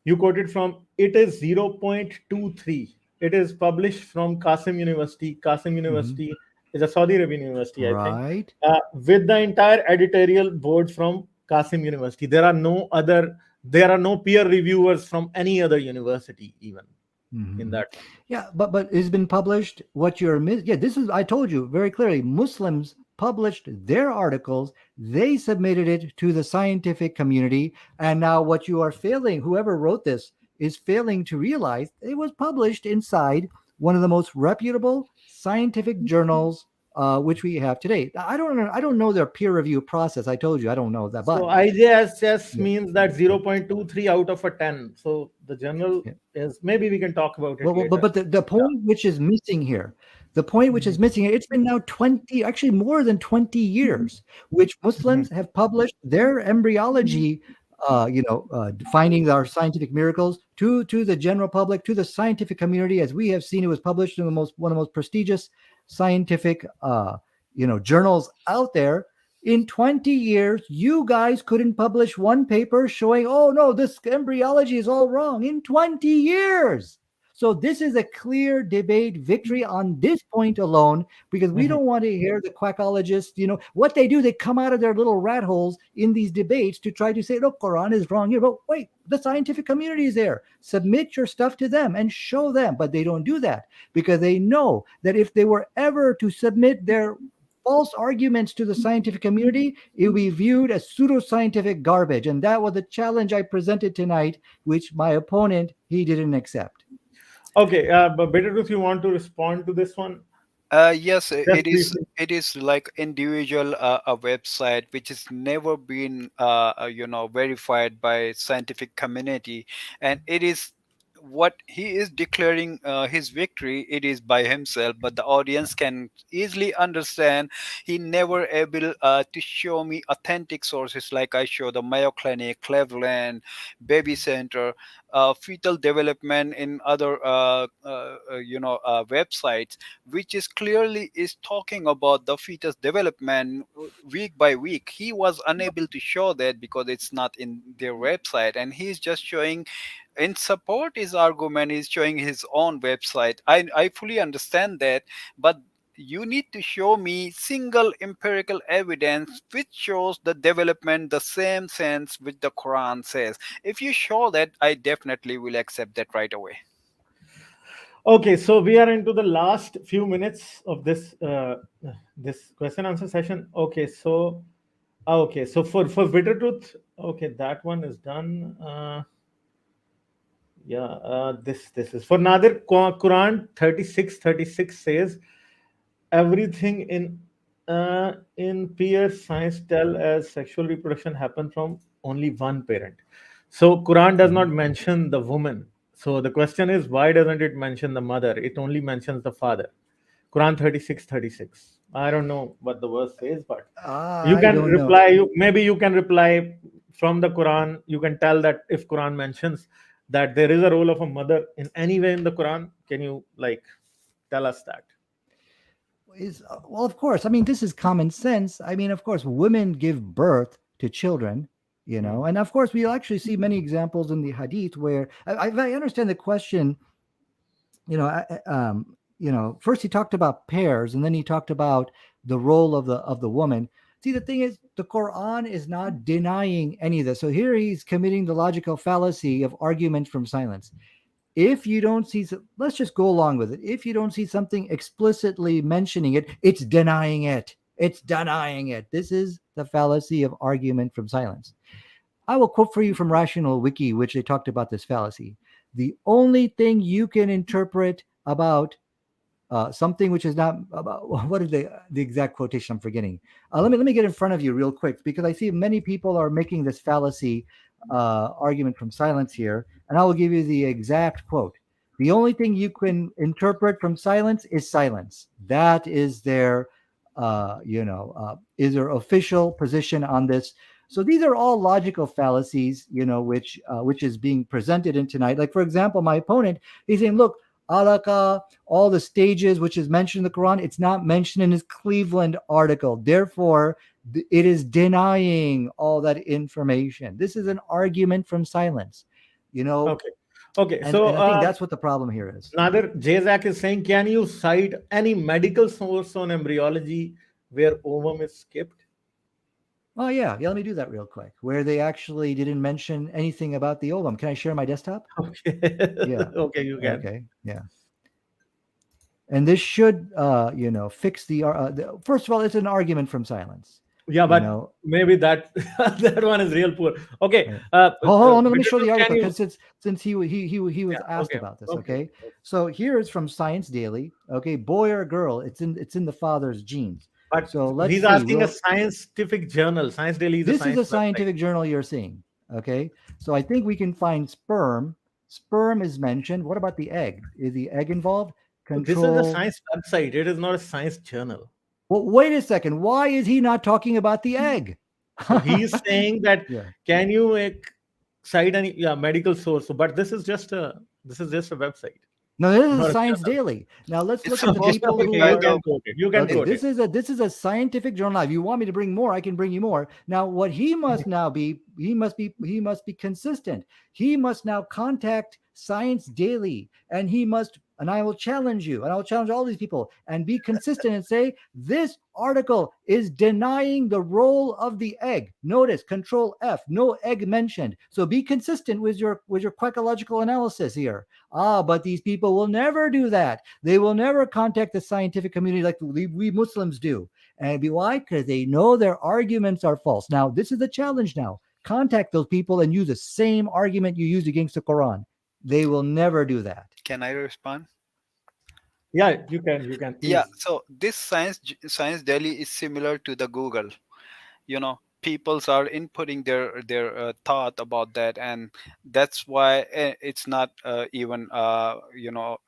Speaker 1: You quoted from, it is 0.23. It is published from Qasim University. Qasim
Speaker 3: Mhm.
Speaker 1: University is a Saudi Arabian university, I think,
Speaker 3: Right.
Speaker 1: with the entire editorial board from Qasim University. There are no peer reviewers from any other university, even in
Speaker 3: Mhm.
Speaker 1: that one.
Speaker 3: Yeah, but it's been published. What you're yeah, this is I told you very clearly. Muslims published their articles. They submitted it to the scientific community, and now what you are failing, whoever wrote this, is failing to realize it was published inside one of the most reputable scientific journals which we have today. I don't know their peer review process. I told you I don't know that,
Speaker 1: So
Speaker 3: but
Speaker 1: IJSS
Speaker 3: yeah,
Speaker 1: means that 0.23 out of a 10. So the journal
Speaker 3: yeah.
Speaker 1: is, maybe we can talk about it
Speaker 3: But
Speaker 1: later.
Speaker 3: the point which is missing here, the point which
Speaker 1: Yeah.
Speaker 3: is missing here, it's been now 20, actually more than 20 years, which
Speaker 1: Mhm.
Speaker 3: Muslims have published their embryology, finding our scientific miracles to the general public, to the scientific community, as we have seen. It was published in one of the most prestigious scientific, journals out there. In 20 years, you guys couldn't publish one paper showing, oh no, this embryology is all wrong. In 20 years. So this is a clear debate victory on this point alone, because we
Speaker 1: Mhm.
Speaker 3: don't want to hear the quackologists. What they do, they come out of their little rat holes in these debates to try to say, look, Quran is wrong here. But wait, the scientific community is there. Submit your stuff to them and show them. But they don't do that because they know that if they were ever to submit their false arguments to the scientific community, it will be viewed as pseudoscientific garbage. And that was the challenge I presented tonight, which my opponent, he didn't accept.
Speaker 1: Okay, but Better Truth, you want to respond to this one?
Speaker 2: Yes,
Speaker 1: Just
Speaker 2: it is.
Speaker 1: briefly.
Speaker 2: It is like individual a website which has never been verified by scientific community, and it is what he is declaring his victory. It is by himself, but the audience can easily understand. He never able to show me authentic sources like I show the Mayo Clinic, Cleveland, Baby Center, fetal development in other websites, which is clearly is talking about the fetus development week by week. He was unable to show that because it's not in their website, and he's just showing in support his argument, is showing his own website. I fully understand that, but you need to show me single empirical evidence which shows the development the same sense which the Quran says. If you show that, I definitely will accept that right away.
Speaker 1: Okay, so we are into the last few minutes of this question answer session. Okay, so for Bitter Truth, okay, that one is done. Yeah, this is for Nadir. Quran 36:36 says everything in peer science tell as sexual reproduction happen from only one parent. So Quran does not
Speaker 3: Mhm.
Speaker 1: mention the woman. So the question is, why doesn't it mention the mother? It only mentions the father. Quran 36:36. I don't know what the verse says, but you
Speaker 3: I
Speaker 1: can
Speaker 3: don't know.
Speaker 1: reply. Maybe you can reply from the Quran. You can tell that if Quran mentions that there is a role of a mother in any way in the Quran, can you like tell us that?
Speaker 3: Is well, of course. I mean, this is common sense. I mean, of course, women give birth to children,
Speaker 1: Hmm.
Speaker 3: and of course, we actually see many examples in the Hadith where I understand the question. First he talked about pairs, and then he talked about the role of the woman. See, the thing is, the Quran is not denying any of this. So here he's committing the logical fallacy of argument from silence. If you don't see, let's just go along with it. If you don't see something explicitly mentioning it, it's denying it. It's denying it. This is the fallacy of argument from silence. I will quote for you from Rational Wiki, which they talked about this fallacy. The only thing you can interpret about something which is not about what is the exact quotation? I'm forgetting. Let me get in front of you real quick because I see many people are making this fallacy argument from silence here, and I will give you the exact quote. The only thing you can interpret from silence is silence. That is their official position on this. So these are all logical fallacies, which is being presented in tonight. Like for example, my opponent, he's saying, look, Alaqaa, all the stages which is mentioned in the Quran, it's not mentioned in his Cleveland article. Therefore, it is denying all that information. This is an argument from silence, you know,
Speaker 1: Okay. Okay.
Speaker 3: and,
Speaker 1: So
Speaker 3: and I think that's what the problem here is.
Speaker 1: Nadir Jazak is saying, can you cite any medical source on embryology where ovum is skipped?
Speaker 3: Oh, yeah. Let me do that real quick. Where they actually didn't mention anything about the ovum. Can I share my desktop?
Speaker 1: Okay.
Speaker 3: Yeah.
Speaker 1: Okay, you can.
Speaker 3: Okay. Yeah. And this should, fix first of all, it's an argument from silence.
Speaker 1: Yeah,
Speaker 3: You
Speaker 1: but
Speaker 3: know,
Speaker 1: maybe that that one is real poor. Okay.
Speaker 3: hold on, let me show
Speaker 1: Biddle,
Speaker 3: the
Speaker 1: can
Speaker 3: article
Speaker 1: you?
Speaker 3: because since he was
Speaker 1: Yeah.
Speaker 3: asked
Speaker 1: Okay.
Speaker 3: about this.
Speaker 1: Okay.
Speaker 3: Okay, so here is from Science Daily. Okay, boy or girl, it's in the father's genes.
Speaker 1: But
Speaker 3: So let's
Speaker 1: he's
Speaker 3: see.
Speaker 1: asking a scientific journal. Science Daily is a
Speaker 3: This is
Speaker 1: science
Speaker 3: a
Speaker 1: website.
Speaker 3: scientific journal you're seeing. Okay, so I think we can find sperm. Sperm is mentioned. What about the egg? Is the egg involved?
Speaker 1: This is a
Speaker 3: Control.
Speaker 1: science website. It is not a science journal.
Speaker 3: Well, wait a second. Why is he not talking about the egg?
Speaker 1: So he's saying that
Speaker 3: Yeah.
Speaker 1: can you cite any medical source? But this is just a website,
Speaker 3: No, this is
Speaker 1: not a
Speaker 3: Science
Speaker 1: journal.
Speaker 3: Daily. Now let's
Speaker 2: It's
Speaker 3: look at the
Speaker 2: supposed to
Speaker 3: people
Speaker 2: be
Speaker 3: who
Speaker 1: Okay, you
Speaker 2: kind
Speaker 3: were.
Speaker 1: can
Speaker 2: of
Speaker 1: quote it. You can
Speaker 3: Okay,
Speaker 1: quote it.
Speaker 3: this is a scientific journal. If you want me to bring more, I can bring you more. Now, what he must now be, he must be consistent. He must now contact Science Daily, and I will challenge you, and I will challenge all these people, and be consistent and say this article is denying the role of the egg. Notice Control F, no egg mentioned. So be consistent with your quackological analysis here. But these people will never do that. They will never contact the scientific community like we Muslims do. And why? Because they know their arguments are false. Now, this is the challenge now. Contact those people and use the same argument you used against the Quran. They will never do that.
Speaker 2: Can I respond?
Speaker 1: Yeah, you can. You can
Speaker 2: Yeah,
Speaker 1: please.
Speaker 2: so this science daily is similar to the Google. Peoples are inputting their thought about that, and that's why it's not even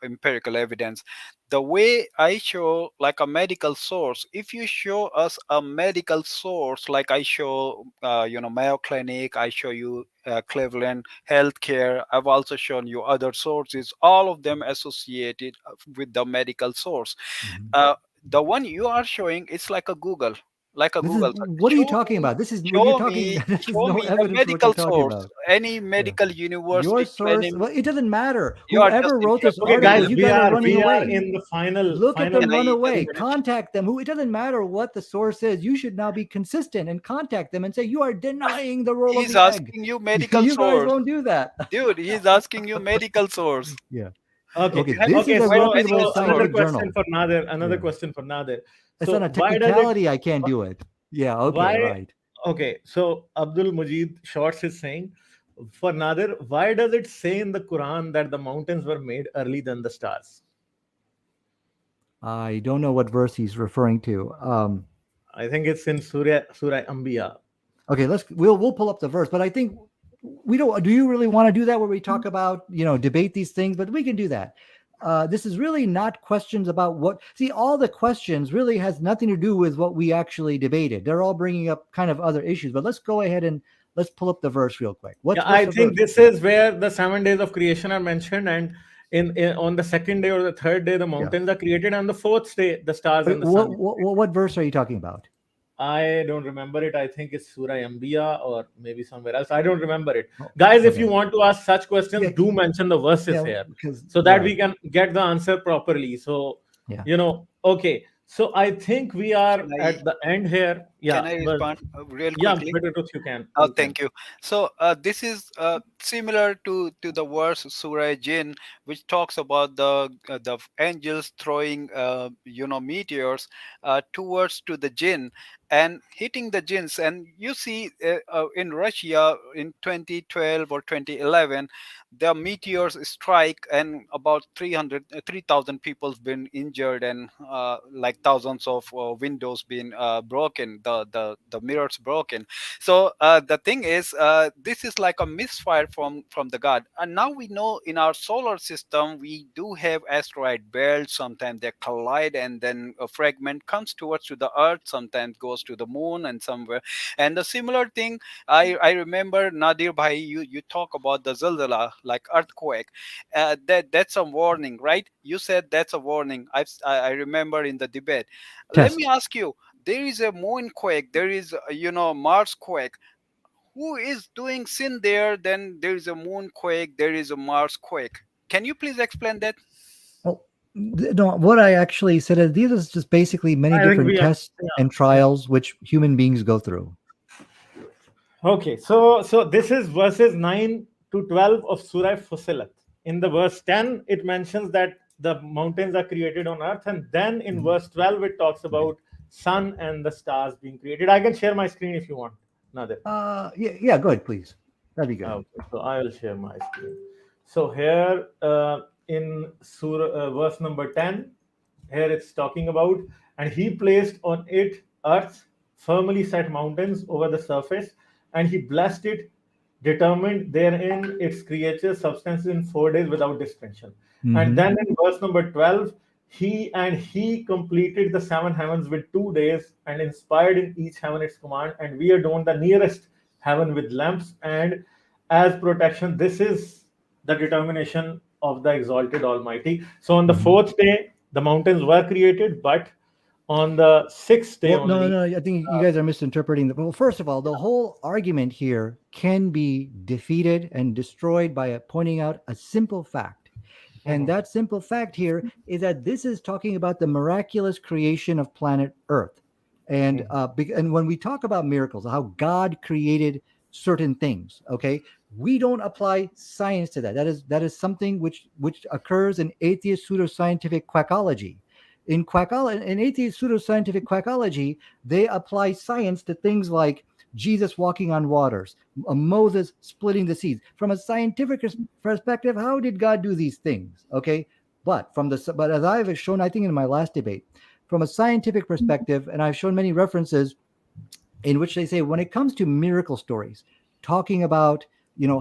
Speaker 2: empirical evidence. The way I show like a medical source, if you show us a medical source, like I show Mayo Clinic, I show you Cleveland Healthcare, I've also shown you other sources, all of them associated with the medical source.
Speaker 3: Mhm.
Speaker 2: uh, the one you are showing, it's like a Google, like a
Speaker 3: This is
Speaker 2: Google search.
Speaker 3: what are you talking about? This is what you're
Speaker 2: Show
Speaker 3: talking.
Speaker 2: me
Speaker 3: This is
Speaker 2: show
Speaker 3: no
Speaker 2: me a
Speaker 3: evidence for what you're
Speaker 2: medical
Speaker 3: talking
Speaker 2: source,
Speaker 3: about.
Speaker 2: any
Speaker 3: Yeah.
Speaker 2: medical
Speaker 3: Your
Speaker 2: university
Speaker 3: source,
Speaker 2: training.
Speaker 3: well, it doesn't matter.
Speaker 2: You are just
Speaker 3: Whoever wrote this
Speaker 1: Okay,
Speaker 2: interpreting
Speaker 1: guys,
Speaker 3: article,
Speaker 2: it.
Speaker 3: you guys are running
Speaker 1: we are
Speaker 3: away.
Speaker 1: in the final
Speaker 3: Look at
Speaker 1: final.
Speaker 3: them
Speaker 2: Can
Speaker 3: run
Speaker 2: I just
Speaker 3: away.
Speaker 2: finish?
Speaker 3: Contact them. Who It doesn't matter what the source is. You should now be consistent and contact them and say you are denying the role of
Speaker 2: He's
Speaker 3: the egg.
Speaker 2: asking you medical
Speaker 3: You guys
Speaker 2: source.
Speaker 3: won't do that.
Speaker 2: Dude, he's asking you medical source.
Speaker 3: Yeah.
Speaker 1: Okay,
Speaker 3: Okay.
Speaker 2: Have you
Speaker 3: This is
Speaker 1: okay.
Speaker 3: a
Speaker 2: tried
Speaker 1: So
Speaker 3: reputable
Speaker 2: medical
Speaker 1: another
Speaker 2: source?
Speaker 3: scientific
Speaker 1: question
Speaker 3: journal.
Speaker 1: for Nadir. Another
Speaker 3: Yeah.
Speaker 1: question for Nadir.
Speaker 3: It's on
Speaker 1: So
Speaker 3: a
Speaker 1: why does it?
Speaker 3: technicality. I can't do it. Yeah. Okay.
Speaker 1: Why?
Speaker 3: Right.
Speaker 1: Okay. So Abdul Majid Shorts is saying, For Nadir, why does it say in the Quran that the mountains were made early than the stars?
Speaker 3: I don't know what verse he's referring to.
Speaker 1: I think it's in Surah Anbiya.
Speaker 3: Okay, we'll pull up the verse, but I think we don't. Do you really want to do that where we talk about debate these things? But we can do that. This is really not questions about what. See, all the questions really has nothing to do with what we actually debated. They're all bringing up kind of other issues. But let's go ahead and let's pull up the verse real quick.
Speaker 1: Yeah, I think this is where the 7 days of creation are mentioned, and on the second day or the third day, the mountains are created, and the fourth day, the stars and the sun.
Speaker 3: What verse are you talking about?
Speaker 1: I don't remember it. I think it's Surah Anbiya or maybe somewhere else. I don't remember it. Guys, if you want to ask such questions, do mention the verses here so that we can get the answer properly. So, okay. So I think we are at the end here. Yeah.
Speaker 2: Can I respond real quickly?
Speaker 1: Yeah, better if you can.
Speaker 2: Oh, thank you. So this is similar to the verse Surah Jinn, which talks about the angels throwing meteors towards to the jinn and hitting the jinns. And you see in Russia in 2012 or 2011, the meteors strike and about 3,000 people's been injured, and like thousands of windows been broken, the mirrors broken. So the thing is, this is like a misfire from the God. And now we know in our solar system we do have asteroid belts. Sometimes they collide, and then a fragment comes towards to the earth, sometimes goes to the moon and somewhere. And the similar thing, I remember, Nadir bhai, you talk about the zilzala, like earthquake. That's a warning, right? You said that's a warning. I remember in the debate. Let me ask you, there is a moon quake, there is Mars quake. Who is doing sin there? Then there is a moon quake, there is a Mars quake. Can you please explain that?
Speaker 3: Well, no, what I actually said is these are just basically many different tests and trials which human beings go through.
Speaker 1: Okay, so this is verses 9 to 12 of Surah Fussilat. In the verse 10, it mentions that the mountains are created on earth, and then in verse 12 it talks about sun and the stars being created. I can share my screen if you want, Nadir.
Speaker 3: Yeah, go ahead, please. That'd be good.
Speaker 1: Okay, so I will share my screen. So here in Surah verse number 10, here it's talking about, and he placed on it earth firmly set mountains over the surface, and he blessed it, determined therein its creature substance in 4 days without distinction. And then in verse number 12, he completed the 7 heavens with 2 days, and inspired in each heaven its command, and we adorned the nearest heaven with lamps and as protection. This is the determination of the exalted Almighty. So on the 4th day, the mountains were created, but on the 6th day only.
Speaker 3: No, I think you guys are misinterpreting. Well, first of all, the whole argument here can be defeated and destroyed by pointing out a simple fact. And that simple fact here is that this is talking about the miraculous creation of planet Earth. And when we talk about miracles, how God created certain things, okay, we don't apply science to that. That is something which occurs in atheist pseudoscientific quackology. In atheist pseudoscientific quackology, they apply science to things like Jesus walking on waters, Moses splitting the seas. From a scientific perspective, how did God do these things? Okay, but as I have shown, I think in my last debate, from a scientific perspective, and I've shown many references in which they say when it comes to miracle stories, talking about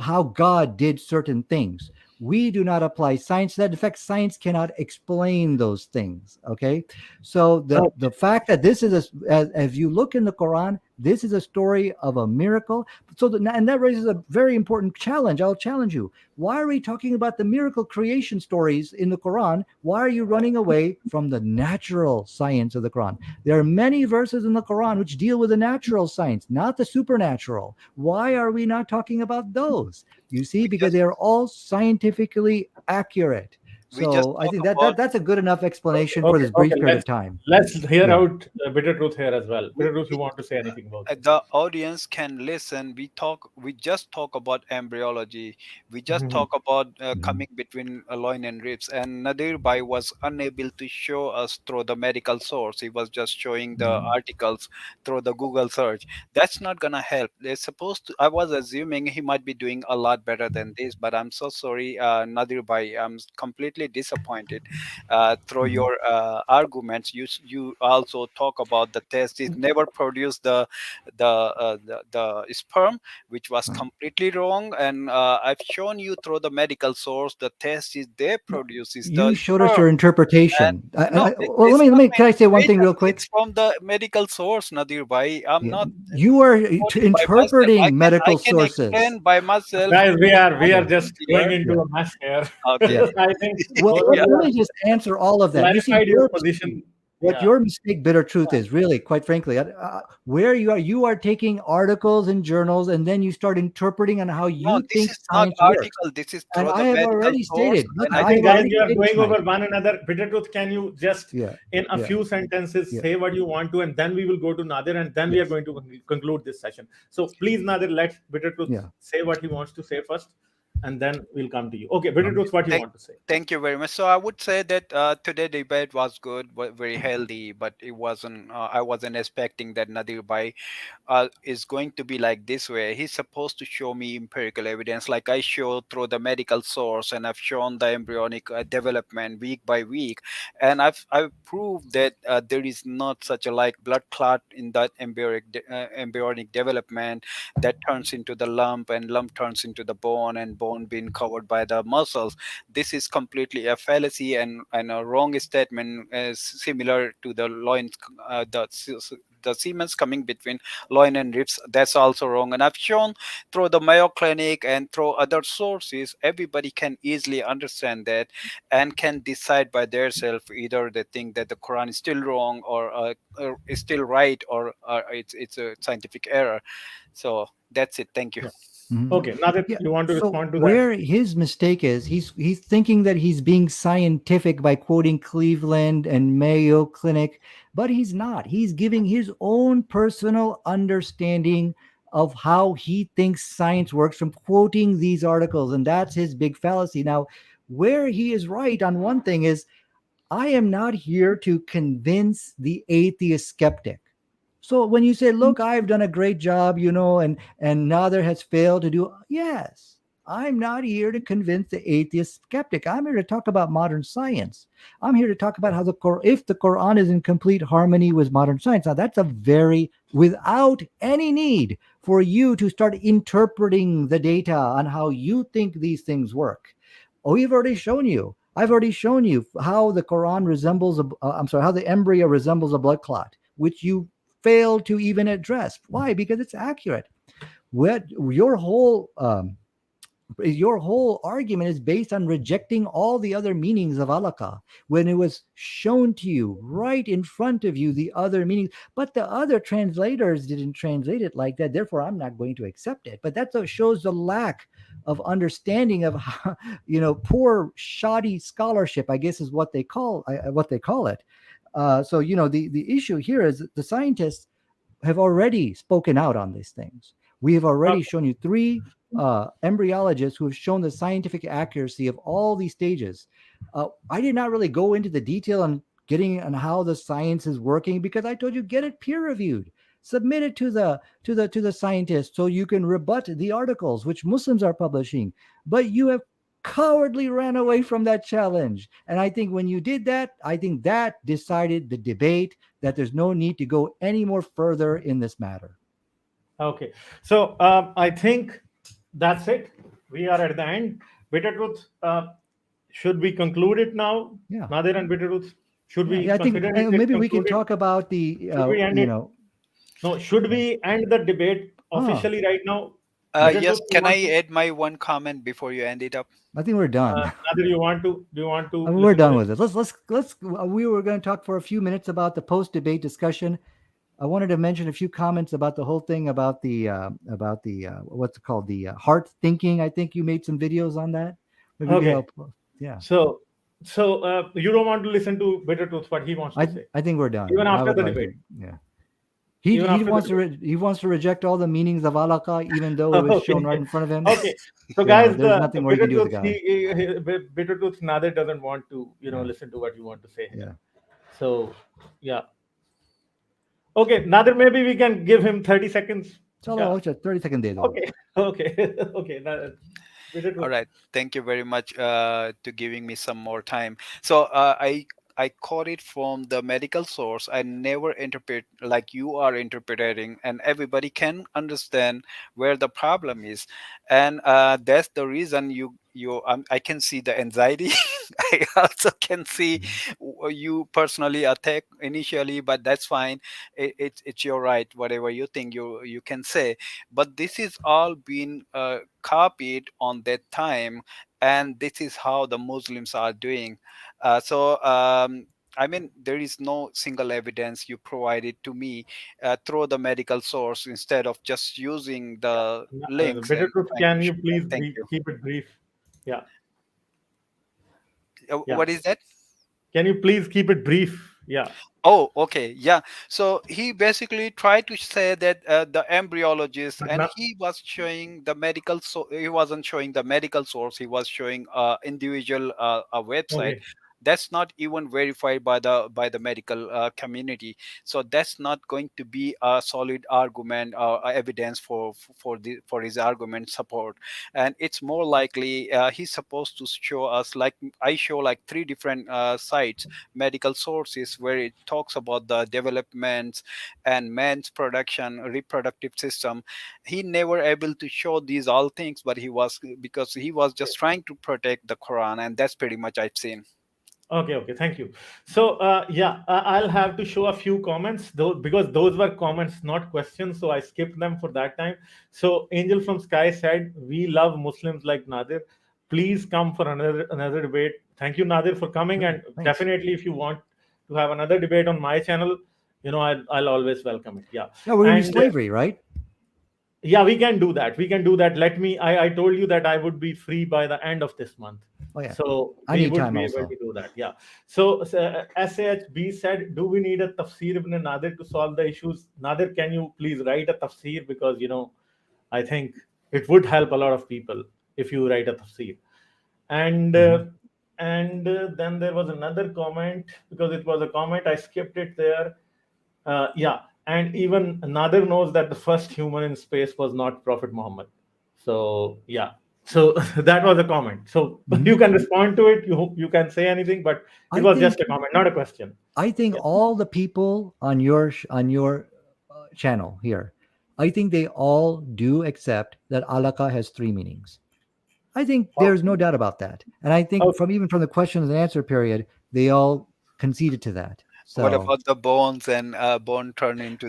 Speaker 3: how God did certain things, we do not apply science to that. In fact, science cannot explain those things. Okay, so the fact that this is as you look in the Quran, this is a story of a miracle. And that raises a very important challenge. I'll challenge you. Why are we talking about the miracle creation stories in the Quran? Why are you running away from the natural science of the Quran? There are many verses in the Quran which deal with the natural science, not the supernatural. Why are we not talking about those? You see, because they are all scientifically accurate.
Speaker 2: we just
Speaker 3: So I
Speaker 2: talk
Speaker 3: think
Speaker 2: about
Speaker 3: that's a good enough
Speaker 1: Okay,
Speaker 3: explanation for
Speaker 1: okay,
Speaker 3: this
Speaker 1: okay.
Speaker 3: brief period of time.
Speaker 1: Let's hear
Speaker 3: Yeah.
Speaker 1: out Bitter Truth here as well.
Speaker 2: we,
Speaker 1: Bitter Truth, you
Speaker 2: we
Speaker 1: want to say anything about this?
Speaker 2: the audience can listen. We just talk about embryology. We just
Speaker 1: Mhm.
Speaker 2: talk about
Speaker 3: Mhm.
Speaker 2: coming between loin and ribs, and Nadir Bhai was unable to show us through the medical source. He was just showing the
Speaker 3: Mhm.
Speaker 2: articles through the Google search. That's not gonna help. They're supposed to, I was assuming he might be doing a lot better than this, but I'm so sorry, Nadir Bhai, I'm completely disappointed. Through
Speaker 3: Mhm.
Speaker 2: your arguments, you also talk about the test is never produced the sperm, which was
Speaker 3: Right.
Speaker 2: completely wrong. And I've shown you through the medical source the test is they
Speaker 3: No,
Speaker 2: produces the
Speaker 3: you showed us
Speaker 2: sperm.
Speaker 3: your
Speaker 2: And
Speaker 3: interpretation.
Speaker 2: no,
Speaker 3: Well,
Speaker 2: it's
Speaker 3: let
Speaker 2: not
Speaker 3: me.
Speaker 2: my
Speaker 3: Can I say one thing
Speaker 2: interpretation.
Speaker 3: real quick?
Speaker 2: It's from the medical source, Nadir Bhai. I'm
Speaker 3: Yeah,
Speaker 2: not
Speaker 3: you are
Speaker 2: quoting by myself.
Speaker 3: interpreting
Speaker 2: I
Speaker 3: medical
Speaker 2: can
Speaker 3: sources.
Speaker 2: explain by myself.
Speaker 1: Guys, we are
Speaker 3: Yeah,
Speaker 1: just going
Speaker 2: Here.
Speaker 1: into
Speaker 3: yeah,
Speaker 1: a mess here.
Speaker 2: Okay.
Speaker 3: yeah.
Speaker 1: I think
Speaker 3: Well,
Speaker 1: both of
Speaker 2: Yeah.
Speaker 1: you
Speaker 3: let
Speaker 1: have
Speaker 3: me just answer all of that. You see,
Speaker 1: clarified your position.
Speaker 3: what
Speaker 1: Yeah.
Speaker 3: your mistake, bitter truth, is really, quite frankly, where you are taking articles and journals, and then you start interpreting on how
Speaker 2: No,
Speaker 3: you
Speaker 2: this
Speaker 3: think
Speaker 2: is not
Speaker 3: science works.
Speaker 2: article. This is
Speaker 3: And
Speaker 2: through
Speaker 3: I
Speaker 2: the
Speaker 3: have
Speaker 2: medical
Speaker 3: already
Speaker 2: source,
Speaker 3: stated.
Speaker 2: and
Speaker 3: Listen,
Speaker 1: I
Speaker 2: I
Speaker 3: I
Speaker 1: think,
Speaker 3: have
Speaker 2: can.
Speaker 1: guys,
Speaker 3: already
Speaker 1: we are
Speaker 3: stated
Speaker 1: going
Speaker 3: tonight.
Speaker 1: over one another. Bitter Truth, can you just
Speaker 3: Yeah,
Speaker 1: in a
Speaker 3: yeah,
Speaker 1: few sentences
Speaker 3: yeah.
Speaker 1: say what you want to, and then we will go to Nadir, and then we are
Speaker 3: Yes,
Speaker 1: going to conclude this session. So please, Nadir, let Bitter Truth
Speaker 3: yeah.
Speaker 1: say what he wants to say first, and then we'll come to you. Okay, Bitter
Speaker 3: Um,
Speaker 1: Truth, what you
Speaker 2: Thank,
Speaker 1: want to say?
Speaker 2: thank you very much. So I would say that today debate was good, very healthy, but it wasn't. I wasn't expecting that Nadir Bhai is going to be like this way. He's supposed to show me empirical evidence, like I show through the medical source, and I've shown the embryonic development week by week, and I've proved that there is not such a like blood clot in that embryonic development that turns into the lump, and lump turns into the bone, and bone being covered by the muscles. This is completely a fallacy and a wrong statement, similar to the loins, the Siemens coming between loin and ribs. That's also wrong. And I've shown through the Mayo Clinic and through other sources, everybody can easily understand that and can decide by themselves either they think that the Quran is still wrong or is still right, or it's a scientific error. So that's it. Thank you.
Speaker 1: Yeah.
Speaker 3: mhm.
Speaker 1: Okay, Nadir,
Speaker 3: Yeah.
Speaker 1: you want to
Speaker 3: So
Speaker 1: respond to that?
Speaker 3: where his mistake is, he's thinking that he's being scientific by quoting Cleveland and Mayo Clinic, but he's not. He's giving his own personal understanding of how he thinks science works from quoting these articles, and that's his big fallacy. Now, where he is right on one thing is, I am not here to convince the atheist skeptic. So when you say, "Look, I've done a great job," and Nader has failed to do, yes, I'm not here to convince the atheist skeptic. I'm here to talk about modern science. I'm here to talk about how if the Quran is in complete harmony with modern science. Now that's a very without any need for you to start interpreting the data on how you think these things work. Oh, we've already shown you. I've already shown you how the Quran resembles I'm sorry, how the embryo resembles a blood clot, which you fail to even address. Why? Because it's accurate. What your whole argument is based on rejecting all the other meanings of Alaqa when it was shown to you right in front of you the other meanings, but the other translators didn't translate it like that. Therefore, I'm not going to accept it. But that shows the lack of understanding of how, poor shoddy scholarship, I guess, is what they call it. So the issue here is that the scientists have already spoken out on these things. We have already shown you three embryologists who have shown the scientific accuracy of all these stages. I did not really go into the detail on getting on how the science is working because I told you get it peer reviewed, submit it to the scientists so you can rebut the articles which Muslims are publishing. But you have cowardly ran away from that challenge. And I think when you did that, I think that decided the debate that there's no need to go any more further in this matter.
Speaker 1: Okay, so I think that's it. We are at the end. Bitter Truth, should we conclude it now?
Speaker 3: Yeah.
Speaker 1: Nadir and Bitter Truth, should
Speaker 3: Yeah,
Speaker 1: we
Speaker 3: yeah. I think
Speaker 1: consider it
Speaker 3: maybe we can
Speaker 1: concluded?
Speaker 3: talk about the,
Speaker 1: Should we end it? No, should we end the debate
Speaker 3: oh,
Speaker 1: officially right now?
Speaker 3: yeah.
Speaker 1: Bitter
Speaker 2: Yes,
Speaker 1: Truth, you
Speaker 2: can
Speaker 1: want
Speaker 2: I
Speaker 1: to?
Speaker 2: add my one comment before you end it up?
Speaker 3: I think we're done.
Speaker 1: Nadir, you want to? Do you want to
Speaker 3: I mean, we're
Speaker 1: listen to
Speaker 3: done
Speaker 1: it?
Speaker 3: with it. Let's. We were going to talk for a few minutes about the post-debate discussion. I wanted to mention a few comments about the whole thing about the what's it called, the heart thinking. I think you made some videos on that. Maybe you could
Speaker 1: Okay,
Speaker 3: help. Yeah.
Speaker 1: so So you don't want to listen to Bitter Truth, what he wants to say,
Speaker 3: I think we're done.
Speaker 1: even
Speaker 3: I
Speaker 1: after
Speaker 3: would
Speaker 1: the
Speaker 3: like
Speaker 1: debate.
Speaker 3: to. Yeah.
Speaker 1: Even
Speaker 3: He
Speaker 1: after the
Speaker 3: wants
Speaker 1: debate.
Speaker 3: he wants to reject all the meanings of Alaqaa, even though it was shown right
Speaker 1: Okay.
Speaker 3: in front of him.
Speaker 1: Okay. So guys,
Speaker 3: There's
Speaker 1: the
Speaker 3: nothing more you
Speaker 1: Bitter
Speaker 3: can do with the
Speaker 1: Truth,
Speaker 3: guy.
Speaker 1: Bitter Truth, Nadir doesn't want to,
Speaker 3: Yeah.
Speaker 1: listen to what you want to say here.
Speaker 3: Yeah.
Speaker 1: So yeah. Okay, Nadir, maybe we can give him 30 seconds. Yeah.
Speaker 3: Chalo, 30-second day though.
Speaker 1: Okay. Okay. Okay. Bitter
Speaker 2: All
Speaker 1: Truth.
Speaker 2: right. Thank you very much to giving me some more time. So I caught it from the medical source. I never interpret like you are interpreting, and everybody can understand where the problem is, and that's the reason I can see the anxiety. I also can see
Speaker 3: Mhm.
Speaker 2: you personally attack initially, but that's fine. It's your right. Whatever you think, you can say. But this is all been copied on that time, and this is how the Muslims are doing. I mean, there is no single evidence you provided to me through the medical source instead of just using the links
Speaker 1: Bitter
Speaker 2: and
Speaker 1: Truth,
Speaker 2: trying to
Speaker 1: can you
Speaker 2: show that.
Speaker 1: please
Speaker 2: Thank you.
Speaker 1: keep it brief? Yeah. Yeah.
Speaker 2: What is that?
Speaker 1: Can you please keep it brief? Yeah.
Speaker 2: Oh, okay. Yeah. So he basically tried to say that the embryologist, and he was showing the medical, so he wasn't showing the medical source, he was showing individual a website
Speaker 1: Okay.
Speaker 2: that's not even verified by the medical community. So that's not going to be a solid argument or evidence for his argument support. And it's more likely he's supposed to show us, like I show like three different sites, medical sources, where it talks about the developments and man's production reproductive system. He never able to show these all things, but he was, because he was just trying to protect the Quran, and that's pretty much I've seen.
Speaker 1: Okay, okay, thank you. So, yeah, I'll have to show a few comments, though, because those were comments, not questions. So I skipped them for that time. So, Angel from Sky said, "We love Muslims like Nadir. Please come for another debate." Thank you, Nadir, for coming.
Speaker 3: Sure.
Speaker 1: And
Speaker 3: Thanks.
Speaker 1: definitely, if you want to have another debate on my channel, I'll always welcome it. Yeah,
Speaker 3: Yeah, we're gonna do
Speaker 1: and
Speaker 3: slavery, right?
Speaker 1: yeah, we can do that. We can do that. I told you that I would be free by the end of this month.
Speaker 3: Oh yeah.
Speaker 1: So
Speaker 3: I
Speaker 1: we
Speaker 3: need
Speaker 1: would
Speaker 3: time
Speaker 1: be able
Speaker 3: also.
Speaker 1: to do that. Yeah. So SAHB said, do we need a Tafsir Ibn Nadir to solve the issues? Nadir, can you please write a Tafsir? Because, I think it would help a lot of people if you write a Tafsir. And
Speaker 3: Mhm.
Speaker 1: then there was another comment, because it was a comment, I skipped it there. Yeah, and even Nadir knows that the first human in space was not Prophet Muhammad. So yeah, so that was a comment. So
Speaker 3: Mhm.
Speaker 1: you can respond to it. You can say anything, but it
Speaker 3: I
Speaker 1: was just
Speaker 3: think
Speaker 1: a comment, not a question.
Speaker 3: I think
Speaker 1: Yeah.
Speaker 3: all the people on your channel here, I think they all do accept that Alaka has three meanings. I think there's no
Speaker 1: Okay.
Speaker 3: doubt about that. And I think
Speaker 1: Okay.
Speaker 3: even from the questions and answer period, they all conceded to that.
Speaker 2: What
Speaker 3: So,
Speaker 2: about the bones and bone turn into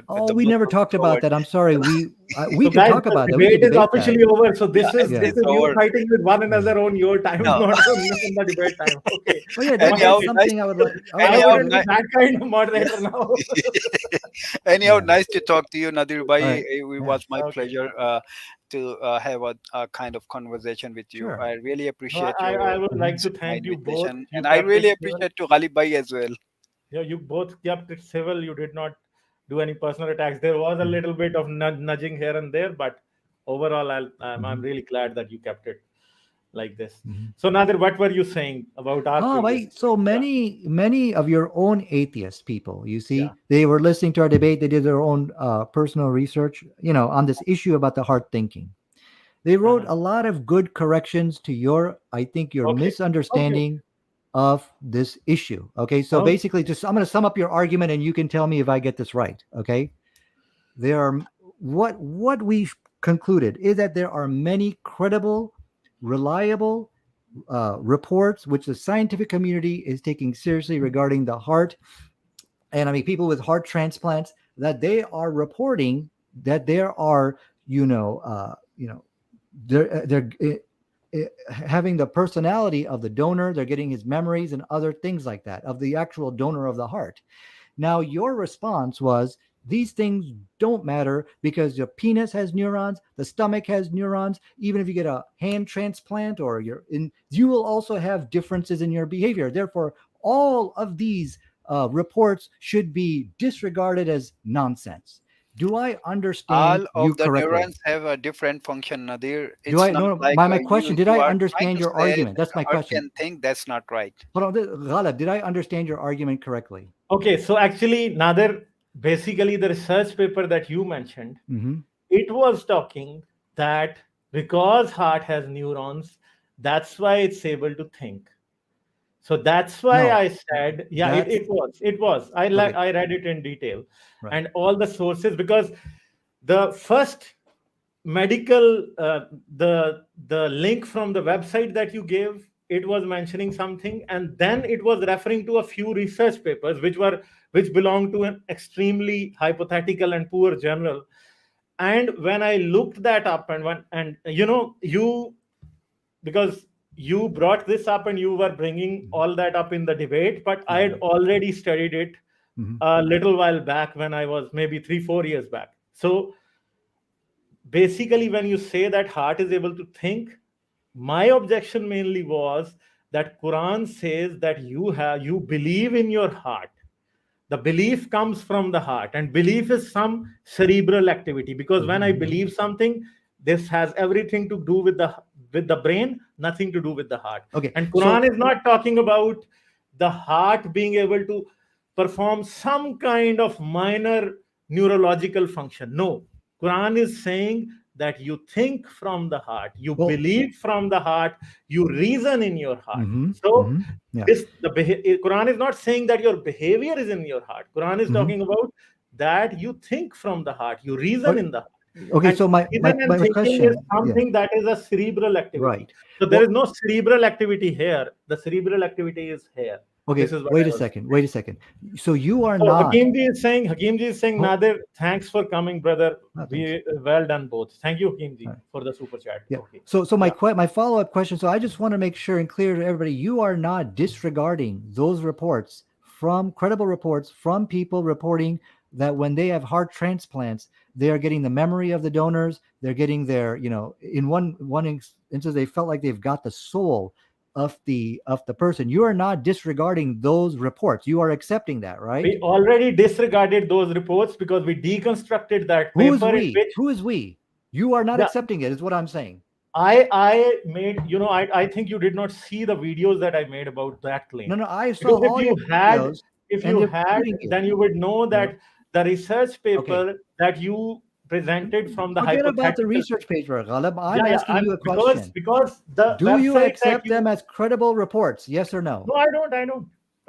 Speaker 3: oh,
Speaker 2: the
Speaker 3: we never
Speaker 2: Muslims
Speaker 3: talked about
Speaker 2: forward?
Speaker 3: that. I'm sorry. We
Speaker 1: So
Speaker 3: could
Speaker 1: guys,
Speaker 3: talk
Speaker 1: the
Speaker 3: about that. We
Speaker 1: debate
Speaker 3: could
Speaker 1: is
Speaker 3: debate that.
Speaker 1: officially over. So
Speaker 2: Yeah,
Speaker 1: this
Speaker 3: Yeah.
Speaker 1: is
Speaker 2: it's
Speaker 1: you
Speaker 2: over.
Speaker 1: fighting with one
Speaker 3: Yeah.
Speaker 1: another on your time,
Speaker 2: No.
Speaker 1: not on the debate time. Okay.
Speaker 3: Oh yeah,
Speaker 2: Anyhow,
Speaker 3: that's
Speaker 1: Okay.
Speaker 2: nice.
Speaker 3: something I would like. I
Speaker 2: Anyhow,
Speaker 3: would.
Speaker 1: I wouldn't be that kind of
Speaker 2: yeah.
Speaker 1: moderator now.
Speaker 2: Anyhow,
Speaker 3: Yeah.
Speaker 2: nice to talk to you, Nadir
Speaker 3: All
Speaker 2: Bhai.
Speaker 3: right.
Speaker 2: It
Speaker 3: Yeah.
Speaker 2: was my
Speaker 1: Okay.
Speaker 2: pleasure to have a kind of conversation with you.
Speaker 3: Sure.
Speaker 2: I really
Speaker 1: No,
Speaker 2: appreciate
Speaker 1: I
Speaker 2: your
Speaker 1: would like
Speaker 3: Mhm.
Speaker 1: to
Speaker 2: my
Speaker 1: thank you both.
Speaker 2: invitation,
Speaker 1: You
Speaker 2: and I
Speaker 1: kept it
Speaker 2: really
Speaker 1: civil.
Speaker 2: appreciate to Ghalib Bhai as well.
Speaker 1: Yeah, you both kept it civil. You did not do any personal attacks. There was a
Speaker 3: Mhm.
Speaker 1: little bit of nudging here and there, but overall, I'm
Speaker 3: Mhm.
Speaker 1: really glad that you kept it like this.
Speaker 3: Mhm.
Speaker 1: So, Nadir, what were you saying about our previous
Speaker 3: Right. So
Speaker 1: debate? Yeah,
Speaker 3: many of your own atheist people, you
Speaker 1: yeah.
Speaker 3: see, they were listening to our debate. They did their own personal research, on this issue about the heart thinking. They wrote
Speaker 1: Uh-huh.
Speaker 3: a lot of good corrections to I think, your
Speaker 1: Okay, okay,
Speaker 3: misunderstanding of this issue. Okay. So
Speaker 1: okay.
Speaker 3: basically, I'm going to sum up your argument, and you can tell me if I get this right. Okay. There are what we concluded is that there are many credible, reliable reports which the scientific community is taking seriously regarding the heart, and I mean people with heart transplants, that they are reporting that there are having the personality of the donor, they're getting his memories and other things like that of the actual donor of the heart. Now, your response was These things don't matter because your penis has neurons, the stomach has neurons. Even if you get a hand transplant or you will also have differences in your behavior. Therefore, all of these reports should be disregarded as nonsense. Do I understand
Speaker 2: All
Speaker 3: you
Speaker 2: of the
Speaker 3: correctly?
Speaker 2: neurons have a different function, Nadir.
Speaker 3: Do
Speaker 2: It's
Speaker 3: I
Speaker 2: not
Speaker 3: know
Speaker 2: like
Speaker 3: my question? Did
Speaker 2: you
Speaker 3: I
Speaker 2: are trying
Speaker 3: understand
Speaker 2: to
Speaker 3: your
Speaker 2: say
Speaker 3: argument?
Speaker 2: that
Speaker 3: That's my
Speaker 2: the earth
Speaker 3: question.
Speaker 2: can think. That's not right.
Speaker 3: Hold on, Ghalib, did I understand your argument correctly?
Speaker 1: Okay, so actually, Nadir, basically the research paper that you mentioned,
Speaker 3: Mm-hmm.
Speaker 1: it was talking that because heart has neurons, that's why it's able to think. So that's why
Speaker 3: No,
Speaker 1: I said, yeah,
Speaker 3: that's
Speaker 1: it was.
Speaker 3: okay.
Speaker 1: I read it in detail,
Speaker 3: Right.
Speaker 1: and all the sources, because the first medical the link from the website that you gave, it was mentioning something, and then it was referring to a few research papers which belong to an extremely hypothetical and poor journal. And when I looked that up, and you, because you brought this up and you were bringing all that up in the debate, but I had already studied it
Speaker 3: Mm-hmm.
Speaker 1: a little while back, when I was maybe 3 4 years back. So basically, when you say that heart is able to think, my objection mainly was that Quran says that you believe in your heart. The belief comes from the heart, and belief is some cerebral activity, because when I believe something, this has everything to do with the brain, nothing to do with the heart.
Speaker 3: Okay.
Speaker 1: And
Speaker 3: So
Speaker 1: Quran is not talking about the heart being able to perform some kind of minor neurological function. No, Quran is saying that you think from the heart, you
Speaker 3: well,
Speaker 1: believe from the heart, you reason in your heart.
Speaker 3: mm-hmm,
Speaker 1: So
Speaker 3: mm-hmm, yeah.
Speaker 1: Quran is not saying that your behavior is in your heart. Quran is
Speaker 3: Mm-hmm.
Speaker 1: talking about that you think from the heart, you reason
Speaker 3: Okay,
Speaker 1: in the heart.
Speaker 3: okay.
Speaker 1: And
Speaker 3: So
Speaker 1: reason and
Speaker 3: my
Speaker 1: thinking is
Speaker 3: question, yeah,
Speaker 1: something that is a cerebral activity.
Speaker 3: right.
Speaker 1: So there is
Speaker 3: Well,
Speaker 1: no cerebral activity here. The cerebral activity is here. This
Speaker 3: okay.
Speaker 1: is what
Speaker 3: Wait
Speaker 1: I
Speaker 3: a
Speaker 1: was.
Speaker 3: second. Wait a second. So you are
Speaker 1: So
Speaker 3: not.
Speaker 1: Hakimji is saying,
Speaker 3: Oh,
Speaker 1: Nadir, thanks for coming, brother.
Speaker 3: thanks.
Speaker 1: We well done both. Thank you,
Speaker 3: All
Speaker 1: Hakimji,
Speaker 3: right.
Speaker 1: for the super chat.
Speaker 3: Yeah.
Speaker 1: Okay.
Speaker 3: So
Speaker 1: Yeah.
Speaker 3: my follow up question. So I just want to make sure and clear to everybody, you are not disregarding those reports from credible reports from people reporting that when they have heart transplants, they are getting the memory of the donors. They're getting their, in one instance, they felt like they've got the soul of the person. You are not disregarding those reports. You are accepting that, right?
Speaker 1: We already disregarded those reports because we deconstructed that
Speaker 3: Who is
Speaker 1: paper in
Speaker 3: we?
Speaker 1: which,
Speaker 3: Who is we? You are not
Speaker 1: yeah,
Speaker 3: accepting it, is what I'm saying.
Speaker 1: I made, I think you did not see the videos that I made about that
Speaker 3: No,
Speaker 1: claim.
Speaker 3: no, I saw
Speaker 1: Because
Speaker 3: all your videos, and they're proving it.
Speaker 1: then you would know
Speaker 3: You know?
Speaker 1: that the research
Speaker 3: Okay,
Speaker 1: paper that you presented from the
Speaker 3: forget about the
Speaker 1: hypothetical.
Speaker 3: research paper, Ghalib. I'm
Speaker 1: Yeah, yeah.
Speaker 3: asking you a
Speaker 1: Because
Speaker 3: question.
Speaker 1: the
Speaker 3: Do you
Speaker 1: website that
Speaker 3: accept them
Speaker 1: you,
Speaker 3: as credible reports? Yes or no?
Speaker 1: no, I don't, I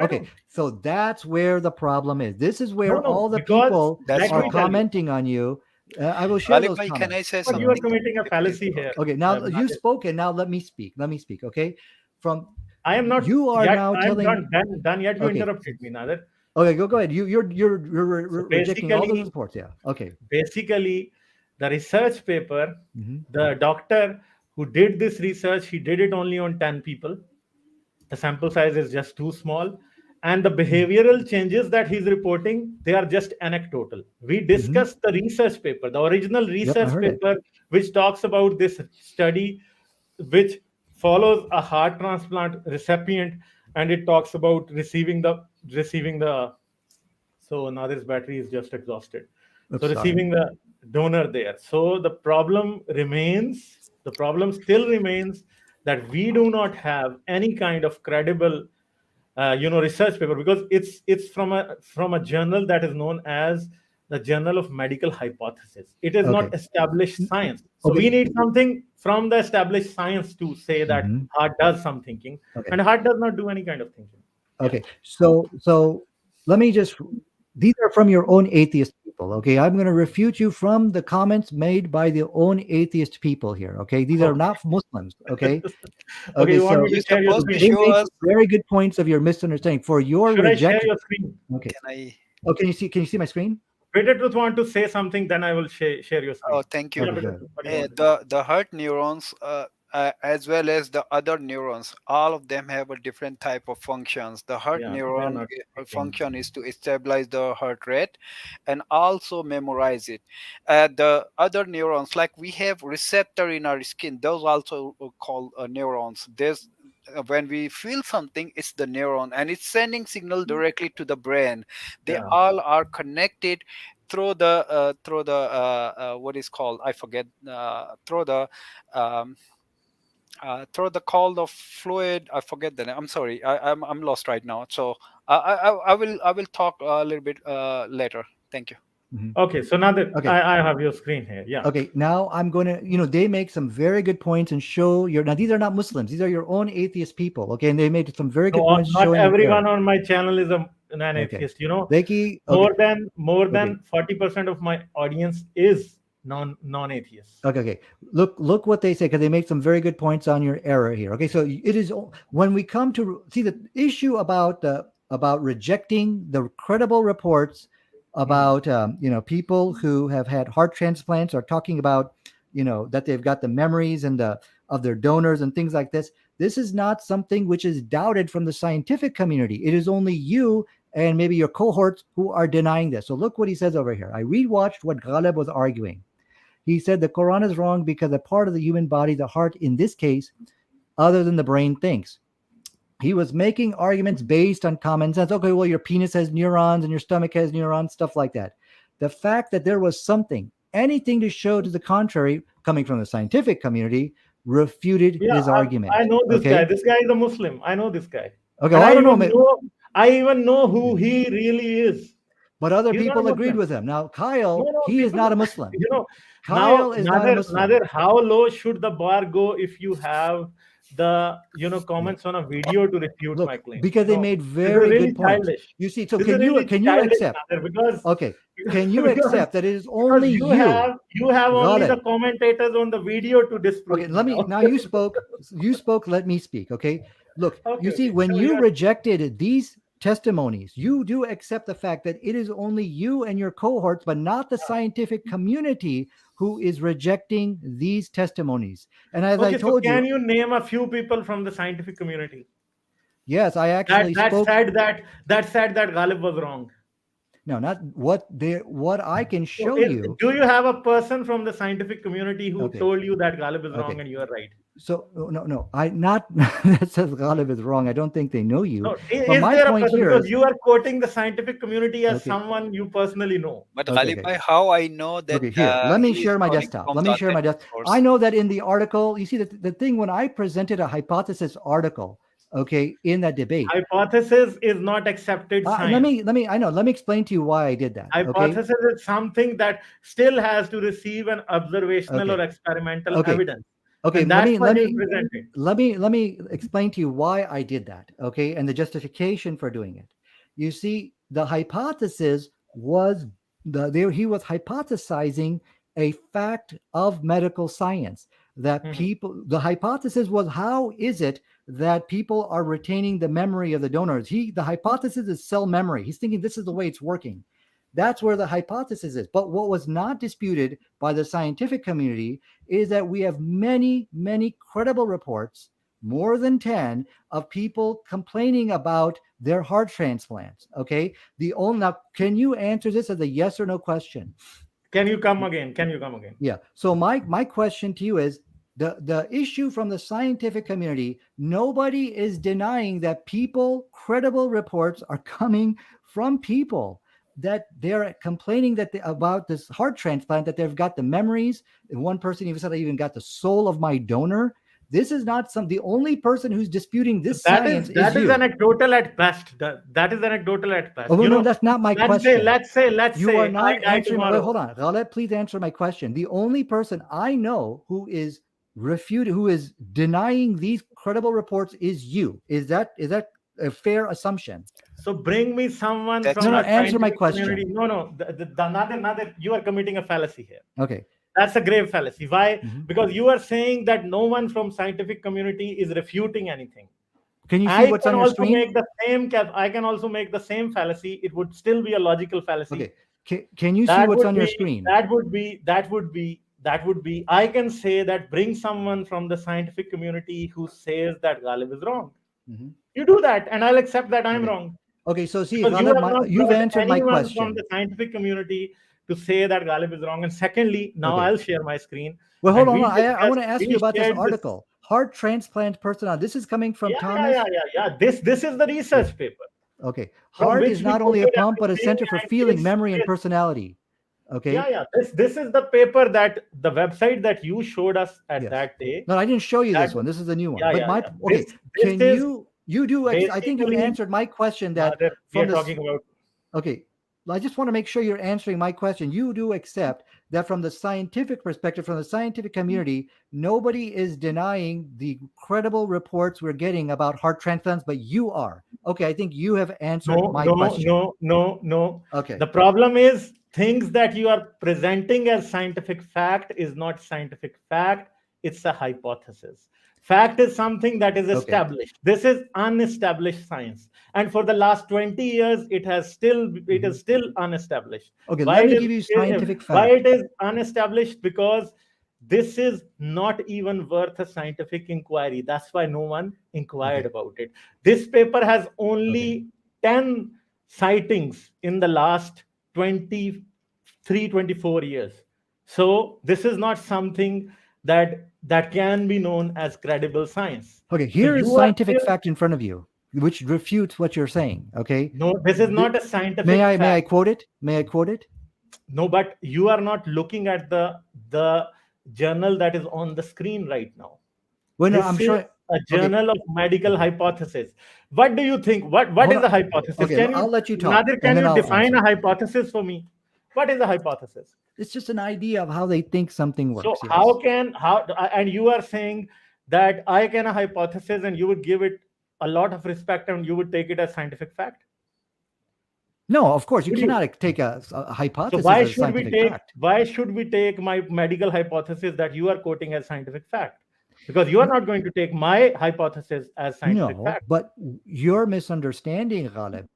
Speaker 3: Okay,
Speaker 1: don't.
Speaker 3: so that's where the problem is. This is
Speaker 1: No,
Speaker 3: where
Speaker 1: no,
Speaker 3: all the
Speaker 1: because
Speaker 3: people
Speaker 2: That's
Speaker 1: let
Speaker 3: are
Speaker 1: me
Speaker 2: wrong.
Speaker 1: tell you,
Speaker 3: commenting on you. I will share
Speaker 2: Ghalib
Speaker 3: those
Speaker 2: bhai, can I
Speaker 3: comments.
Speaker 2: say
Speaker 1: but you are
Speaker 2: something?
Speaker 1: committing a
Speaker 2: Please.
Speaker 1: fallacy here.
Speaker 3: Okay, now you've
Speaker 1: Nadir.
Speaker 3: spoken. Now let me speak. Let me speak. Okay, from
Speaker 1: I am not
Speaker 3: you are
Speaker 1: yet.
Speaker 3: now
Speaker 1: I'm
Speaker 3: telling.
Speaker 1: done yet. You
Speaker 3: Okay,
Speaker 1: interrupted me, Nadir.
Speaker 3: okay, go ahead. You're
Speaker 1: So
Speaker 3: rejecting all those reports. Yeah. Okay.
Speaker 1: basically, the research paper,
Speaker 3: Mm-hmm.
Speaker 1: the doctor who did this research, he did it only on 10 people. The sample size is just too small, and the behavioral changes that he's reporting, they are just anecdotal. We
Speaker 3: Mm-hmm.
Speaker 1: discussed the research paper, the original
Speaker 3: Yep, I
Speaker 1: research
Speaker 3: heard it.
Speaker 1: paper, which talks about this study, which follows a heart transplant recipient, and it talks about receiving the so now this battery is just exhausted. So
Speaker 3: Oops, sorry.
Speaker 1: receiving the donor there. So the problem still remains that we do not have any kind of credible, research paper, because it's from a journal that is known as the Journal of Medical Hypothesis. It is
Speaker 3: Okay.
Speaker 1: not established science. So
Speaker 3: Okay.
Speaker 1: we need something from the established science to say that
Speaker 3: Mhm.
Speaker 1: heart does some thinking,
Speaker 3: Okay.
Speaker 1: and heart does not do any kind of thinking. Yeah.
Speaker 3: Okay. So let me just. These are from your own atheist people. Okay, I'm going to refute you from the comments made by the own atheist people here. Okay, these are
Speaker 1: Okay.
Speaker 3: not Muslims. Okay.
Speaker 1: Okay,
Speaker 3: Okay.
Speaker 1: you want
Speaker 3: So
Speaker 1: me to
Speaker 2: You're
Speaker 1: share your
Speaker 2: supposed to
Speaker 1: screen?
Speaker 3: they
Speaker 2: show
Speaker 3: make
Speaker 2: us.
Speaker 3: very good points of your misunderstanding for your
Speaker 1: Should I share
Speaker 3: rejection.
Speaker 1: your screen?
Speaker 3: Okay.
Speaker 2: Can I?
Speaker 3: Oh, can you see my screen?
Speaker 1: Peter Truth want to say something, then I will share your
Speaker 2: Oh,
Speaker 1: screen.
Speaker 2: thank you.
Speaker 1: Yeah,
Speaker 3: Okay,
Speaker 1: Peter
Speaker 3: good.
Speaker 1: Truth, what do you want to say?
Speaker 2: The heart neurons. as well as the other neurons, all of them have a different type of functions. The heart
Speaker 1: Yeah, they are
Speaker 2: neuron
Speaker 1: not connecting.
Speaker 2: function is to stabilize the heart rate and also memorize it. The other neurons, like we have receptor in our skin, those also called neurons. There's when we feel something, it's the neuron and it's sending signal directly to the brain. They
Speaker 1: Yeah.
Speaker 2: all are connected through the what is called, I forget, um, through the call of fluid, I forget the name, I'm sorry, I'm lost right now. So I will talk a little bit later. Thank you.
Speaker 3: Mhm.
Speaker 1: Okay, so now that
Speaker 3: Okay.
Speaker 1: I have your screen here. Yeah.
Speaker 3: Okay, now I'm going to, they make some very good points and show now these are not Muslims, these are your own atheist people, okay? And they made some very good
Speaker 1: No,
Speaker 3: points
Speaker 1: not
Speaker 3: showing your
Speaker 1: everyone
Speaker 3: error.
Speaker 1: on my channel is an
Speaker 3: Okay.
Speaker 1: atheist. You know,
Speaker 3: Becky,
Speaker 1: more
Speaker 3: okay,
Speaker 1: than
Speaker 3: okay,
Speaker 1: 40% of my audience is non-atheists.
Speaker 3: okay. Look what they say, because they make some very good points on your error here. Okay, so it is when we come to see the issue about rejecting the credible reports about people who have had heart transplants, or talking about that they've got the memories and of their donors and things like this. This is not something which is doubted from the scientific community. It is only you and maybe your cohorts who are denying this. So look what he says over here. I rewatched what Ghalib was arguing. He said the Quran is wrong because a part of the human body, the heart in this case, other than the brain, thinks. He was making arguments based on common sense. Okay, well, your penis has neurons and your stomach has neurons, stuff like that. The fact that there was anything to show to the contrary, coming from the scientific community, refuted
Speaker 1: Yeah,
Speaker 3: his argument.
Speaker 1: I know this guy.
Speaker 3: Okay.
Speaker 1: This guy is a Muslim. I know this guy,
Speaker 3: Okay.
Speaker 1: and
Speaker 3: Well, I don't know.
Speaker 1: I even know who he really is.
Speaker 3: But other
Speaker 1: He's not a
Speaker 3: people agreed
Speaker 1: Muslim.
Speaker 3: with him. Now,
Speaker 1: No,
Speaker 3: Kyle,
Speaker 1: no,
Speaker 3: he is
Speaker 1: people.
Speaker 3: not a Muslim.
Speaker 1: You know, now
Speaker 3: Kyle is not a Muslim.
Speaker 1: how low should the bar go if you have the
Speaker 3: Yeah.
Speaker 1: comments on a video to refute my
Speaker 3: Look,
Speaker 1: claims?
Speaker 3: because they made
Speaker 1: This is
Speaker 3: very
Speaker 1: really
Speaker 3: good points.
Speaker 1: childish.
Speaker 3: You see, so
Speaker 1: This is
Speaker 3: can you
Speaker 1: really
Speaker 3: can you
Speaker 1: childish,
Speaker 3: accept?
Speaker 1: Nadir, because
Speaker 3: Okay, can you
Speaker 1: because
Speaker 3: accept that it is only
Speaker 1: you have only the
Speaker 3: Ghalib?
Speaker 1: commentators on the video to
Speaker 3: Okay,
Speaker 1: disprove me
Speaker 3: let me
Speaker 1: now.
Speaker 3: now. You spoke. Let me speak. Okay, look.
Speaker 1: Okay,
Speaker 3: You see,
Speaker 1: okay.
Speaker 3: when
Speaker 1: So
Speaker 3: you
Speaker 1: you're
Speaker 3: rejected these testimonies, you do accept the fact that it is only you and your cohorts, but not the scientific community, who is rejecting these testimonies. And as I
Speaker 1: okay. So
Speaker 3: told
Speaker 1: can
Speaker 3: you,
Speaker 1: you name a few people from the scientific community
Speaker 3: yes, I actually
Speaker 1: that
Speaker 3: spoke.
Speaker 1: said that Ghalib was wrong?
Speaker 3: No, not what I can
Speaker 1: So
Speaker 3: show you.
Speaker 1: do you have a person from the scientific community who
Speaker 3: Okay,
Speaker 1: told you that Ghalib is wrong
Speaker 3: okay.
Speaker 1: and you are right?
Speaker 3: So no, I not that says Ghalib is wrong. I don't think they know you.
Speaker 1: No,
Speaker 3: But
Speaker 1: is
Speaker 3: my
Speaker 1: there a
Speaker 3: point
Speaker 1: person,
Speaker 3: here
Speaker 1: because
Speaker 3: is
Speaker 1: you are quoting the scientific community as
Speaker 3: okay,
Speaker 1: someone you personally know?
Speaker 2: But
Speaker 3: okay,
Speaker 2: Ghalib
Speaker 3: okay.
Speaker 2: bhai, how I know that
Speaker 3: Okay, here, let me
Speaker 2: he is
Speaker 3: share my
Speaker 2: calling
Speaker 3: desktop.
Speaker 2: from
Speaker 3: Let
Speaker 2: the
Speaker 3: me share my
Speaker 2: authentic
Speaker 3: desktop. I
Speaker 2: source?
Speaker 3: know that in the article, you see that the thing when I presented a hypothesis article, okay, in that debate,
Speaker 1: Hypothesis is not accepted science.
Speaker 3: let me explain to you why I did that. Okay,
Speaker 1: Hypothesis is something that still has to receive an observational or
Speaker 3: okay,
Speaker 1: experimental
Speaker 3: okay,
Speaker 1: evidence,
Speaker 3: okay.
Speaker 1: and
Speaker 3: Let
Speaker 1: that's
Speaker 3: me
Speaker 1: what
Speaker 3: let
Speaker 1: you
Speaker 3: me
Speaker 1: presented.
Speaker 3: let me explain to you why I did that. Okay, and the justification for doing it. You see, the hypothesis was he was hypothesizing a fact of medical science that
Speaker 1: Mhm.
Speaker 3: the hypothesis was, how is it that people are retaining the memory of the donors? The hypothesis is cell memory. He's thinking this is the way it's working. That's where the hypothesis is. But what was not disputed by the scientific community is that we have many credible reports, more than 10, of people complaining about their heart transplants. Okay. Now, can you answer this as a yes or no question?
Speaker 1: Can you come again? Can you come again?
Speaker 3: Yeah. So my question to you is, the issue from the scientific community, nobody is denying that credible reports are coming from people that they're complaining about this heart transplant, that they've got the memories. And one person even said, I even got the soul of my donor. This is not the only person who's disputing this science is
Speaker 1: That is
Speaker 3: you.
Speaker 1: anecdotal at best. That is anecdotal at best.
Speaker 3: Oh, no, that's not my question.
Speaker 1: Let's
Speaker 3: You are
Speaker 1: say I
Speaker 3: not
Speaker 1: die
Speaker 3: answering. Wait,
Speaker 1: tomorrow.
Speaker 3: hold on. Ghalib, please answer my question. The only person I know who is denying these credible reports is you. Is that a fair assumption?
Speaker 1: So bring me someone
Speaker 2: That's
Speaker 1: from
Speaker 3: No,
Speaker 1: the
Speaker 2: not right.
Speaker 3: answer my
Speaker 1: scientific community.
Speaker 3: question.
Speaker 1: No. Another, you are committing a fallacy here.
Speaker 3: Okay.
Speaker 1: That's a grave fallacy. Why?
Speaker 3: Mhm.
Speaker 1: Because you are saying that no one from scientific community is refuting anything.
Speaker 3: Can you see
Speaker 1: I
Speaker 3: what's
Speaker 1: can
Speaker 3: on your
Speaker 1: also
Speaker 3: screen?
Speaker 1: make the same I can also make the same fallacy. It would still be a logical fallacy.
Speaker 3: Okay. Can you see what's on your screen?
Speaker 1: That would be that would be, I can say that bring someone from the scientific community who says that Ghalib is wrong.
Speaker 3: Mhm.
Speaker 1: You do that, and I'll accept that I'm
Speaker 3: Okay.
Speaker 1: wrong.
Speaker 3: Okay, so see,
Speaker 1: Because you
Speaker 3: Ghalib,
Speaker 1: have not
Speaker 3: you've
Speaker 1: brought
Speaker 3: answered my
Speaker 1: anyone from
Speaker 3: question.
Speaker 1: the scientific community to say that Ghalib is wrong. And secondly, now
Speaker 3: Okay.
Speaker 1: I'll share my screen.
Speaker 3: Well, hold
Speaker 1: And
Speaker 3: on.
Speaker 1: we
Speaker 3: I want
Speaker 1: discussed,
Speaker 3: to ask you
Speaker 1: we
Speaker 3: about this
Speaker 1: shared this.
Speaker 3: article. Heart transplant personnel. This is coming from
Speaker 1: Yeah,
Speaker 3: Thomas.
Speaker 1: This is the research paper
Speaker 3: Okay.
Speaker 1: from
Speaker 3: Heart
Speaker 1: which
Speaker 3: is
Speaker 1: we
Speaker 3: not only a
Speaker 1: quoted
Speaker 3: pump, but a
Speaker 1: everything,
Speaker 3: center for
Speaker 1: and
Speaker 3: feeling, memory, and
Speaker 1: this,
Speaker 3: personality. Okay.
Speaker 1: this is the paper that the website that you showed us at
Speaker 3: Yes.
Speaker 1: that day.
Speaker 3: No, I didn't show you
Speaker 1: That
Speaker 3: this one. This is a new one.
Speaker 1: yeah,
Speaker 3: But
Speaker 1: yeah,
Speaker 3: my
Speaker 1: yeah.
Speaker 3: okay.
Speaker 1: This
Speaker 3: Can
Speaker 1: is
Speaker 3: you do? I think you
Speaker 1: basically
Speaker 3: answered my question that
Speaker 1: that we
Speaker 3: from
Speaker 1: are
Speaker 3: the
Speaker 1: talking about.
Speaker 3: okay. I just want to make sure you're answering my question. You do accept that from the scientific perspective, from the scientific community, nobody is denying the credible reports we're getting about heart transplants, but you are. Okay, I think you have answered my question.
Speaker 1: No.
Speaker 3: Okay.
Speaker 1: The problem is things that you are presenting as scientific fact is not scientific fact. It's a hypothesis. Fact is something that is
Speaker 3: Okay.
Speaker 1: established. This is unestablished science, and for the last 20 years, it is still unestablished.
Speaker 3: Okay,
Speaker 1: Why
Speaker 3: let me
Speaker 1: it
Speaker 3: give you
Speaker 1: is
Speaker 3: scientific
Speaker 1: why
Speaker 3: fact.
Speaker 1: it is unestablished? Because this is not even worth a scientific inquiry. That's why no one inquired
Speaker 3: Okay.
Speaker 1: about it. This paper has
Speaker 3: Okay.
Speaker 1: only 10 sightings in the last 23, 24 years. So this is not something that can be known as credible science.
Speaker 3: Okay,
Speaker 1: So
Speaker 3: here is
Speaker 1: you are
Speaker 3: scientific
Speaker 1: still,
Speaker 3: fact in front of you, which refutes what you're saying. Okay.
Speaker 1: no, this is not a
Speaker 3: May
Speaker 1: scientific
Speaker 3: I
Speaker 1: fact.
Speaker 3: quote it? May I quote it?
Speaker 1: No, but you are not looking at the journal that is on the screen right now.
Speaker 3: Well, no, I'm
Speaker 1: This is
Speaker 3: sure.
Speaker 1: a
Speaker 3: Okay.
Speaker 1: journal of medical
Speaker 3: Okay.
Speaker 1: hypothesis. What do you think? What
Speaker 3: Hold
Speaker 1: is a
Speaker 3: on.
Speaker 1: hypothesis?
Speaker 3: Okay,
Speaker 1: Can you,
Speaker 3: I'll let you talk,
Speaker 1: Nadir,
Speaker 3: and
Speaker 1: can
Speaker 3: then
Speaker 1: you
Speaker 3: I'll
Speaker 1: define a
Speaker 3: answer.
Speaker 1: hypothesis for me? What is a hypothesis?
Speaker 3: It's just an idea of how they think something
Speaker 1: So
Speaker 3: works. Yes.
Speaker 1: and you are saying that I can a hypothesis and you would give it a lot of respect and you would take it as scientific fact?
Speaker 3: No, of course you
Speaker 1: Would you?
Speaker 3: cannot take a
Speaker 1: So
Speaker 3: hypothesis as a scientific fact.
Speaker 1: why should we take my medical hypothesis that you are quoting as scientific fact? Because you are not going to take my hypothesis as scientific
Speaker 3: No,
Speaker 1: fact.
Speaker 3: but you're misunderstanding, Ghalib.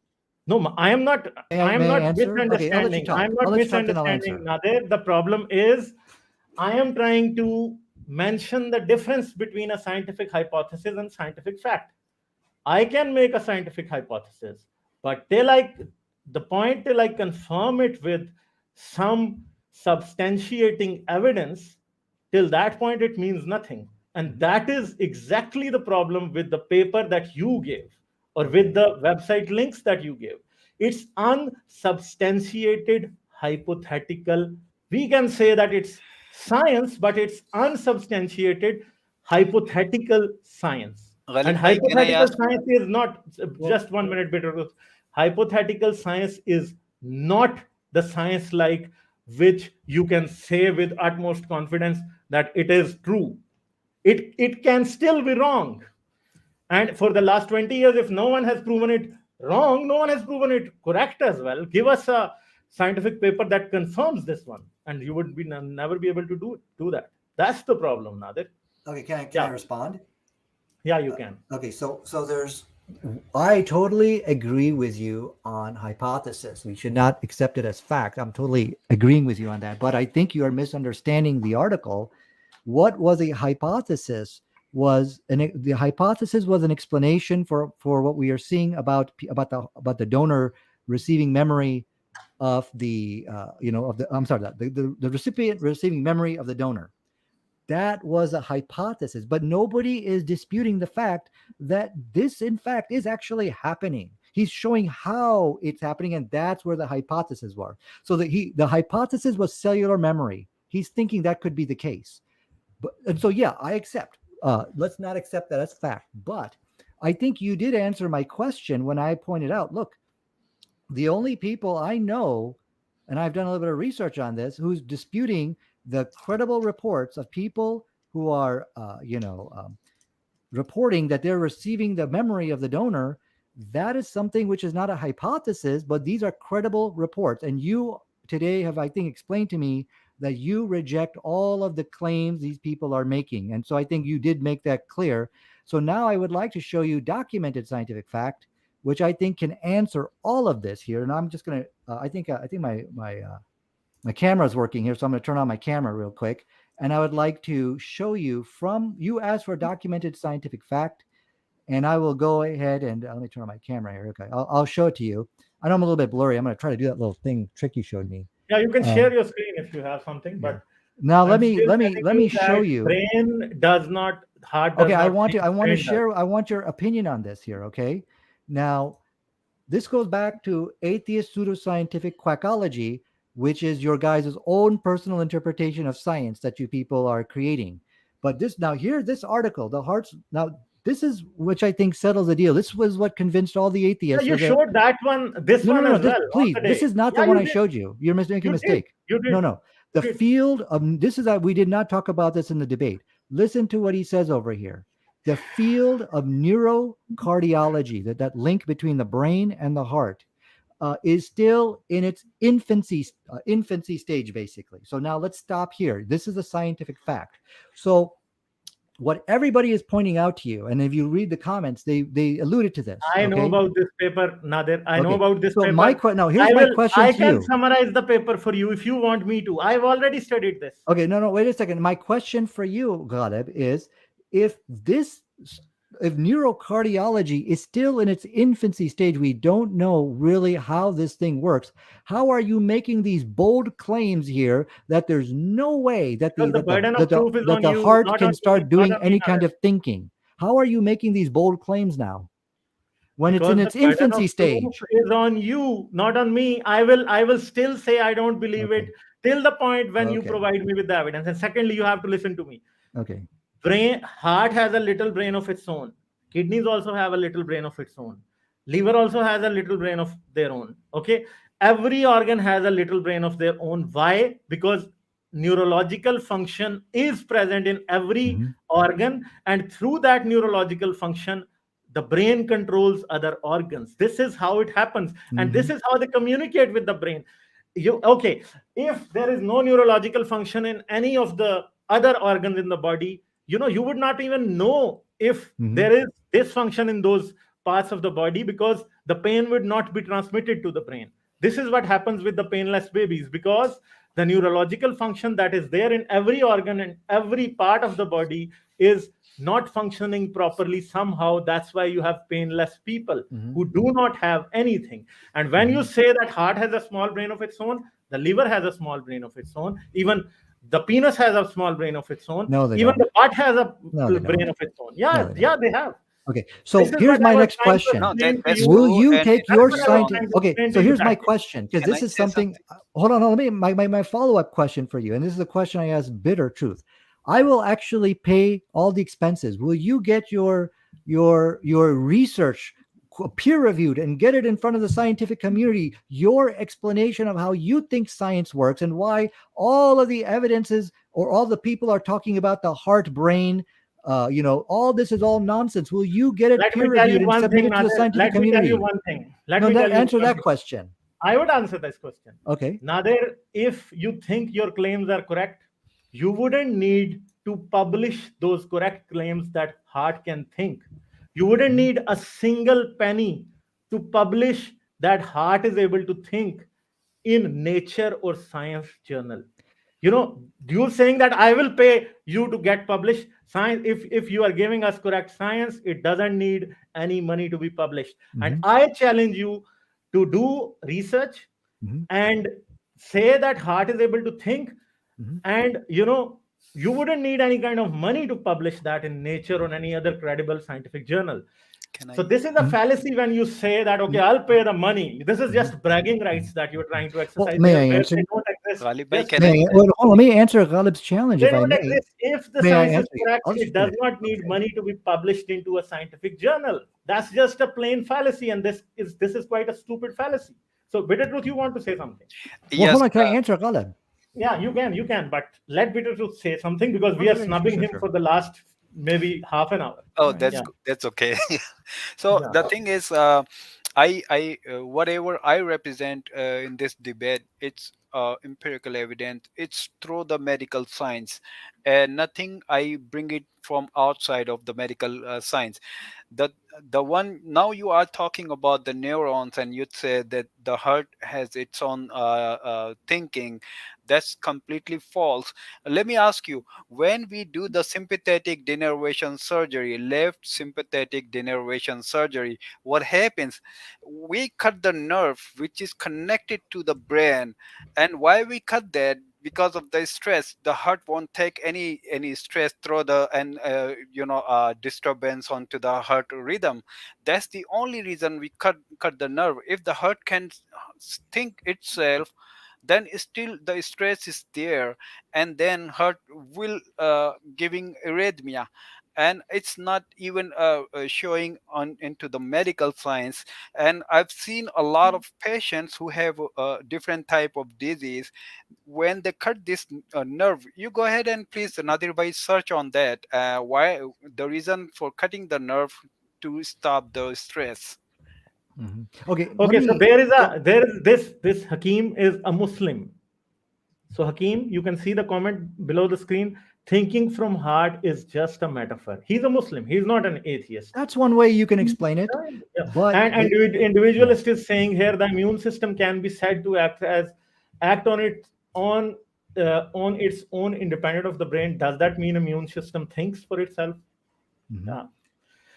Speaker 1: No, I am not. I am
Speaker 3: May I
Speaker 1: not
Speaker 3: answer? Okay, I'll let you
Speaker 1: misunderstanding. I am
Speaker 3: talk.
Speaker 1: not
Speaker 3: I'll let you talk, then I'll
Speaker 1: misunderstanding,
Speaker 3: answer.
Speaker 1: Nadir. The problem is, I am trying to mention the difference between a scientific hypothesis and scientific fact. I can make a scientific hypothesis, but the point till I confirm it with some substantiating evidence, till that point it means nothing. And that is exactly the problem with the paper that you gave or with the website links that you gave. It's unsubstantiated, hypothetical. We can say that it's science, but it's unsubstantiated, hypothetical science. And
Speaker 2: Ghalib bhai, can I
Speaker 1: hypothetical
Speaker 2: ask you?
Speaker 1: science is not
Speaker 3: Well,
Speaker 1: just 1 minute, bitter. Hypothetical science is not the science like which you can say with utmost confidence that it is true. It can still be wrong. And for the last 20 years, if no one has proven it wrong, no one has proven it correct as well. Give us a scientific paper that confirms this one, and you would never be able to do that. That's the problem, Nadir.
Speaker 3: okay, can I
Speaker 1: Yeah.
Speaker 3: respond?
Speaker 1: Yeah, you can.
Speaker 3: Okay, so there's I totally agree with you on hypothesis. We should not accept it as fact. I'm totally agreeing with you on that. But I think you are misunderstanding the article. What was a hypothesis the hypothesis was an explanation for what we are seeing about the donor receiving memory of the the recipient receiving memory of the donor. That was a hypothesis, but nobody is disputing the fact that this, in fact, is actually happening. He's showing how it's happening, and that's where the hypothesis was. So the hypothesis was cellular memory. He's thinking that could be the case. And so, yeah, I accept. Let's not accept that as fact. But I think you did answer my question when I pointed out, look, the only people I know, and I've done a little bit of research on this, who's disputing the credible reports of people who are, reporting that they're receiving the memory of the donor, that is something which is not a hypothesis, but these are credible reports. And you today have, I think, explained to me that you reject all of the claims these people are making. And so I think you did make that clear. So now I would like to show you documented scientific fact, which I think can answer all of this here. And I'm just going to, I think my camera is working here. So I'm going to turn on my camera real quick. and I would like to show you from you asked for documented scientific fact, and I will go ahead and let me turn on my camera here. Okay, I'll show it to you. I know I'm a little bit blurry. I'm going to try to do that little thing trick you showed me.
Speaker 1: Yeah, you can share
Speaker 3: Um,
Speaker 1: your screen if you have something,
Speaker 3: yeah.
Speaker 1: but
Speaker 3: Now
Speaker 1: I'm still
Speaker 3: let
Speaker 1: telling
Speaker 3: me
Speaker 1: you
Speaker 3: show
Speaker 1: that
Speaker 3: you.
Speaker 1: brain does not, heart
Speaker 3: Okay,
Speaker 1: does not think,
Speaker 3: I want to
Speaker 1: brain does.
Speaker 3: share. I want your opinion on this here. Okay, now this goes back to atheist pseudoscientific quackology, which is your guys' own personal interpretation of science that you people are creating. But this now here, this article, the hearts now. This is which I think settles the deal. This was what convinced all the
Speaker 1: Yeah,
Speaker 3: atheists
Speaker 1: you
Speaker 3: was that
Speaker 1: showed that one, this
Speaker 3: no, no,
Speaker 1: one
Speaker 3: no, no.
Speaker 1: as
Speaker 3: This
Speaker 1: well on
Speaker 3: please,
Speaker 1: the
Speaker 3: this
Speaker 1: day.
Speaker 3: is not the
Speaker 1: Yeah,
Speaker 3: one
Speaker 1: you
Speaker 3: I
Speaker 1: did.
Speaker 3: showed you. You're making a
Speaker 1: You did.
Speaker 3: mistake.
Speaker 1: You
Speaker 3: No,
Speaker 1: did.
Speaker 3: no. The
Speaker 1: You did.
Speaker 3: field of this is we did not talk about this in the debate. Listen to what he says over here. The field of neurocardiology, that link between the brain and the heart, is still in its infancy stage, basically. So now let's stop here. This is a scientific fact. So what everybody is pointing out to you, and if you read the comments, they alluded to this.
Speaker 1: I know
Speaker 3: Okay,
Speaker 1: about this paper, Nadir. I know
Speaker 3: okay.
Speaker 1: about this
Speaker 3: So
Speaker 1: paper.
Speaker 3: now here's my question
Speaker 1: I
Speaker 3: to
Speaker 1: can
Speaker 3: you.
Speaker 1: summarize the paper for you if you want me to. I've already studied this.
Speaker 3: Okay, no, no, wait a second. My question for you, Ghalib, is if this, if neurocardiology is still in its infancy stage, we don't know really how this thing works. How are you making these bold claims here that there's no way that
Speaker 1: Because the burden of proof is
Speaker 3: that
Speaker 1: on
Speaker 3: the
Speaker 1: you,
Speaker 3: heart
Speaker 1: not
Speaker 3: can
Speaker 1: on me,
Speaker 3: start
Speaker 1: not
Speaker 3: doing
Speaker 1: on me,
Speaker 3: any kind
Speaker 1: Nadir.
Speaker 3: of thinking? How are you making these bold claims now when it's in
Speaker 1: Because the
Speaker 3: its
Speaker 1: burden of
Speaker 3: infancy
Speaker 1: proof
Speaker 3: stage?
Speaker 1: is on you, not on me. I will still say I don't believe it
Speaker 3: Okay,
Speaker 1: till the point when you
Speaker 3: okay,
Speaker 1: provide me with the evidence. And secondly, you have to listen to me.
Speaker 3: okay.
Speaker 1: Brain, heart has a little brain of its own. Kidneys also have a little brain of its own. Liver also has a little brain of their own. Okay, every organ has a little brain of their own. Why? Because neurological function is present in every
Speaker 3: Hmm.
Speaker 1: organ, and through that neurological function the brain controls other organs. This is how it happens, and this
Speaker 3: Hmm.
Speaker 1: is how they communicate with the brain. You Okay, if there is no neurological function in any of the other organs in the body, you would not even know if
Speaker 3: Hmm.
Speaker 1: there is dysfunction in those parts of the body, because the pain would not be transmitted to the brain. This is what happens with the painless babies, because the neurological function that is there in every organ and every part of the body is not functioning properly somehow. That's why you have painless people
Speaker 3: Hmm.
Speaker 1: who do not have anything. And when you
Speaker 3: Hmm.
Speaker 1: say that heart has a small brain of its own, the liver has a small brain of its own, even the penis has a small brain of its own,
Speaker 3: No, they
Speaker 1: even
Speaker 3: don't.
Speaker 1: the butt has a
Speaker 3: No, they
Speaker 1: brain
Speaker 3: don't.
Speaker 1: of its own.
Speaker 3: No,
Speaker 1: Yeah,
Speaker 3: they don't.
Speaker 1: yeah, they have.
Speaker 3: Okay,
Speaker 1: This
Speaker 3: so
Speaker 1: is
Speaker 3: here's
Speaker 1: what
Speaker 3: my
Speaker 1: I was
Speaker 3: next
Speaker 1: trying to
Speaker 3: question.
Speaker 2: No,
Speaker 1: explain to
Speaker 2: that's
Speaker 1: you.
Speaker 3: Will
Speaker 2: true.
Speaker 3: you
Speaker 2: And
Speaker 3: take
Speaker 2: in
Speaker 1: That's
Speaker 3: your
Speaker 1: what I was
Speaker 2: Islam,
Speaker 1: trying
Speaker 3: scientific?
Speaker 1: to
Speaker 3: Okay,
Speaker 1: explain
Speaker 3: so
Speaker 1: to you,
Speaker 3: here's my
Speaker 1: that
Speaker 3: question because
Speaker 2: can
Speaker 3: this
Speaker 2: I
Speaker 3: is
Speaker 2: say
Speaker 3: something.
Speaker 2: something?
Speaker 3: Hold on, let me my follow up question for you, and this is a question I asked Bitter Truth. I will actually pay all the expenses. Will you get your research peer reviewed and get it in front of the scientific community? Your explanation of how you think science works and why all of the evidences or all the people are talking about the heart brain, all this is all nonsense. Will you get it
Speaker 1: let me
Speaker 3: peer
Speaker 1: tell you
Speaker 3: reviewed and
Speaker 1: one
Speaker 3: submit
Speaker 1: thing,
Speaker 3: it to the
Speaker 1: Nader.
Speaker 3: scientific
Speaker 1: Let me tell you
Speaker 3: community?
Speaker 1: one thing. Let
Speaker 3: No,
Speaker 1: me tell you
Speaker 3: answer
Speaker 1: one
Speaker 3: that
Speaker 1: thing.
Speaker 3: question.
Speaker 1: I would answer this question.
Speaker 3: Okay.
Speaker 1: Nader, if you think your claims are correct, you wouldn't need to publish those correct claims that heart can think. You wouldn't
Speaker 3: Mhm.
Speaker 1: need a single penny to publish that heart is able to think in Nature or Science journal. You're saying that I will pay you to get published science. If you are giving us correct science, it doesn't need any money to be published. And
Speaker 3: Hmm.
Speaker 1: I challenge you to do research
Speaker 3: Hmm.
Speaker 1: and say that heart is able to think,
Speaker 3: Hmm.
Speaker 1: and you wouldn't need any kind of money to publish that in Nature or any other credible scientific journal.
Speaker 2: Can
Speaker 1: So
Speaker 2: I?
Speaker 1: this is a fallacy when you say that, okay, I'll pay the money. This is
Speaker 3: Hmm.
Speaker 1: just bragging rights that you're trying to
Speaker 3: Well,
Speaker 1: exercise
Speaker 3: may
Speaker 1: there
Speaker 3: I
Speaker 1: where
Speaker 3: answer?
Speaker 1: they don't exist.
Speaker 2: Ghalib bhai,
Speaker 1: Just
Speaker 2: can I?
Speaker 3: May I, well, let me answer Ghalib's challenge,
Speaker 1: they
Speaker 3: if I
Speaker 1: don't
Speaker 3: may.
Speaker 1: exist. If the
Speaker 3: May I
Speaker 1: science is
Speaker 3: answer you?
Speaker 1: correct,
Speaker 3: I'll
Speaker 1: it
Speaker 3: just
Speaker 1: does
Speaker 3: finish.
Speaker 1: not need
Speaker 3: Okay.
Speaker 1: money to be published into a scientific journal. That's just a plain fallacy, and this is quite a stupid fallacy. So, Bitter Truth, you want to say something?
Speaker 3: Well, hold
Speaker 2: Yes.
Speaker 3: on. Can I answer Ghalib?
Speaker 1: Yeah, you can, but let Bitter Truth say something, because we are
Speaker 3: Okay, sure,
Speaker 1: snubbing
Speaker 3: sure,
Speaker 1: him
Speaker 3: sure.
Speaker 1: for the last maybe half an hour.
Speaker 2: Oh,
Speaker 1: Yeah,
Speaker 2: that's okay. So
Speaker 1: yeah.
Speaker 2: the thing is, I whatever I represent in this debate, it's empirical evidence. It's through the medical science, and nothing I bring it from outside of the medical science. The one now you are talking about the neurons, and you say that the heart has its own thinking. That's completely false. Let me ask you, when we do the sympathetic denervation surgery, left sympathetic denervation surgery, what happens? We cut the nerve which is connected to the brain. And why we cut that? Because of the stress, the heart won't take any stress through the and disturbance onto the heart rhythm. That's the only reason we cut the nerve. If the heart can think itself, then still the stress is there, and then heart will giving arrhythmia. And it's not even showing on into the medical science. And I've seen a lot of patients who have a different type of disease. When they cut this nerve, you go ahead and please, Nadir bhai, search on that, why the reason for cutting the nerve to stop the stress.
Speaker 3: Okay, let
Speaker 1: Okay, so
Speaker 3: me.
Speaker 1: there is this Hakim is a Muslim. So Hakim, you can see the comment below the screen. Thinking from heart is just a metaphor. He's a Muslim. He's not an atheist.
Speaker 3: That's one way you can explain it,
Speaker 1: Yeah.
Speaker 3: but
Speaker 1: Individualist is saying here the immune system can be said to act on its own independent of the brain. Does that mean immune system thinks for itself? Yeah.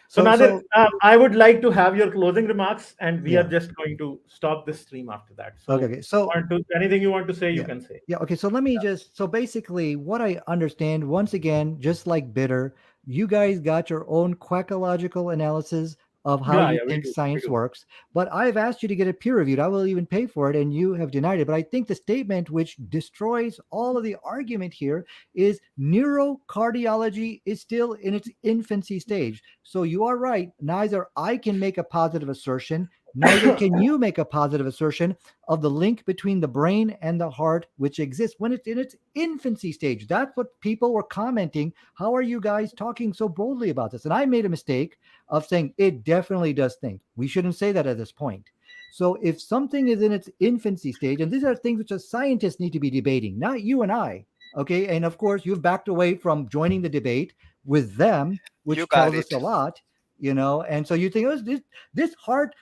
Speaker 1: So Nadir,
Speaker 3: so
Speaker 1: I would like to have your closing remarks, and we are
Speaker 3: yeah.
Speaker 1: just going to stop this stream after that.
Speaker 3: Okay,
Speaker 1: So,
Speaker 3: okay. So
Speaker 1: anything you want to say, you
Speaker 3: yeah.
Speaker 1: can say.
Speaker 3: Yeah, okay. So let me just so basically what I understand once again, just like bitter, you guys got your own quackological analysis of how
Speaker 1: Yeah,
Speaker 3: you
Speaker 1: yeah, we
Speaker 3: think
Speaker 1: do, we
Speaker 3: science
Speaker 1: do.
Speaker 3: works. But I've asked you to get it peer reviewed. I will even pay for it, and you have denied it. But I think the statement which destroys all of the argument here is neurocardiology is still in its infancy stage. So you are right. Neither I can make a positive assertion, neither can you make a positive assertion of the link between the brain and the heart, which exists when it's in its infancy stage. That's what people were commenting. How are you guys talking so boldly about this? And I made a mistake of saying it definitely does think. We shouldn't say that at this point. So if something is in its infancy stage, and these are things which as scientists need to be debating, not you and I, okay? And of course, you've backed away from joining the debate with them,
Speaker 2: You
Speaker 3: which
Speaker 2: got
Speaker 3: tells us
Speaker 2: it.
Speaker 3: a lot, and so you think, oh, this heart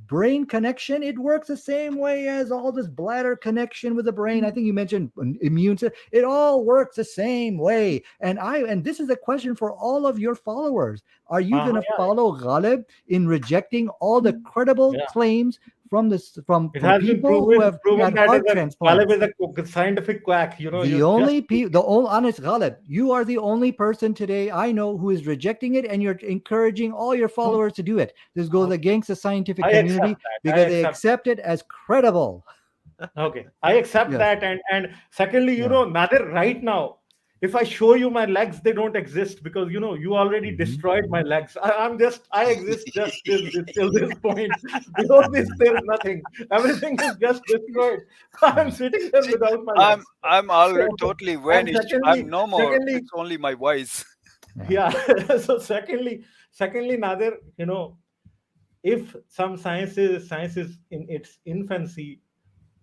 Speaker 3: brain connection, it works the same way as all this bladder connection with the brain. I think you mentioned immune system. It all works the same way. And this is a question for all of your followers. Are you going to
Speaker 1: Yeah,
Speaker 3: follow Ghalib in rejecting all the credible
Speaker 1: yeah.
Speaker 3: claims from this
Speaker 1: It
Speaker 3: from
Speaker 1: has been
Speaker 3: people who have
Speaker 1: proven
Speaker 3: had
Speaker 1: that
Speaker 3: heart
Speaker 1: Ghalib
Speaker 3: transplants?
Speaker 1: is a scientific quack. You know,
Speaker 3: The
Speaker 1: you just
Speaker 3: only the only honest Ghalib, you are the only person today I know who is rejecting it, and you're encouraging all your followers to do it. This goes
Speaker 1: okay.
Speaker 3: against the scientific
Speaker 1: I accept
Speaker 3: community
Speaker 1: that. I
Speaker 3: because they
Speaker 1: accept.
Speaker 3: accept it as credible.
Speaker 1: Okay, I accept
Speaker 3: Yes.
Speaker 1: that. And secondly,
Speaker 3: Yeah.
Speaker 1: Nadir, right now, if I show you my legs, they don't exist because you already
Speaker 3: Mhm.
Speaker 1: destroyed my legs. I exist just till this point. Below this, there is nothing. Everything is just destroyed. I'm
Speaker 3: Mhm.
Speaker 1: sitting there
Speaker 2: See,
Speaker 1: without my
Speaker 2: I'm
Speaker 1: legs.
Speaker 2: I'm
Speaker 1: So,
Speaker 2: already totally
Speaker 1: and
Speaker 2: vanished. I'm no more.
Speaker 1: secondly,
Speaker 2: It's only my voice.
Speaker 3: Yeah.
Speaker 1: yeah. So secondly, Nadir, if some science is in its infancy,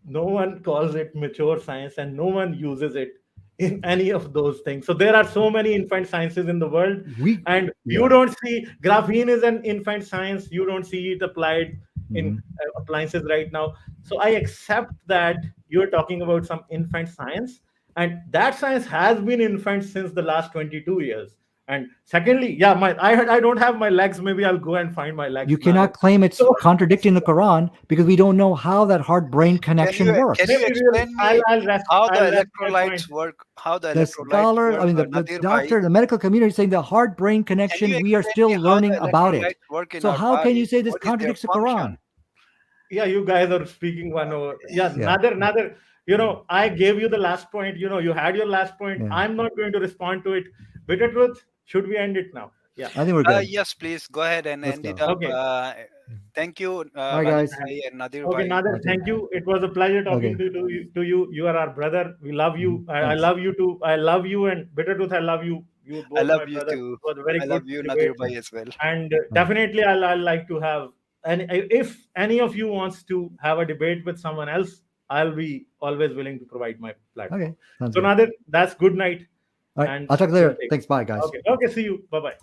Speaker 1: no one calls it mature science and no one uses it in any of those things. So there are so many infant sciences in the world,
Speaker 3: We
Speaker 1: and you
Speaker 3: yeah.
Speaker 1: don't see graphene is an infant science. You don't see it applied in
Speaker 3: Mhm.
Speaker 1: appliances right now. So I accept that you're talking about some infant science, and that science has been infant since the last 22 years. And secondly, yeah, I don't have my legs. Maybe I'll go and find my
Speaker 3: You
Speaker 1: legs, Nadir.
Speaker 3: cannot claim it's
Speaker 1: So
Speaker 3: contradicting the Quran because we don't know how that heart brain connection
Speaker 2: Can
Speaker 3: works.
Speaker 2: you
Speaker 1: maybe
Speaker 2: explain me
Speaker 1: I'll rest my point.
Speaker 2: how the
Speaker 3: The
Speaker 2: electrolytes
Speaker 3: scholar, I
Speaker 2: work,
Speaker 3: mean, the
Speaker 2: Nadir bhai?
Speaker 3: doctor, the medical community is saying the heart brain
Speaker 2: Can you
Speaker 3: connection, we are
Speaker 2: explain me
Speaker 3: still
Speaker 2: how
Speaker 3: learning
Speaker 2: the
Speaker 3: about it.
Speaker 2: electrolytes work in
Speaker 3: So,
Speaker 2: our
Speaker 3: how can you
Speaker 2: body?
Speaker 3: say this
Speaker 2: What is their
Speaker 3: contradicts the Quran?
Speaker 2: function?
Speaker 1: Yeah, you guys are speaking one over. Yeah,
Speaker 3: Yeah.
Speaker 1: Nadir, I gave you the last point. You had your last point.
Speaker 3: Yeah.
Speaker 1: I'm not going to respond to it. Bitter truth, should we end it now? Yeah.
Speaker 3: I think we're good.
Speaker 2: Yes, please go ahead and
Speaker 3: Let's
Speaker 2: end it
Speaker 3: go.
Speaker 2: up.
Speaker 1: Okay.
Speaker 2: Thank you,
Speaker 3: All right,
Speaker 2: Ghalib
Speaker 3: guys.
Speaker 1: And
Speaker 2: bhai and Nadir
Speaker 1: okay,
Speaker 2: bhai.
Speaker 1: Nadir,
Speaker 3: Okay.
Speaker 1: thank you. It was a pleasure talking
Speaker 3: Okay.
Speaker 1: to you. You are our brother. We love you. I
Speaker 3: Thanks.
Speaker 1: love you too. I love you, and Bitter truth, I love you. You
Speaker 2: I
Speaker 1: both my
Speaker 2: love you
Speaker 1: brothers.
Speaker 2: too.
Speaker 1: It was a very
Speaker 2: I
Speaker 1: good
Speaker 2: love you,
Speaker 1: debate.
Speaker 2: Nadir bhai, as well.
Speaker 1: And
Speaker 3: All right.
Speaker 1: definitely I'll like to have, and if any of you wants to have a debate with someone else, I'll be always willing to provide my platform.
Speaker 3: Okay. Sounds
Speaker 1: So
Speaker 3: good.
Speaker 1: Nadir, that's good night.
Speaker 3: All right.
Speaker 1: and
Speaker 3: I'll talk
Speaker 1: we'll
Speaker 3: later.
Speaker 1: take.
Speaker 3: Thanks. Bye, guys.
Speaker 1: Okay. Okay. See you. Bye bye.